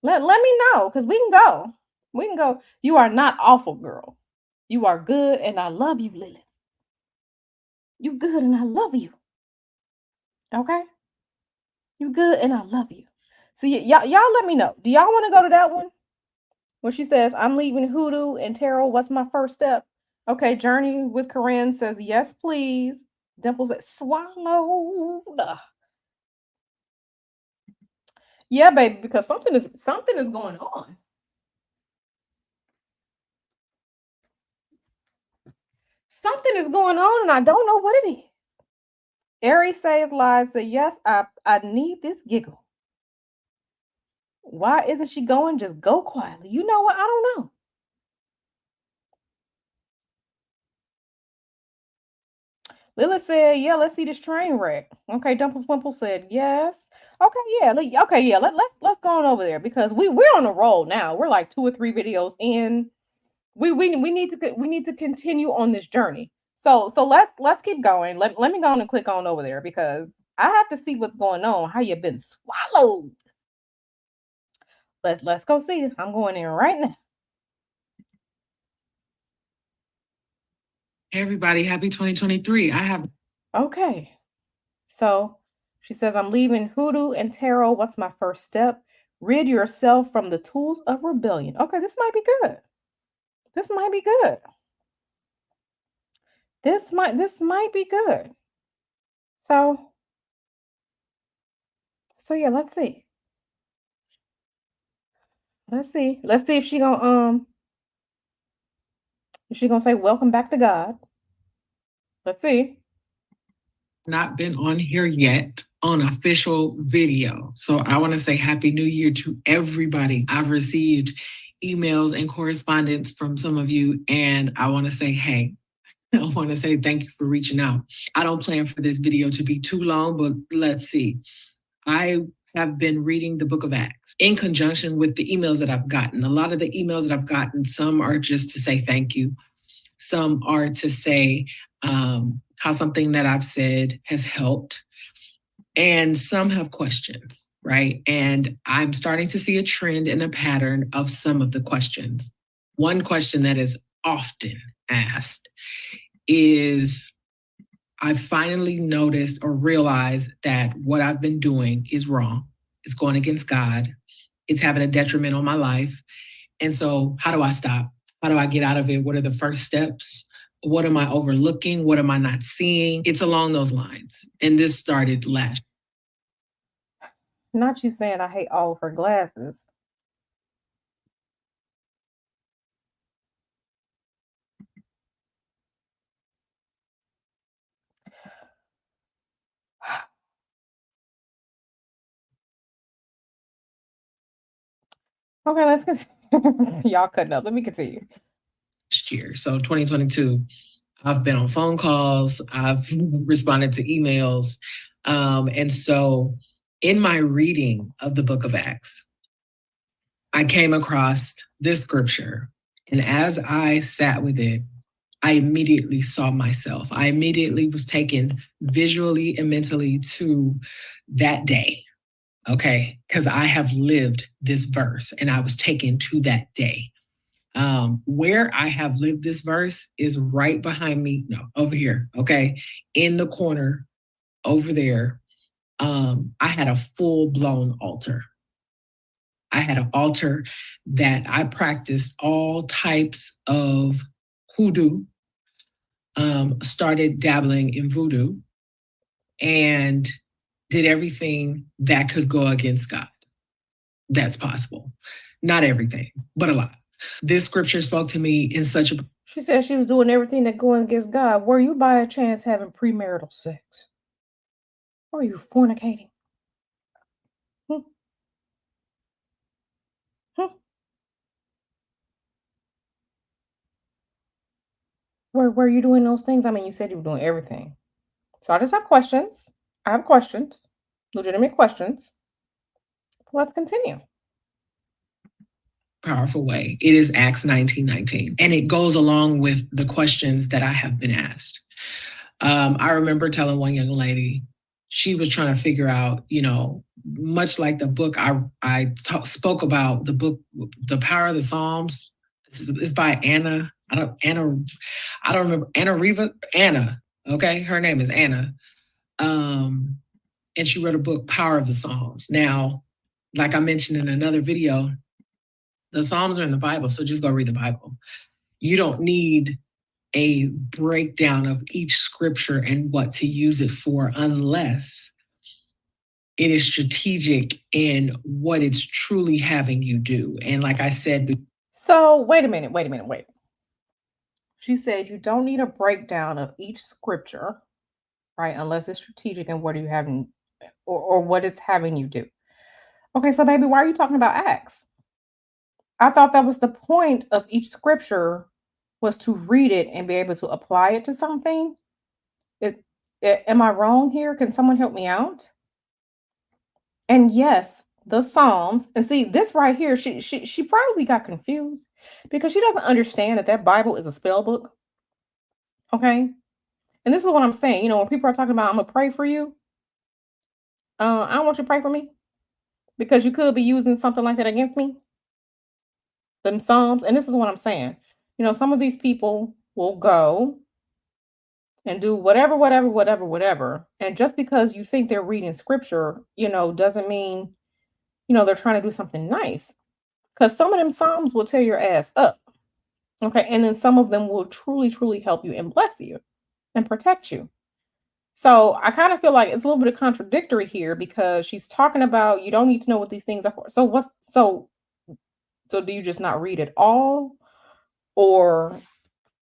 Let me know, because we can go. We can go. You are not awful, girl. You are good, and I love you, Lilith. You good, and I love you. Okay? You good, and I love you. So y'all let me know. Do y'all want to go to that one? Where she says, I'm leaving hoodoo and tarot. What's my first step? Okay, Journey with Corinne says, yes, please. Dimple says, swallowed. Yeah, baby, because something is going on. Something is going on, and I don't know what it is. Aries saves lives said, yes, I need this giggle. Why isn't she going? Just go quietly. You know what? I don't know. Lilith said, yeah, let's see this train wreck. Okay, Dimples Wimple said yes. Okay, yeah, okay, yeah. Let's go on over there because we're on a roll now. We're like 2 or 3 videos in. We need to continue on this journey. So let's keep going. Let me go on and click on over there because I have to see what's going on. How you've been swallowed. Let's go see. I'm going in right now. Hey everybody, happy 2023. I have Okay. So she says, I'm leaving hoodoo and tarot. What's my first step? Rid yourself from the tools of rebellion. Okay, this might be good. This might be good. This might be good. So yeah, let's see. Let's see. Let's see if she gonna say welcome back to God. Let's see. not been on here yet on official video. So I want to say Happy New Year to everybody. I've received emails and correspondence from some of you, and I want to say, hey, I want to say thank you for reaching out. I don't plan for this video to be too long, but let's see. I have been reading the book of Acts in conjunction with the emails that I've gotten. A lot of the emails that I've gotten, some are just to say thank you. Some are to say how something that I've said has helped. And some have questions, right? And I'm starting to see a trend and a pattern of some of the questions. One question that is often asked is, I finally noticed or realized that what I've been doing is wrong. It's going against God. It's having a detriment on my life. And so how do I stop? How do I get out of it? What are the first steps? What am I overlooking? What am I not seeing? It's along those lines. And this started last. Not you saying I hate all of her glasses. Okay, let's continue. Y'all cutting up. Let me continue. Last year. So 2022, I've been on phone calls, I've responded to emails. And so in my reading of the book of Acts, I came across this scripture. And as I sat with it, I immediately saw myself. I immediately was taken visually and mentally to that day. Okay. Because I have lived this verse and I was taken to that day. Where I have lived this verse is right behind me. No, over here. Okay. In the corner over there. I had a full blown altar. I had an altar that I practiced all types of hoodoo, started dabbling in voodoo, and did everything that could go against God. That's possible. Not everything, but a lot. This scripture spoke to me in such a... She said she was doing everything that going against God. Were you by a chance having premarital sex? Or are you fornicating? Hmm. Hmm. Were you doing those things? I mean, you said you were doing everything. So I just have questions. I have questions, legitimate questions. Let's continue. Powerful way. It is Acts 19:19. And it goes along with the questions that I have been asked. I remember telling one young lady, she was trying to figure out, much like the book spoke about, the book, The Power of the Psalms. It's by Anna. I don't remember. Anna. Okay. Her name is Anna. And she wrote a book, Power of the Psalms. Now, like I mentioned in another video, the Psalms are in the Bible, so just go read the Bible. You don't need a breakdown of each scripture and what to use it for unless it is strategic in what it's truly having you do. And like I said... So wait a minute. She said you don't need a breakdown of each scripture, right? Unless it's strategic and what are you having or what it's having you do. Okay, so baby, why are you talking about Acts? I thought that was the point of each scripture was to read it and be able to apply it to something. Am I wrong here? Can someone help me out? And yes, the Psalms. And see, this right here, she probably got confused because she doesn't understand that that Bible is a spell book. Okay. And this is what I'm saying. When people are talking about, I'm gonna pray for you. I don't want you to pray for me because you could be using something like that against me. Them Psalms. And this is what I'm saying. Some of these people will go and do whatever, whatever, whatever, whatever. And just because you think they're reading scripture, doesn't mean, they're trying to do something nice. Because some of them Psalms will tear your ass up. Okay. And then some of them will truly, truly help you and bless you and protect you. So I kind of feel like it's a little bit of contradictory here because she's talking about you don't need to know what these things are for. So do you just not read it all? Or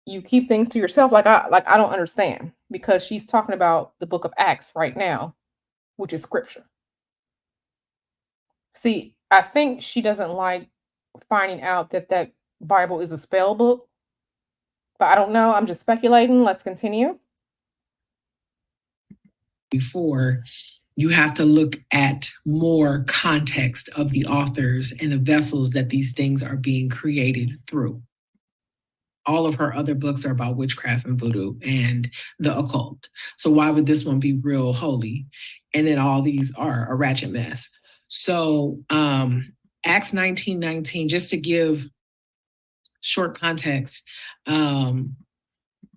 you keep things to yourself? I don't understand because she's talking about the book of Acts right now, which is scripture. See, I think she doesn't like finding out that Bible is a spell book, but I don't know. I'm just speculating. Let's continue. Before, you have to look at more context of the authors and the vessels that these things are being created through. All of her other books are about witchcraft and voodoo and the occult. So why would this one be real holy? And then all these are a ratchet mess. So Acts 19:19, just to give short context.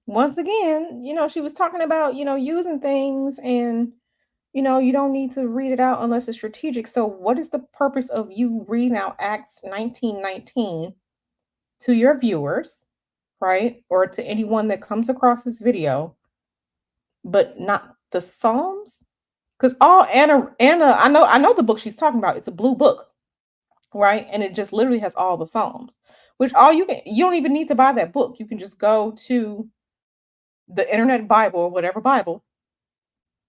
Once again, she was talking about, using things and, you don't need to read it out unless it's strategic. So what is the purpose of you reading out Acts 19:19 to your viewers, right? Or to anyone that comes across this video, but not the Psalms? Because all Anna, I know the book she's talking about. It's a blue book, right? And it just literally has all the Psalms, which you don't even need to buy that book. You can just go to the internet Bible or whatever Bible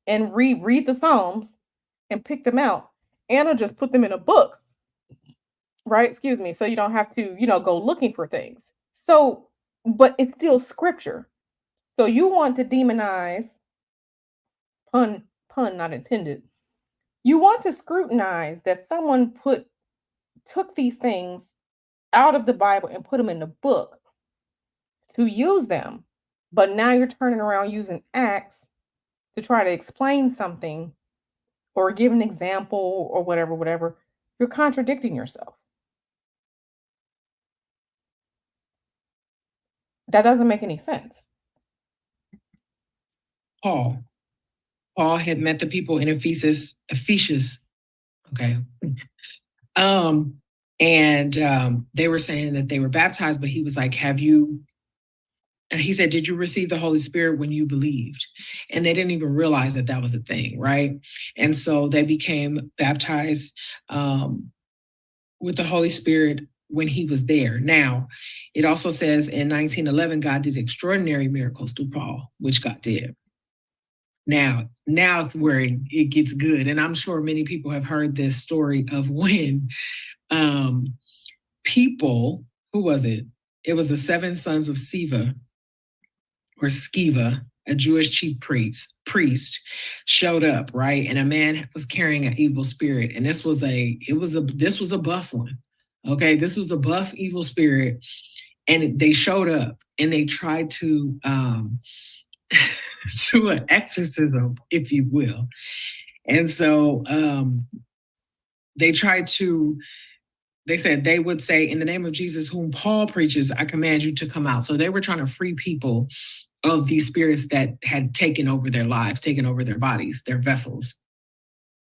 and read the Psalms and pick them out. Anna just put them in a book, right? Excuse me. So you don't have to, go looking for things. So, but it's still scripture. So you want to demonize, pun not intended. You want to scrutinize that someone took these things out of the Bible and put them in the book to use them. But now you're turning around using Acts to try to explain something or give an example or whatever. You're contradicting yourself. That doesn't make any sense. Paul had met the people in Ephesus, okay. And they were saying that they were baptized, but he was like, he said, did you receive the Holy Spirit when you believed? And they didn't even realize that that was a thing, right? And so they became baptized with the Holy Spirit when he was there. Now, it also says in 1911, God did extraordinary miracles through Paul, which God did. Now it's where it gets good. And I'm sure many people have heard this story of when people, who was it? It was the 7 sons of Sceva, or Sceva, a Jewish chief priest, showed up, right? And a man was carrying an evil spirit. And this was a buff one. Okay, this was a buff evil spirit. And they showed up and they tried to do an exorcism, if you will. And so they said they would say, in the name of Jesus, whom Paul preaches, I command you to come out. So they were trying to free people of these spirits that had taken over their lives, taken over their bodies, their vessels.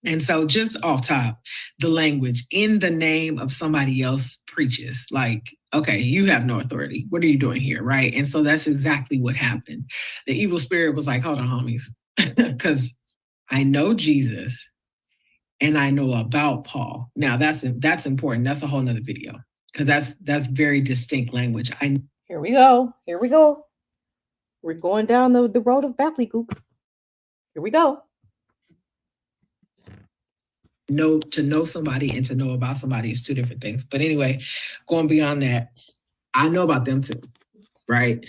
And so just off top, the language, in the name of somebody else preaches, like, okay, you have no authority. What are you doing here, right? And so that's exactly what happened. The evil spirit was like, hold on, homies, because I know Jesus and I know about Paul. Now that's important. That's a whole nother video because that's very distinct language. Here we go. We're going down the road of gobbledygook. Here we go. To know somebody and to know about somebody is 2 different things. But anyway, going beyond that, I know about them too, right?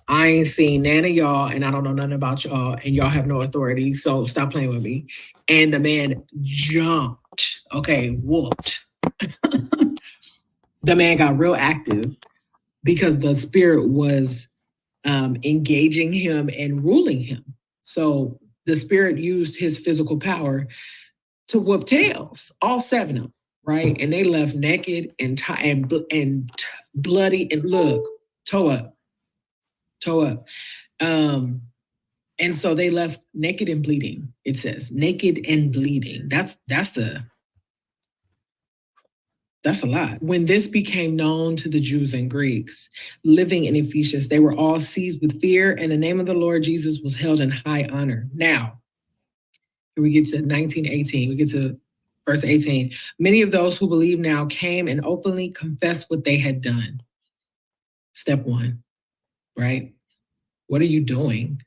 I ain't seen none of y'all, and I don't know nothing about y'all, and y'all have no authority. So stop playing with me. And the man jumped. Okay, whooped. The man got real active because the spirit was engaging him and ruling him. So the spirit used his physical power to whoop tails, all seven of them, right? And they left naked and bloody and look, toe up, toe up. And so they left naked and bleeding. It says naked and bleeding. That's a lot. When this became known to the Jews and Greeks living in Ephesus, they were all seized with fear, and the name of the Lord Jesus was held in high honor. Now, we get to 1918, we get to verse 18. Many of those who believe now came and openly confessed what they had done. Step one, right? What are you doing?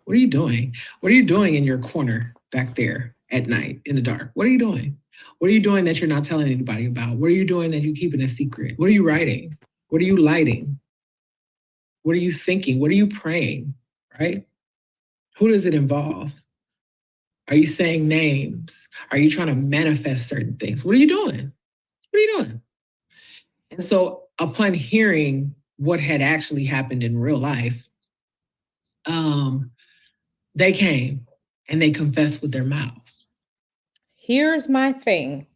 What are you doing? What are you doing in your corner back there at night in the dark? What are you doing? What are you doing that you're not telling anybody about? What are you doing that you're keeping a secret? What are you writing? What are you lighting? What are you thinking? What are you praying? Right? Who does it involve? Are you saying names? Are you trying to manifest certain things? What are you doing? What are you doing? And so, upon hearing what had actually happened in real life, they came and they confessed with their mouths. Here's my thing.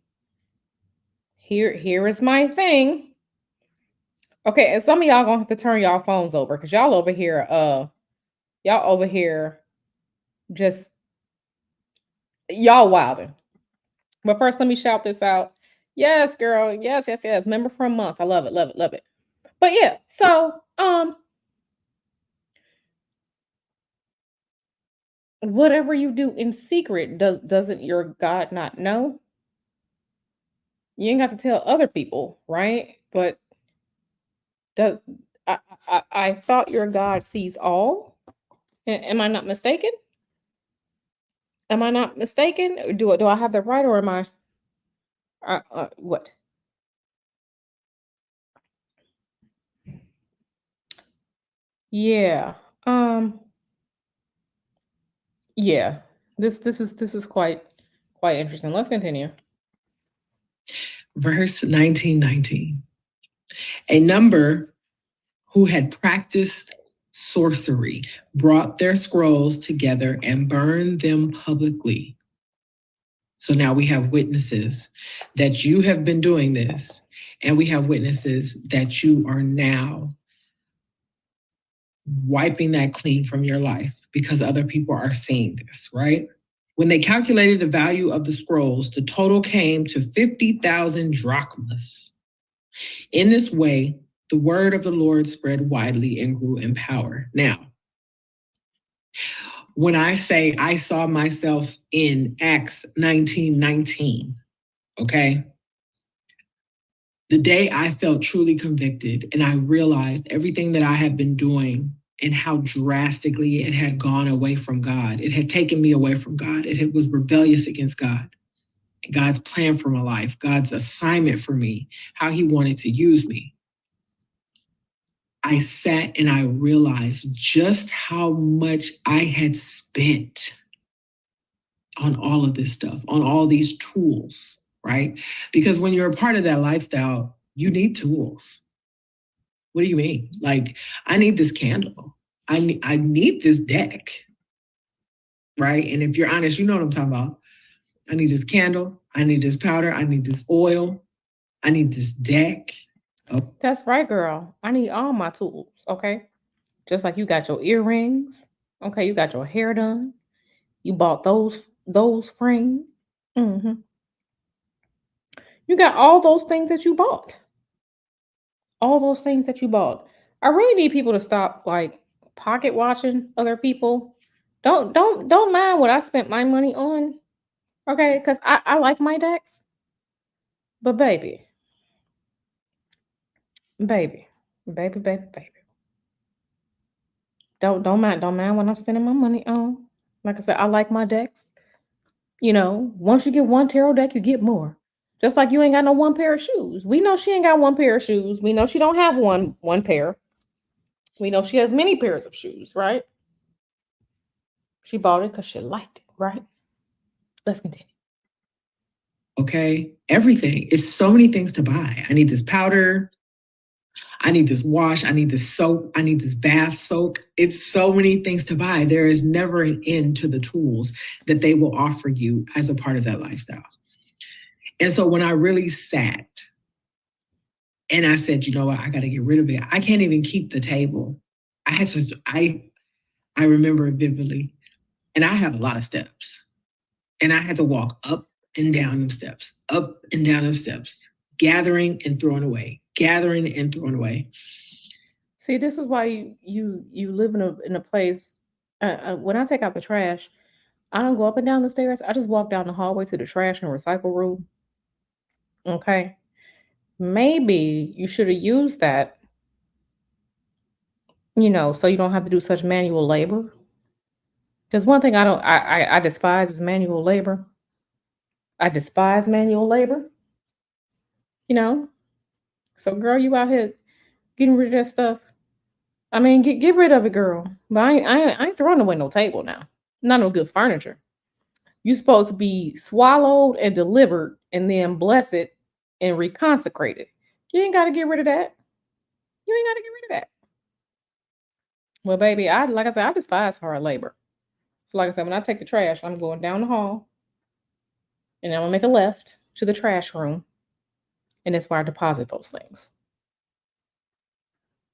Here is my thing. Okay, and some of y'all gonna have to turn y'all phones over because y'all over here just y'all wilding. But first, let me shout this out. Yes, girl. Yes, yes, yes. Member for a month. I love it, love it, love it. But yeah, so whatever you do in secret, doesn't your God not know? You ain't got to tell other people, right? But does I thought your God sees all. Am I not mistaken? Am I not mistaken? Do I have that right, or am I? What? Yeah. Um. Yeah. This is quite interesting. Let's continue. Verse 1919. A number who had practiced sorcery brought their scrolls together and burned them publicly. So now we have witnesses that you have been doing this, and we have witnesses that you are now wiping that clean from your life because other people are seeing this, right? When they calculated the value of the scrolls, the total came to 50,000 drachmas. In this way, the word of the Lord spread widely and grew in power. Now, when I say I saw myself in Acts 19:19, okay? The day I felt truly convicted and I realized everything that I had been doing and how drastically it had gone away from God. It had taken me away from God. It was rebellious against God. God's plan for my life, God's assignment for me, how he wanted to use me. I sat and I realized just how much I had spent on all of this stuff, on all these tools, right? Because when you're a part of that lifestyle, you need tools. What do you mean? Like, I need this candle. I need this deck, right? And if you're honest, you know what I'm talking about. I need this candle. I need this powder. I need this oil. I need this deck. Oh. That's right, girl. I need all my tools, okay? Just like you got your earrings, okay? You got your hair done. You bought those frames. Mm-hmm. You got all those things that you bought. All those things that you bought. I really need people to stop like pocket watching other people. Don't mind what I spent my money on, okay? Because I like my decks, but baby, baby. Don't mind what I'm spending my money on. Like I said, I like my decks. You know, once you get one tarot deck, you get more. Just like you ain't got no one pair of shoes. We know she ain't got one pair of shoes. We know she don't have one pair. We know she has many pairs of shoes, right? She bought it because she liked it, right? Let's continue. Okay. Everything. It's so many things to buy. I need this powder. I need this wash. I need this soap. I need this bath soak. It's so many things to buy. There is never an end to the tools that they will offer you as a part of that lifestyle. And so when I really sat and I said, you know what, I got to get rid of it. I can't even keep the table. I remember it vividly. And I have a lot of steps. And I had to walk up and down them steps, up and down them steps, gathering and throwing away, gathering and throwing away. See, this is why you live in a place. When I take out the trash, I don't go up and down the stairs. I just walk down the hallway to the trash and recycle room. Okay, maybe you should have used that, so you don't have to do such manual labor. Because one thing I despise is manual labor. I despise manual labor. You know, so girl, you out here getting rid of that stuff. I mean, get rid of it, girl. But I ain't throwing away no table now. Not no good furniture. You supposed to be swallowed and delivered and then blessed and reconsecrated. You ain't got to get rid of that. You ain't got to get rid of that. Well, baby, like I said, I despise hard labor. So like I said, when I take the trash, I'm going down the hall and I'm gonna make a left to the trash room. And that's where I deposit those things.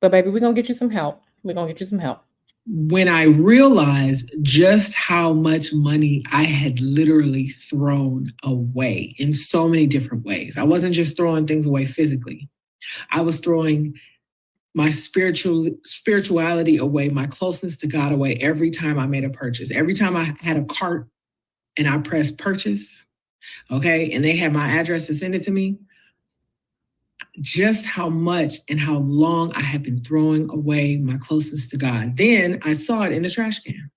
But baby, we're gonna get you some help. We're gonna get you some help. When I realized just how much money I had literally thrown away in so many different ways. I wasn't just throwing things away physically. I was throwing my spirituality away, my closeness to God away every time I made a purchase. Every time I had a cart and I pressed purchase, okay, and they had my address to send it to me, just how much and how long I had been throwing away my closeness to God. Then I saw it in the trash can.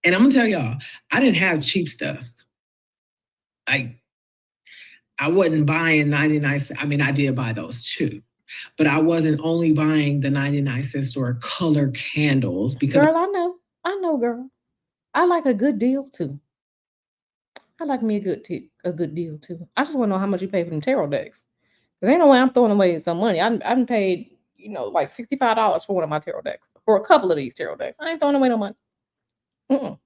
And I'm gonna tell y'all, I didn't have cheap stuff. I wasn't buying 99 cents. I mean, I did buy those too. But I wasn't only buying the 99-cent store color candles because girl, I know, girl. I like a good deal too. I like me a good deal too. I just want to know how much you pay for them tarot decks. Cause ain't no way I'm throwing away some money. I've paid like $65 for one of my tarot decks, for a couple of these tarot decks. I ain't throwing away no money. No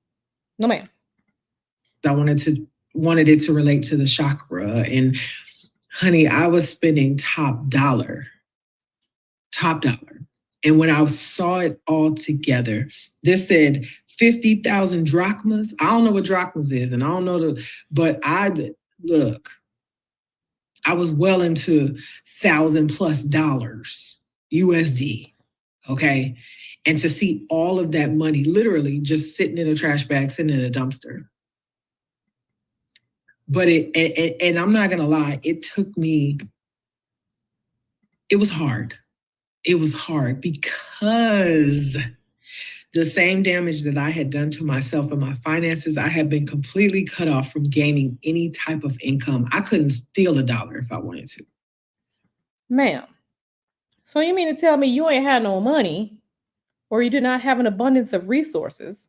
ma'am. I wanted it to relate to the chakra, and honey, I was spending top dollar. And when I saw it all together, this said 50,000 drachmas. I don't know what drachmas is, and I don't know but look, I was well into $1,000+ USD. Okay. And to see all of that money literally just sitting in a trash bag, sitting in a dumpster. But and I'm not gonna lie, it was hard. It was hard because the same damage that I had done to myself and my finances, I had been completely cut off from gaining any type of income. I couldn't steal $1 if I wanted to. Ma'am, so you mean to tell me you ain't had no money, or you did not have an abundance of resources,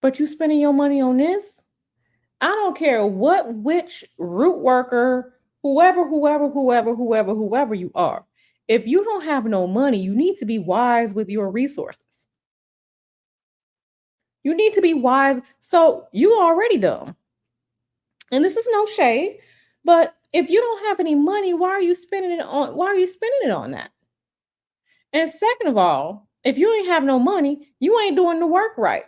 but you spending your money on this? I don't care which root worker, whoever you are. If you don't have no money, you need to be wise with your resources. You need to be wise. So you already dumb. And this is no shade, but if you don't have any money, why are you spending it on that? And second of all, if you ain't have no money, you ain't doing the work right.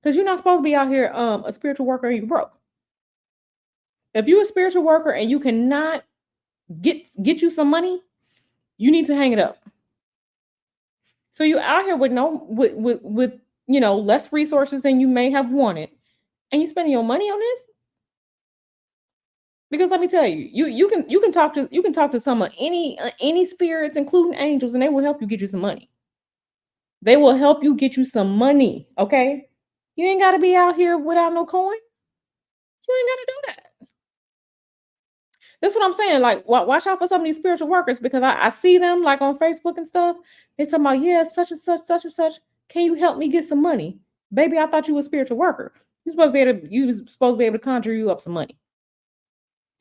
Because you're not supposed to be out here a spiritual worker and you broke. If you're a spiritual worker and you cannot get you some money, you need to hang it up. So you're out here with less resources than you may have wanted, and you spending your money on this? Because let me tell you, you can talk to some of any spirits, including angels, and they will help you get you some money. They will help you get you some money, okay? You ain't got to be out here without no coin. You ain't got to do that. That's what I'm saying. Like, watch out for some of these spiritual workers because I see them like on Facebook and stuff. They talking about, yeah, such and such, such and such. Can you help me get some money? Baby, I thought you were a spiritual worker. You was supposed to be able to conjure you up some money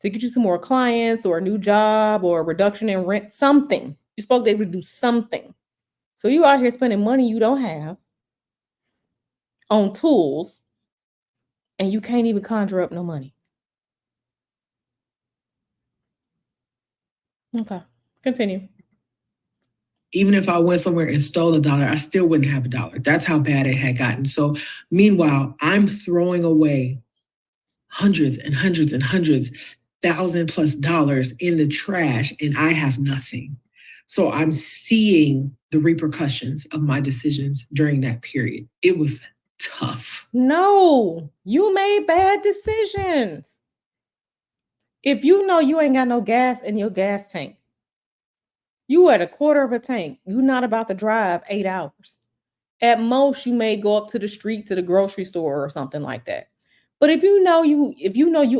to get you some more clients or a new job or a reduction in rent, something. You're supposed to be able to do something. So you out here spending money you don't have on tools and you can't even conjure up no money. Okay, continue. Even if I went somewhere and stole $1, I still wouldn't have $1. That's how bad it had gotten. So meanwhile, I'm throwing away hundreds and hundreds and hundreds, $1,000+ in the trash, and I have nothing. So I'm seeing the repercussions of my decisions during that period. It was tough. No, you made bad decisions. If you know you ain't got no gas in your gas tank, you at a quarter of a tank, you're not about to drive 8 hours. At most, you may go up to the street to the grocery store or something like that. But if you know you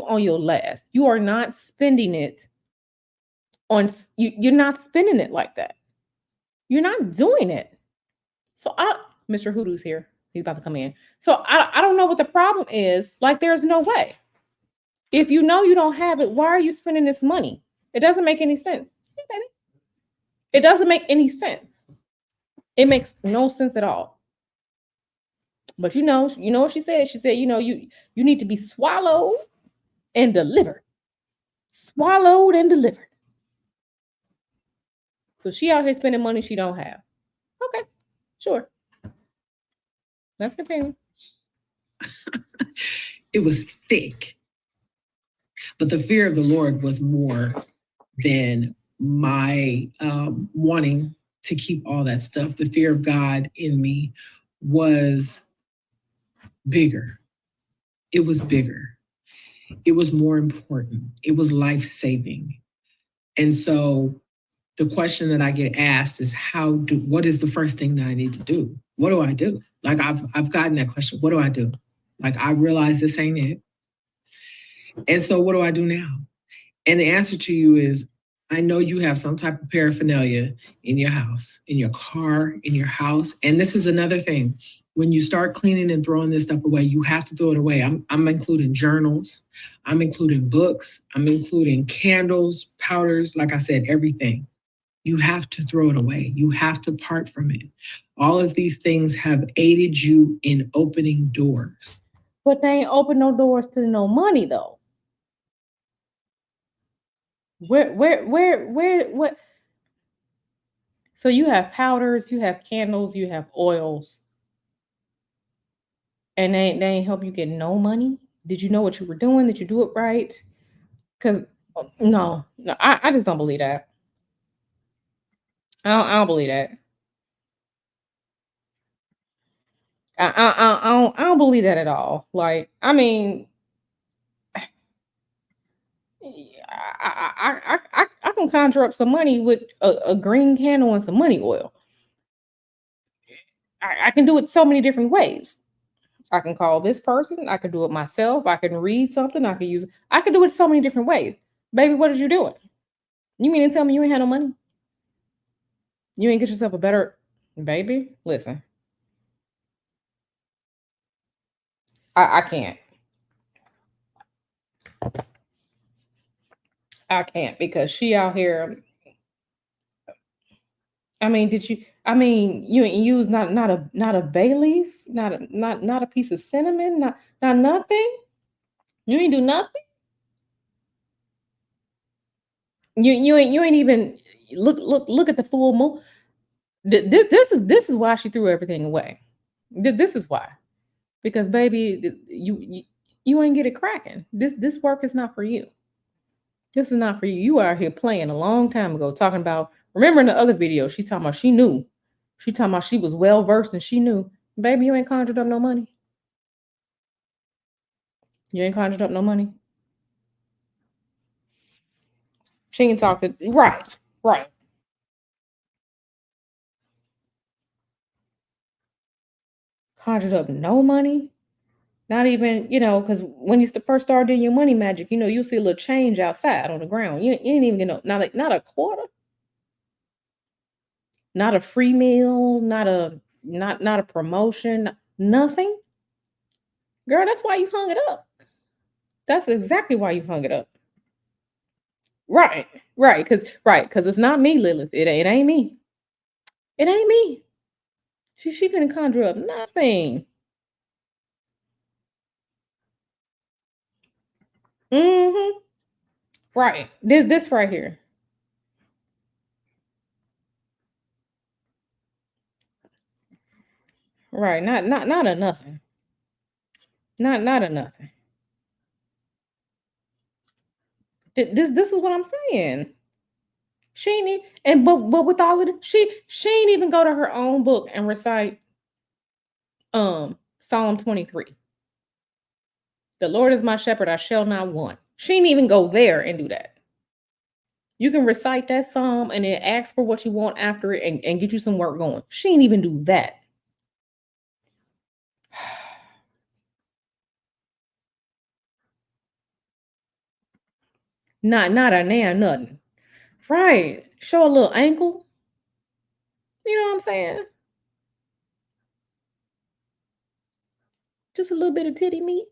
on your last, you are not spending it on you're not spending it like that. You're not doing it. So Mr. Hoodoo's here. He's about to come in. So I don't know what the problem is. Like, there's no way. If you know you don't have it, why are you spending this money? It doesn't make any sense. It doesn't make any sense. It makes no sense at all. But you know what she said? She said, you need to be swallowed and delivered. Swallowed and delivered. So she out here spending money she don't have. Okay, sure. Let's continue. It was thick. But the fear of the Lord was more than my wanting to keep all that stuff. The fear of God in me was bigger. It was bigger. It was more important. It was life-saving. And so the question that I get asked is what is the first thing that I need to do? What do I do? Like I've gotten that question. What do I do? Like, I realize this ain't it. And so what do I do now? And the answer to you is, I know you have some type of paraphernalia in your house, in your car, in your house. And this is another thing. When you start cleaning and throwing this stuff away, you have to throw it away. I'm including journals. I'm including books. I'm including candles, powders, like I said, everything. You have to throw it away. You have to part from it. All of these things have aided you in opening doors. But they ain't open no doors to no money though. What? So you have powders, you have candles, you have oils, and they ain't help you get no money. Did you know what you were doing? Did you do it right? Because no, I just don't believe that. I don't believe that. I don't believe that at all. Like, I mean, I can conjure up some money with a green candle and some money oil. I can do it so many different ways. I can call this person. I can do it myself. I can read something. I can do it so many different ways. Baby, what is you doing? You mean to tell me you ain't had no money? You ain't get yourself a better baby? Listen. I can't. I can't because she out here. I mean, you ain't use not a bay leaf, not a piece of cinnamon, not nothing. You ain't do nothing. You ain't even look at the full moon. This is why she threw everything away. This is why. Because baby, you ain't get it cracking. This work is not for you. This is not for you. You are here playing a long time ago, talking about. Remember in the other video, she talking about she knew. She talking about she was well versed and she knew. Baby, you ain't conjured up no money. You ain't conjured up no money. She ain't talked to right. Conjured up no money. Not even, because when you first start doing your money magic, you'll see a little change outside on the ground. You ain't even get not a quarter, not a free meal, not a promotion, nothing. Girl, that's why you hung it up. That's exactly why you hung it up. Right, right, because it's not me, Lilith. It ain't me. It ain't me. She couldn't conjure up nothing. Mm-hmm. Right. This right here. Right. Not a nothing. Not a nothing. This is what I'm saying. She ain't and but with all of it, she ain't even go to her own book and recite Psalm 23. The Lord is my shepherd, I shall not want. She ain't even go there and do that. You can recite that psalm and then ask for what you want after it and get you some work going. She ain't even do that. Not a nan nothing. Right. Show a little ankle. You know what I'm saying? Just a little bit of titty meat.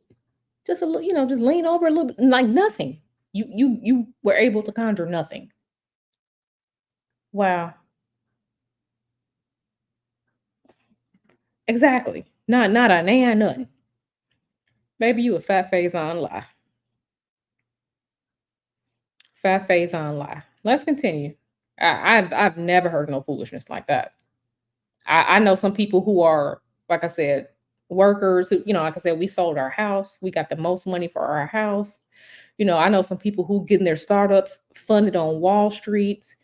Just a little, just lean over a little bit, like nothing. You were able to conjure nothing. Wow. Exactly. Not a nan nothing. Baby, you a fat face on lie. Fat face on lie. Let's continue. I've never heard no foolishness like that. I know some people who are, like I said, workers who, like I said, we sold our house. We got the most money for our house. I know some people who getting their startups funded on Wall Street.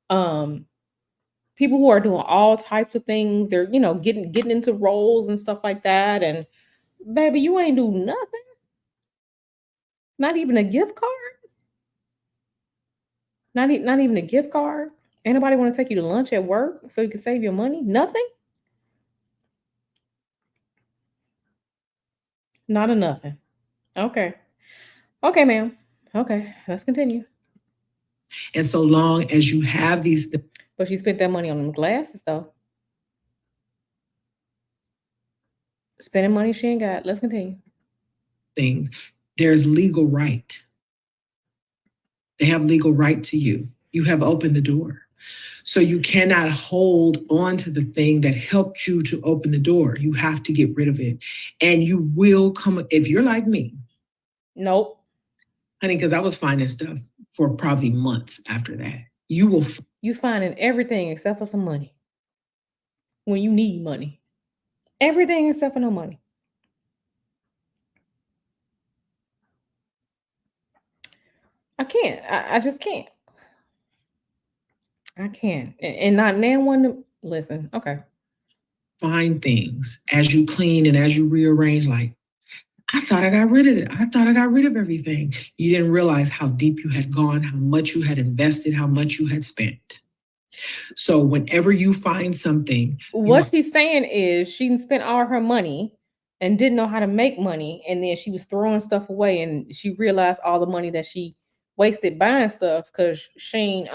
Um, People who are doing all types of things. They're, getting into roles and stuff like that. And baby, you ain't do nothing. Not even a gift card. Not even a gift card. Anybody want to take you to lunch at work so you can save your money? Nothing. Not a nothing. Okay. Okay, ma'am. Okay, let's continue. And so long as you have these But she spent that money on them glasses, though. Spending money she ain't got. Let's continue. things, there's legal right. They have legal right to you. You have opened the door. So you cannot hold on to the thing that helped you to open the door. You have to get rid of it. And you will come, if you're like me. Nope. Honey, because I was finding stuff for probably months after that. You finding everything except for some money. When you need money. Everything except for no money. I can't. I just can't. I can't. And not nan one to listen. Okay. Find things as you clean and as you rearrange, like, I thought I got rid of it. I thought I got rid of everything. You didn't realize how deep you had gone, how much you had invested, how much you had spent. So whenever you find something, what she's saying is she spent all her money and didn't know how to make money, and then she was throwing stuff away, and she realized all the money that she wasted buying stuff because she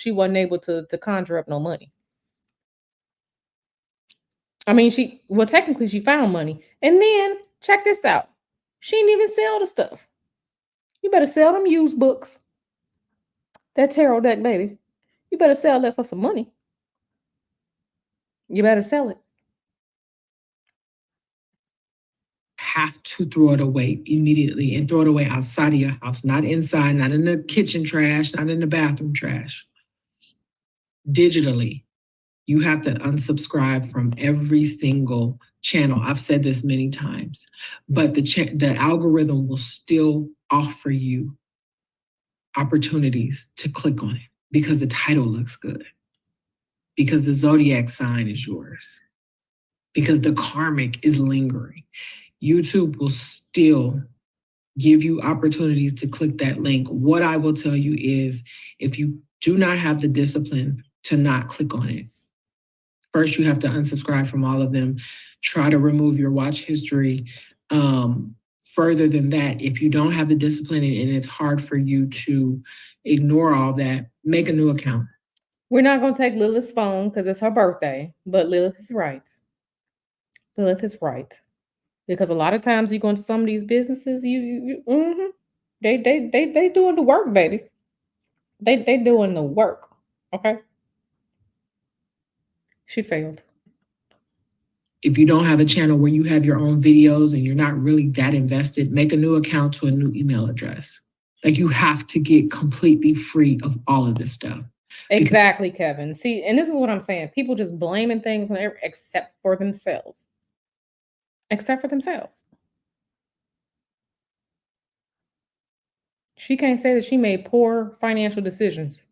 wasn't able to conjure up no money. I mean, technically she found money, and then check this out, she didn't even sell the stuff. You better sell them used books. That tarot deck, baby. You better sell that for some money. You better sell it. Have to throw it away immediately and throw it away outside of your house, not inside, not in the kitchen trash, not in the bathroom trash. Digitally, you have to unsubscribe from every single channel. I've said this many times, but the algorithm will still offer you opportunities to click on it because the title looks good, because the zodiac sign is yours, because the karmic is lingering. YouTube will still give you opportunities to click that link. What I will tell you is, if you do not have the discipline to not click on it, first you have to unsubscribe from all of them. Try to remove your watch history. Further than that, if you don't have the discipline and it's hard for you to ignore all that, make a new account. We're not going to take Lilith's phone because it's her birthday, but Lilith is right. Lilith is right. Because a lot of times you go into some of these businesses, they doing the work, baby. They doing the work. Okay. She failed. If you don't have a channel where you have your own videos and you're not really that invested, make a new account to a new email address. Like, you have to get completely free of all of this stuff. Exactly, Kevin. See, and this is what I'm saying. People just blaming things on except for themselves. Except for themselves. She can't say that she made poor financial decisions.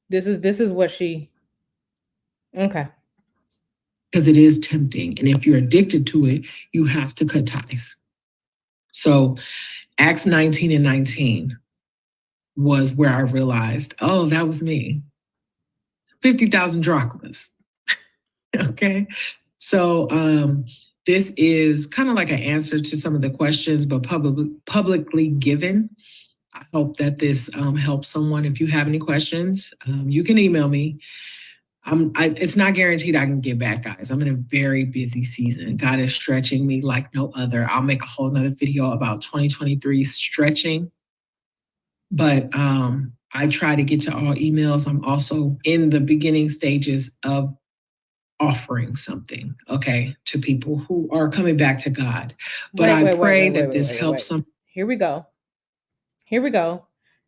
This is what she. Okay. Because it is tempting. And if you're addicted to it, you have to cut ties. So Acts 19 and 19 was where I realized, oh, that was me. 50,000 drachmas. Okay. So this is kind of like an answer to some of the questions, but publicly given. I hope that this helps someone. If you have any questions, you can email me. It's not guaranteed I can get back, guys. I'm in a very busy season. God is stretching me like no other. I'll make a whole nother video about 2023 stretching. But I try to get to all emails. I'm also in the beginning stages of offering something, okay, to people who are coming back to God. But I pray that this helps some. Here we go.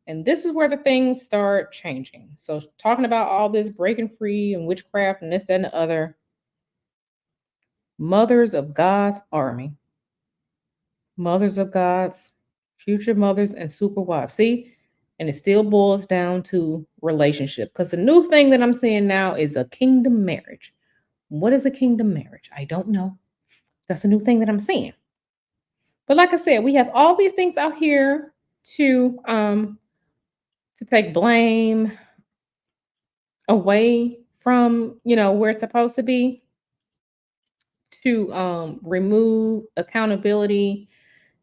And this is where the things start changing. So talking about all this breaking free and witchcraft and this, that, and the other. Mothers of God's army. Mothers of God's future mothers and super wives. See? And it still boils down to relationship. Because the new thing that I'm seeing now is a kingdom marriage. What is a kingdom marriage? I don't know. That's a new thing that I'm seeing. But like I said, we have all these things out here to take blame away from, where it's supposed to be, to remove accountability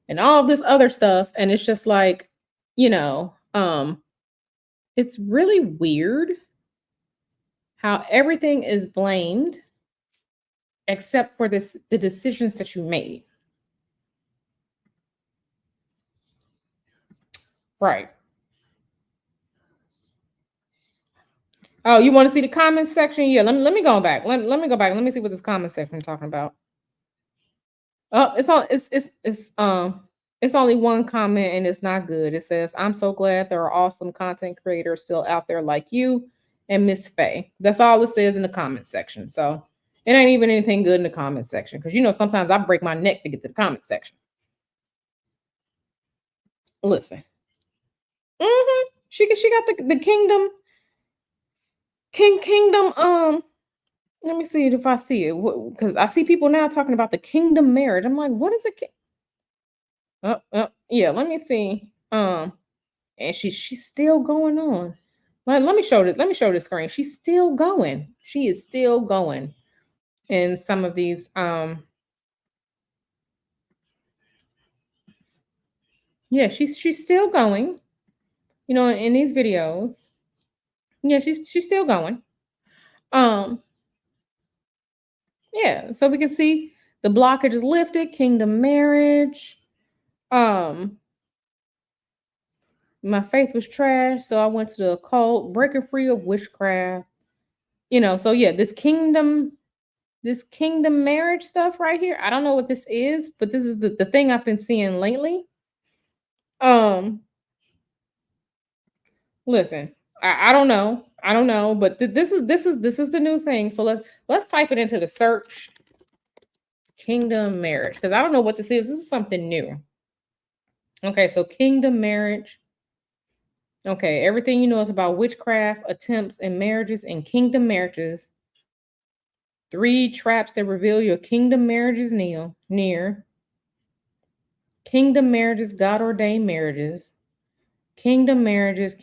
and all this other stuff. And it's just like, it's really weird how everything is blamed except for the decisions that you made. Right. Oh, you want to see the comment section? Yeah, let me go back. Let me go back. Let me see what this comment section is talking about. Oh, it's only one comment and it's not good. It says, "I'm so glad there are awesome content creators still out there like you and Miss Faye." That's all it says in the comment section. So it ain't even anything good in the comment section because sometimes I break my neck to get to the comment section. Listen, she got the kingdom. Let me see if I see it because I see people now talking about the kingdom marriage. I'm like, what is it? Yeah, let me see. And she's still going on. Let me show this. Let me show the screen. She's still going. She is still going in some of these. Yeah, she's still going. In these videos. Yeah, she's still going. Yeah, so we can see the blockage is lifted. Kingdom marriage. My faith was trash, so I went to the occult, breaking free of witchcraft. So yeah, this kingdom marriage stuff right here. I don't know what this is, but this is the thing I've been seeing lately. Listen, I don't know, but this is the new thing. So let's type it into the search. Kingdom marriage, because I don't know what this is. This is something new. Okay, so kingdom marriage. Okay, everything you know is about witchcraft, attempts, and marriages and kingdom marriages. 3 traps that reveal your kingdom marriages near. Kingdom marriages, God-ordained marriages. Kingdom marriages.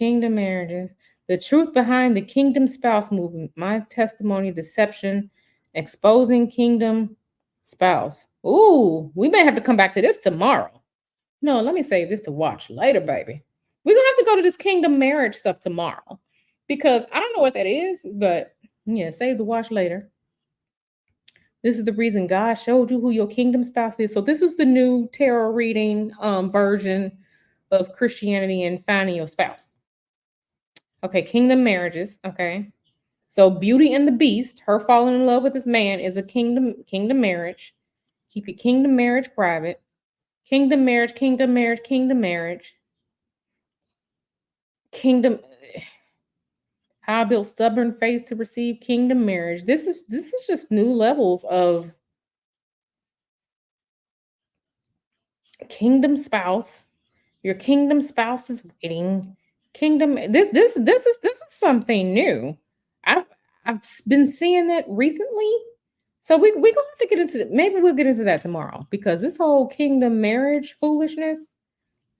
The truth behind the kingdom spouse movement. My testimony, deception, exposing kingdom spouse. Ooh, we may have to come back to this tomorrow. No, let me save this to watch later, baby. We're gonna have to go to this kingdom marriage stuff tomorrow because I don't know what that is, but yeah, save to watch later. This is the reason God showed you who your kingdom spouse is. So this is the new tarot reading version of Christianity and finding your spouse. Okay, kingdom marriages. Okay, so Beauty and the Beast, her falling in love with this man, is a kingdom marriage. Keep your kingdom marriage private. Kingdom marriage, kingdom marriage, kingdom marriage. Kingdom. How I built stubborn faith to receive kingdom marriage. This is just new levels of kingdom spouse. Your kingdom spouse is waiting. Kingdom. This is something new. I've I've been seeing it recently. So we gonna have to get into maybe we'll get into that tomorrow because this whole kingdom marriage foolishness.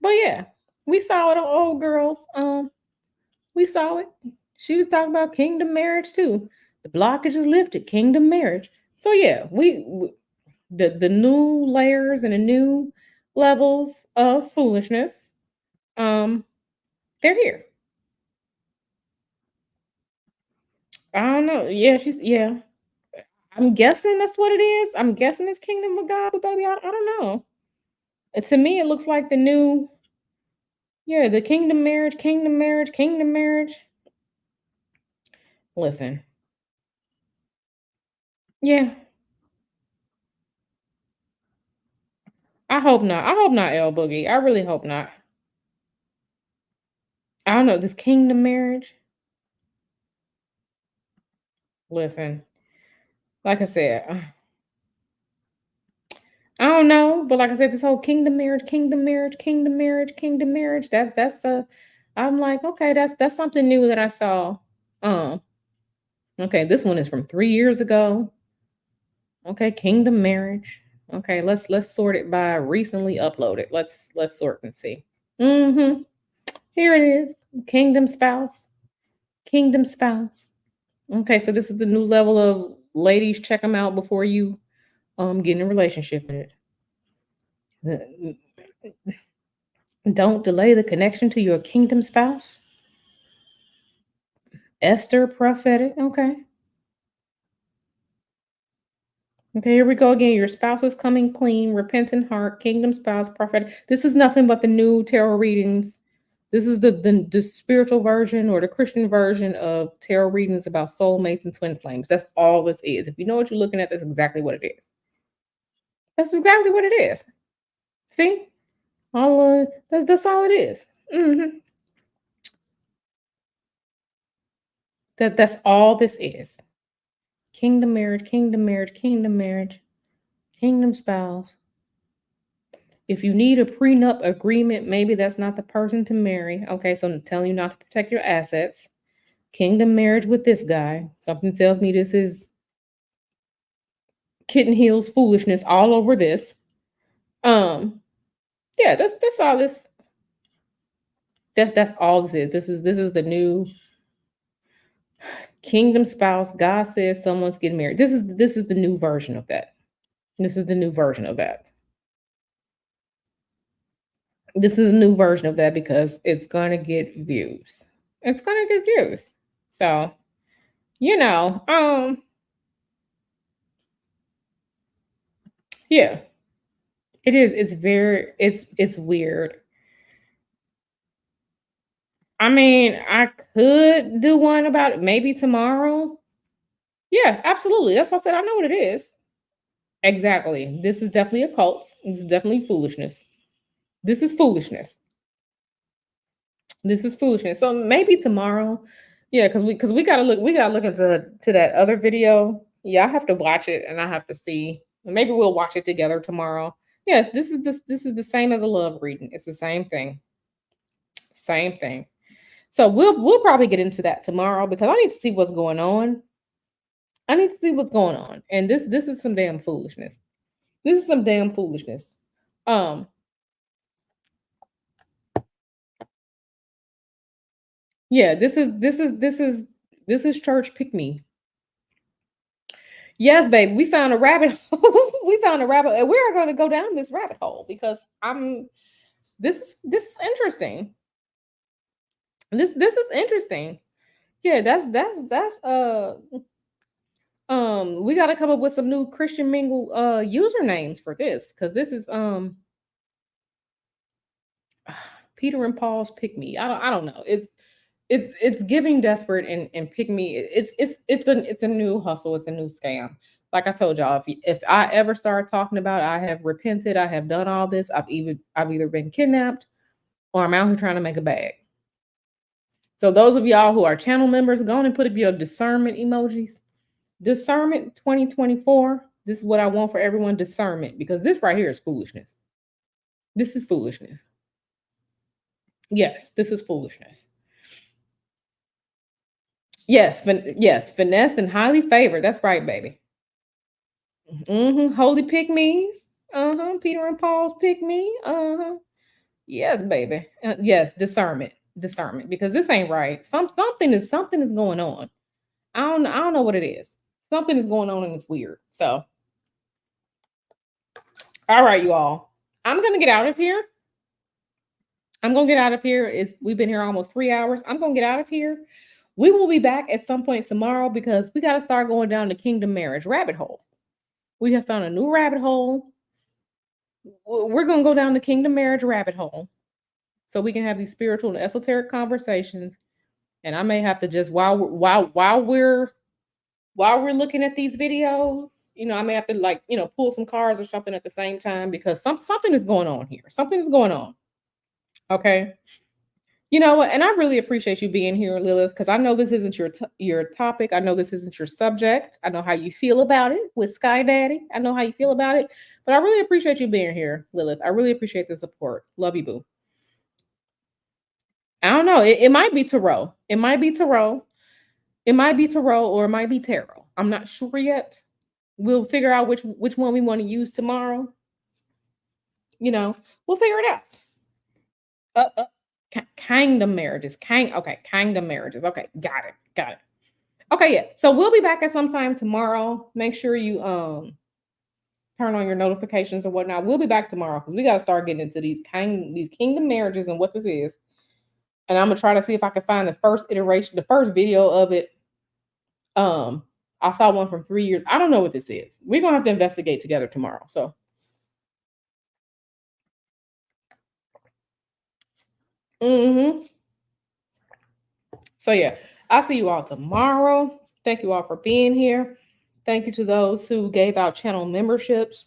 But yeah, we saw it on old girls. We saw it. She was talking about kingdom marriage too. The blockage is lifted, kingdom marriage. So yeah, we the new layers and the new levels of foolishness. Um, they're here. I don't know. Yeah, yeah. I'm guessing that's what it is. I'm guessing it's kingdom of God, but baby, I don't know. To me, it looks like the new, yeah, the kingdom marriage, kingdom marriage, kingdom marriage. Listen, yeah, I hope not. I hope not, L Boogie. I really hope not. I don't know this kingdom marriage. Listen, like I said, I don't know, but like I said, this whole kingdom marriage, kingdom marriage, kingdom marriage, kingdom marriage. That's a. I'm like, okay, that's something new that I saw. Um, okay, this one is from 3 years ago. Okay, kingdom marriage. Okay, let's sort it by recently uploaded. Let's sort and see. Mm-hmm. Here it is. Kingdom spouse. Kingdom spouse. Okay, so this is the new level of ladies. Check them out before you get in a relationship with it. Don't delay the connection to your kingdom spouse. Esther prophetic. Okay. Okay, here we go again. Your spouse is coming clean, repentant heart, kingdom spouse, prophetic. This is nothing but the new tarot readings. This is the spiritual version or the Christian version of tarot readings about soulmates and twin flames. That's all this is. If you know what you're looking at, that's exactly what it is. That's exactly what it is. See? All that's all it is. That's all this is. Kingdom marriage, kingdom marriage, kingdom marriage, kingdom spouse. If you need a prenup agreement, maybe that's not the person to marry. Okay, so I'm telling you not to protect your assets. Kingdom marriage with this guy. Something tells me this is kitten heels foolishness all over this. Um, yeah, that's all this. That's all this is. This is the new kingdom spouse. God says someone's getting married. This is the new version of that. This is the new version of that. This is a new version of that because it's gonna get views. It's gonna get views. So, you know, yeah, it is. It's very it's weird. I mean, I could do one about it maybe tomorrow. Yeah, absolutely. That's what I said. I know what it is. Exactly. This is definitely a cult. This is definitely foolishness. This is foolishness. This is foolishness. So maybe tomorrow. Yeah, because we gotta look into that other video. Yeah, I have to watch it and I have to see. Maybe we'll watch it together tomorrow. Yes, this is the same as a love reading. It's the same thing. Same thing. So we'll probably get into that tomorrow because I need to see what's going on. I need to see what's going on. And this is some damn foolishness. This is some damn foolishness. Um, yeah, this is church pick me. Yes, baby, we found a rabbit hole. We found a rabbit, and we're going to go down this rabbit hole because this is interesting. This is interesting. Yeah, we got to come up with some new Christian Mingle usernames for this because this is Peter and Paul's pick me. I don't know. It's giving desperate and pick me. It's a new hustle. It's a new scam. Like I told y'all, if I ever start talking about it, I have repented. I have done all this. I've either been kidnapped or I'm out here trying to make a bag. So those of y'all who are channel members, go on and put up your discernment emojis. Discernment 2024. This is what I want for everyone. Discernment, because this right here is foolishness. This is foolishness. Yes, this is foolishness. Yes, yes, finesse and highly favored. That's right, baby. Holy pick me's. Peter and Paul's pick me. Yes, baby. Yes, discernment. Discernment. Because this ain't right. Something is going on. I don't know what it is. Something is going on and it's weird. So all right, you all. I'm gonna get out of here. We've been here almost 3 hours. I'm gonna get out of here. We will be back at some point tomorrow because we got to start going down the kingdom marriage rabbit hole. We have found a new rabbit hole. We're going to go down the kingdom marriage rabbit hole so we can have these spiritual and esoteric conversations. And I may have to just while we're looking at these videos, I may have to pull some cards or something at the same time because something is going on here. Something is going on. Okay. You know what? And I really appreciate you being here, Lilith, because I know this isn't your topic. I know this isn't your subject. I know how you feel about it with Sky Daddy. I know how you feel about it. But I really appreciate you being here, Lilith. I really appreciate the support. Love you, boo. I don't know. It might be tarot. It might be tarot. It might be tarot or it might be tarot. I'm not sure yet. We'll figure out which one we want to use tomorrow. We'll figure it out. Kingdom marriages. Kingdom marriages. Okay, got it. Okay, yeah. So we'll be back at some time tomorrow. Make sure you turn on your notifications and whatnot. We'll be back tomorrow because we got to start getting into these kingdom marriages and what this is. And I'm gonna try to see if I can find the first iteration, the first video of it. I saw one from 3 years. I don't know what this is. We're gonna have to investigate together tomorrow. So. So yeah, I'll see you all tomorrow. Thank you all for being here. Thank you to those who gave out channel memberships.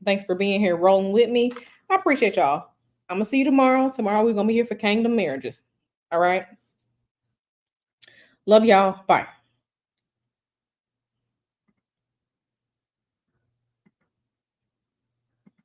Thanks for being here, rolling with me. I appreciate y'all. I'm gonna see you tomorrow. Tomorrow we're gonna be here for kingdom marriages. All right. Love y'all. Bye.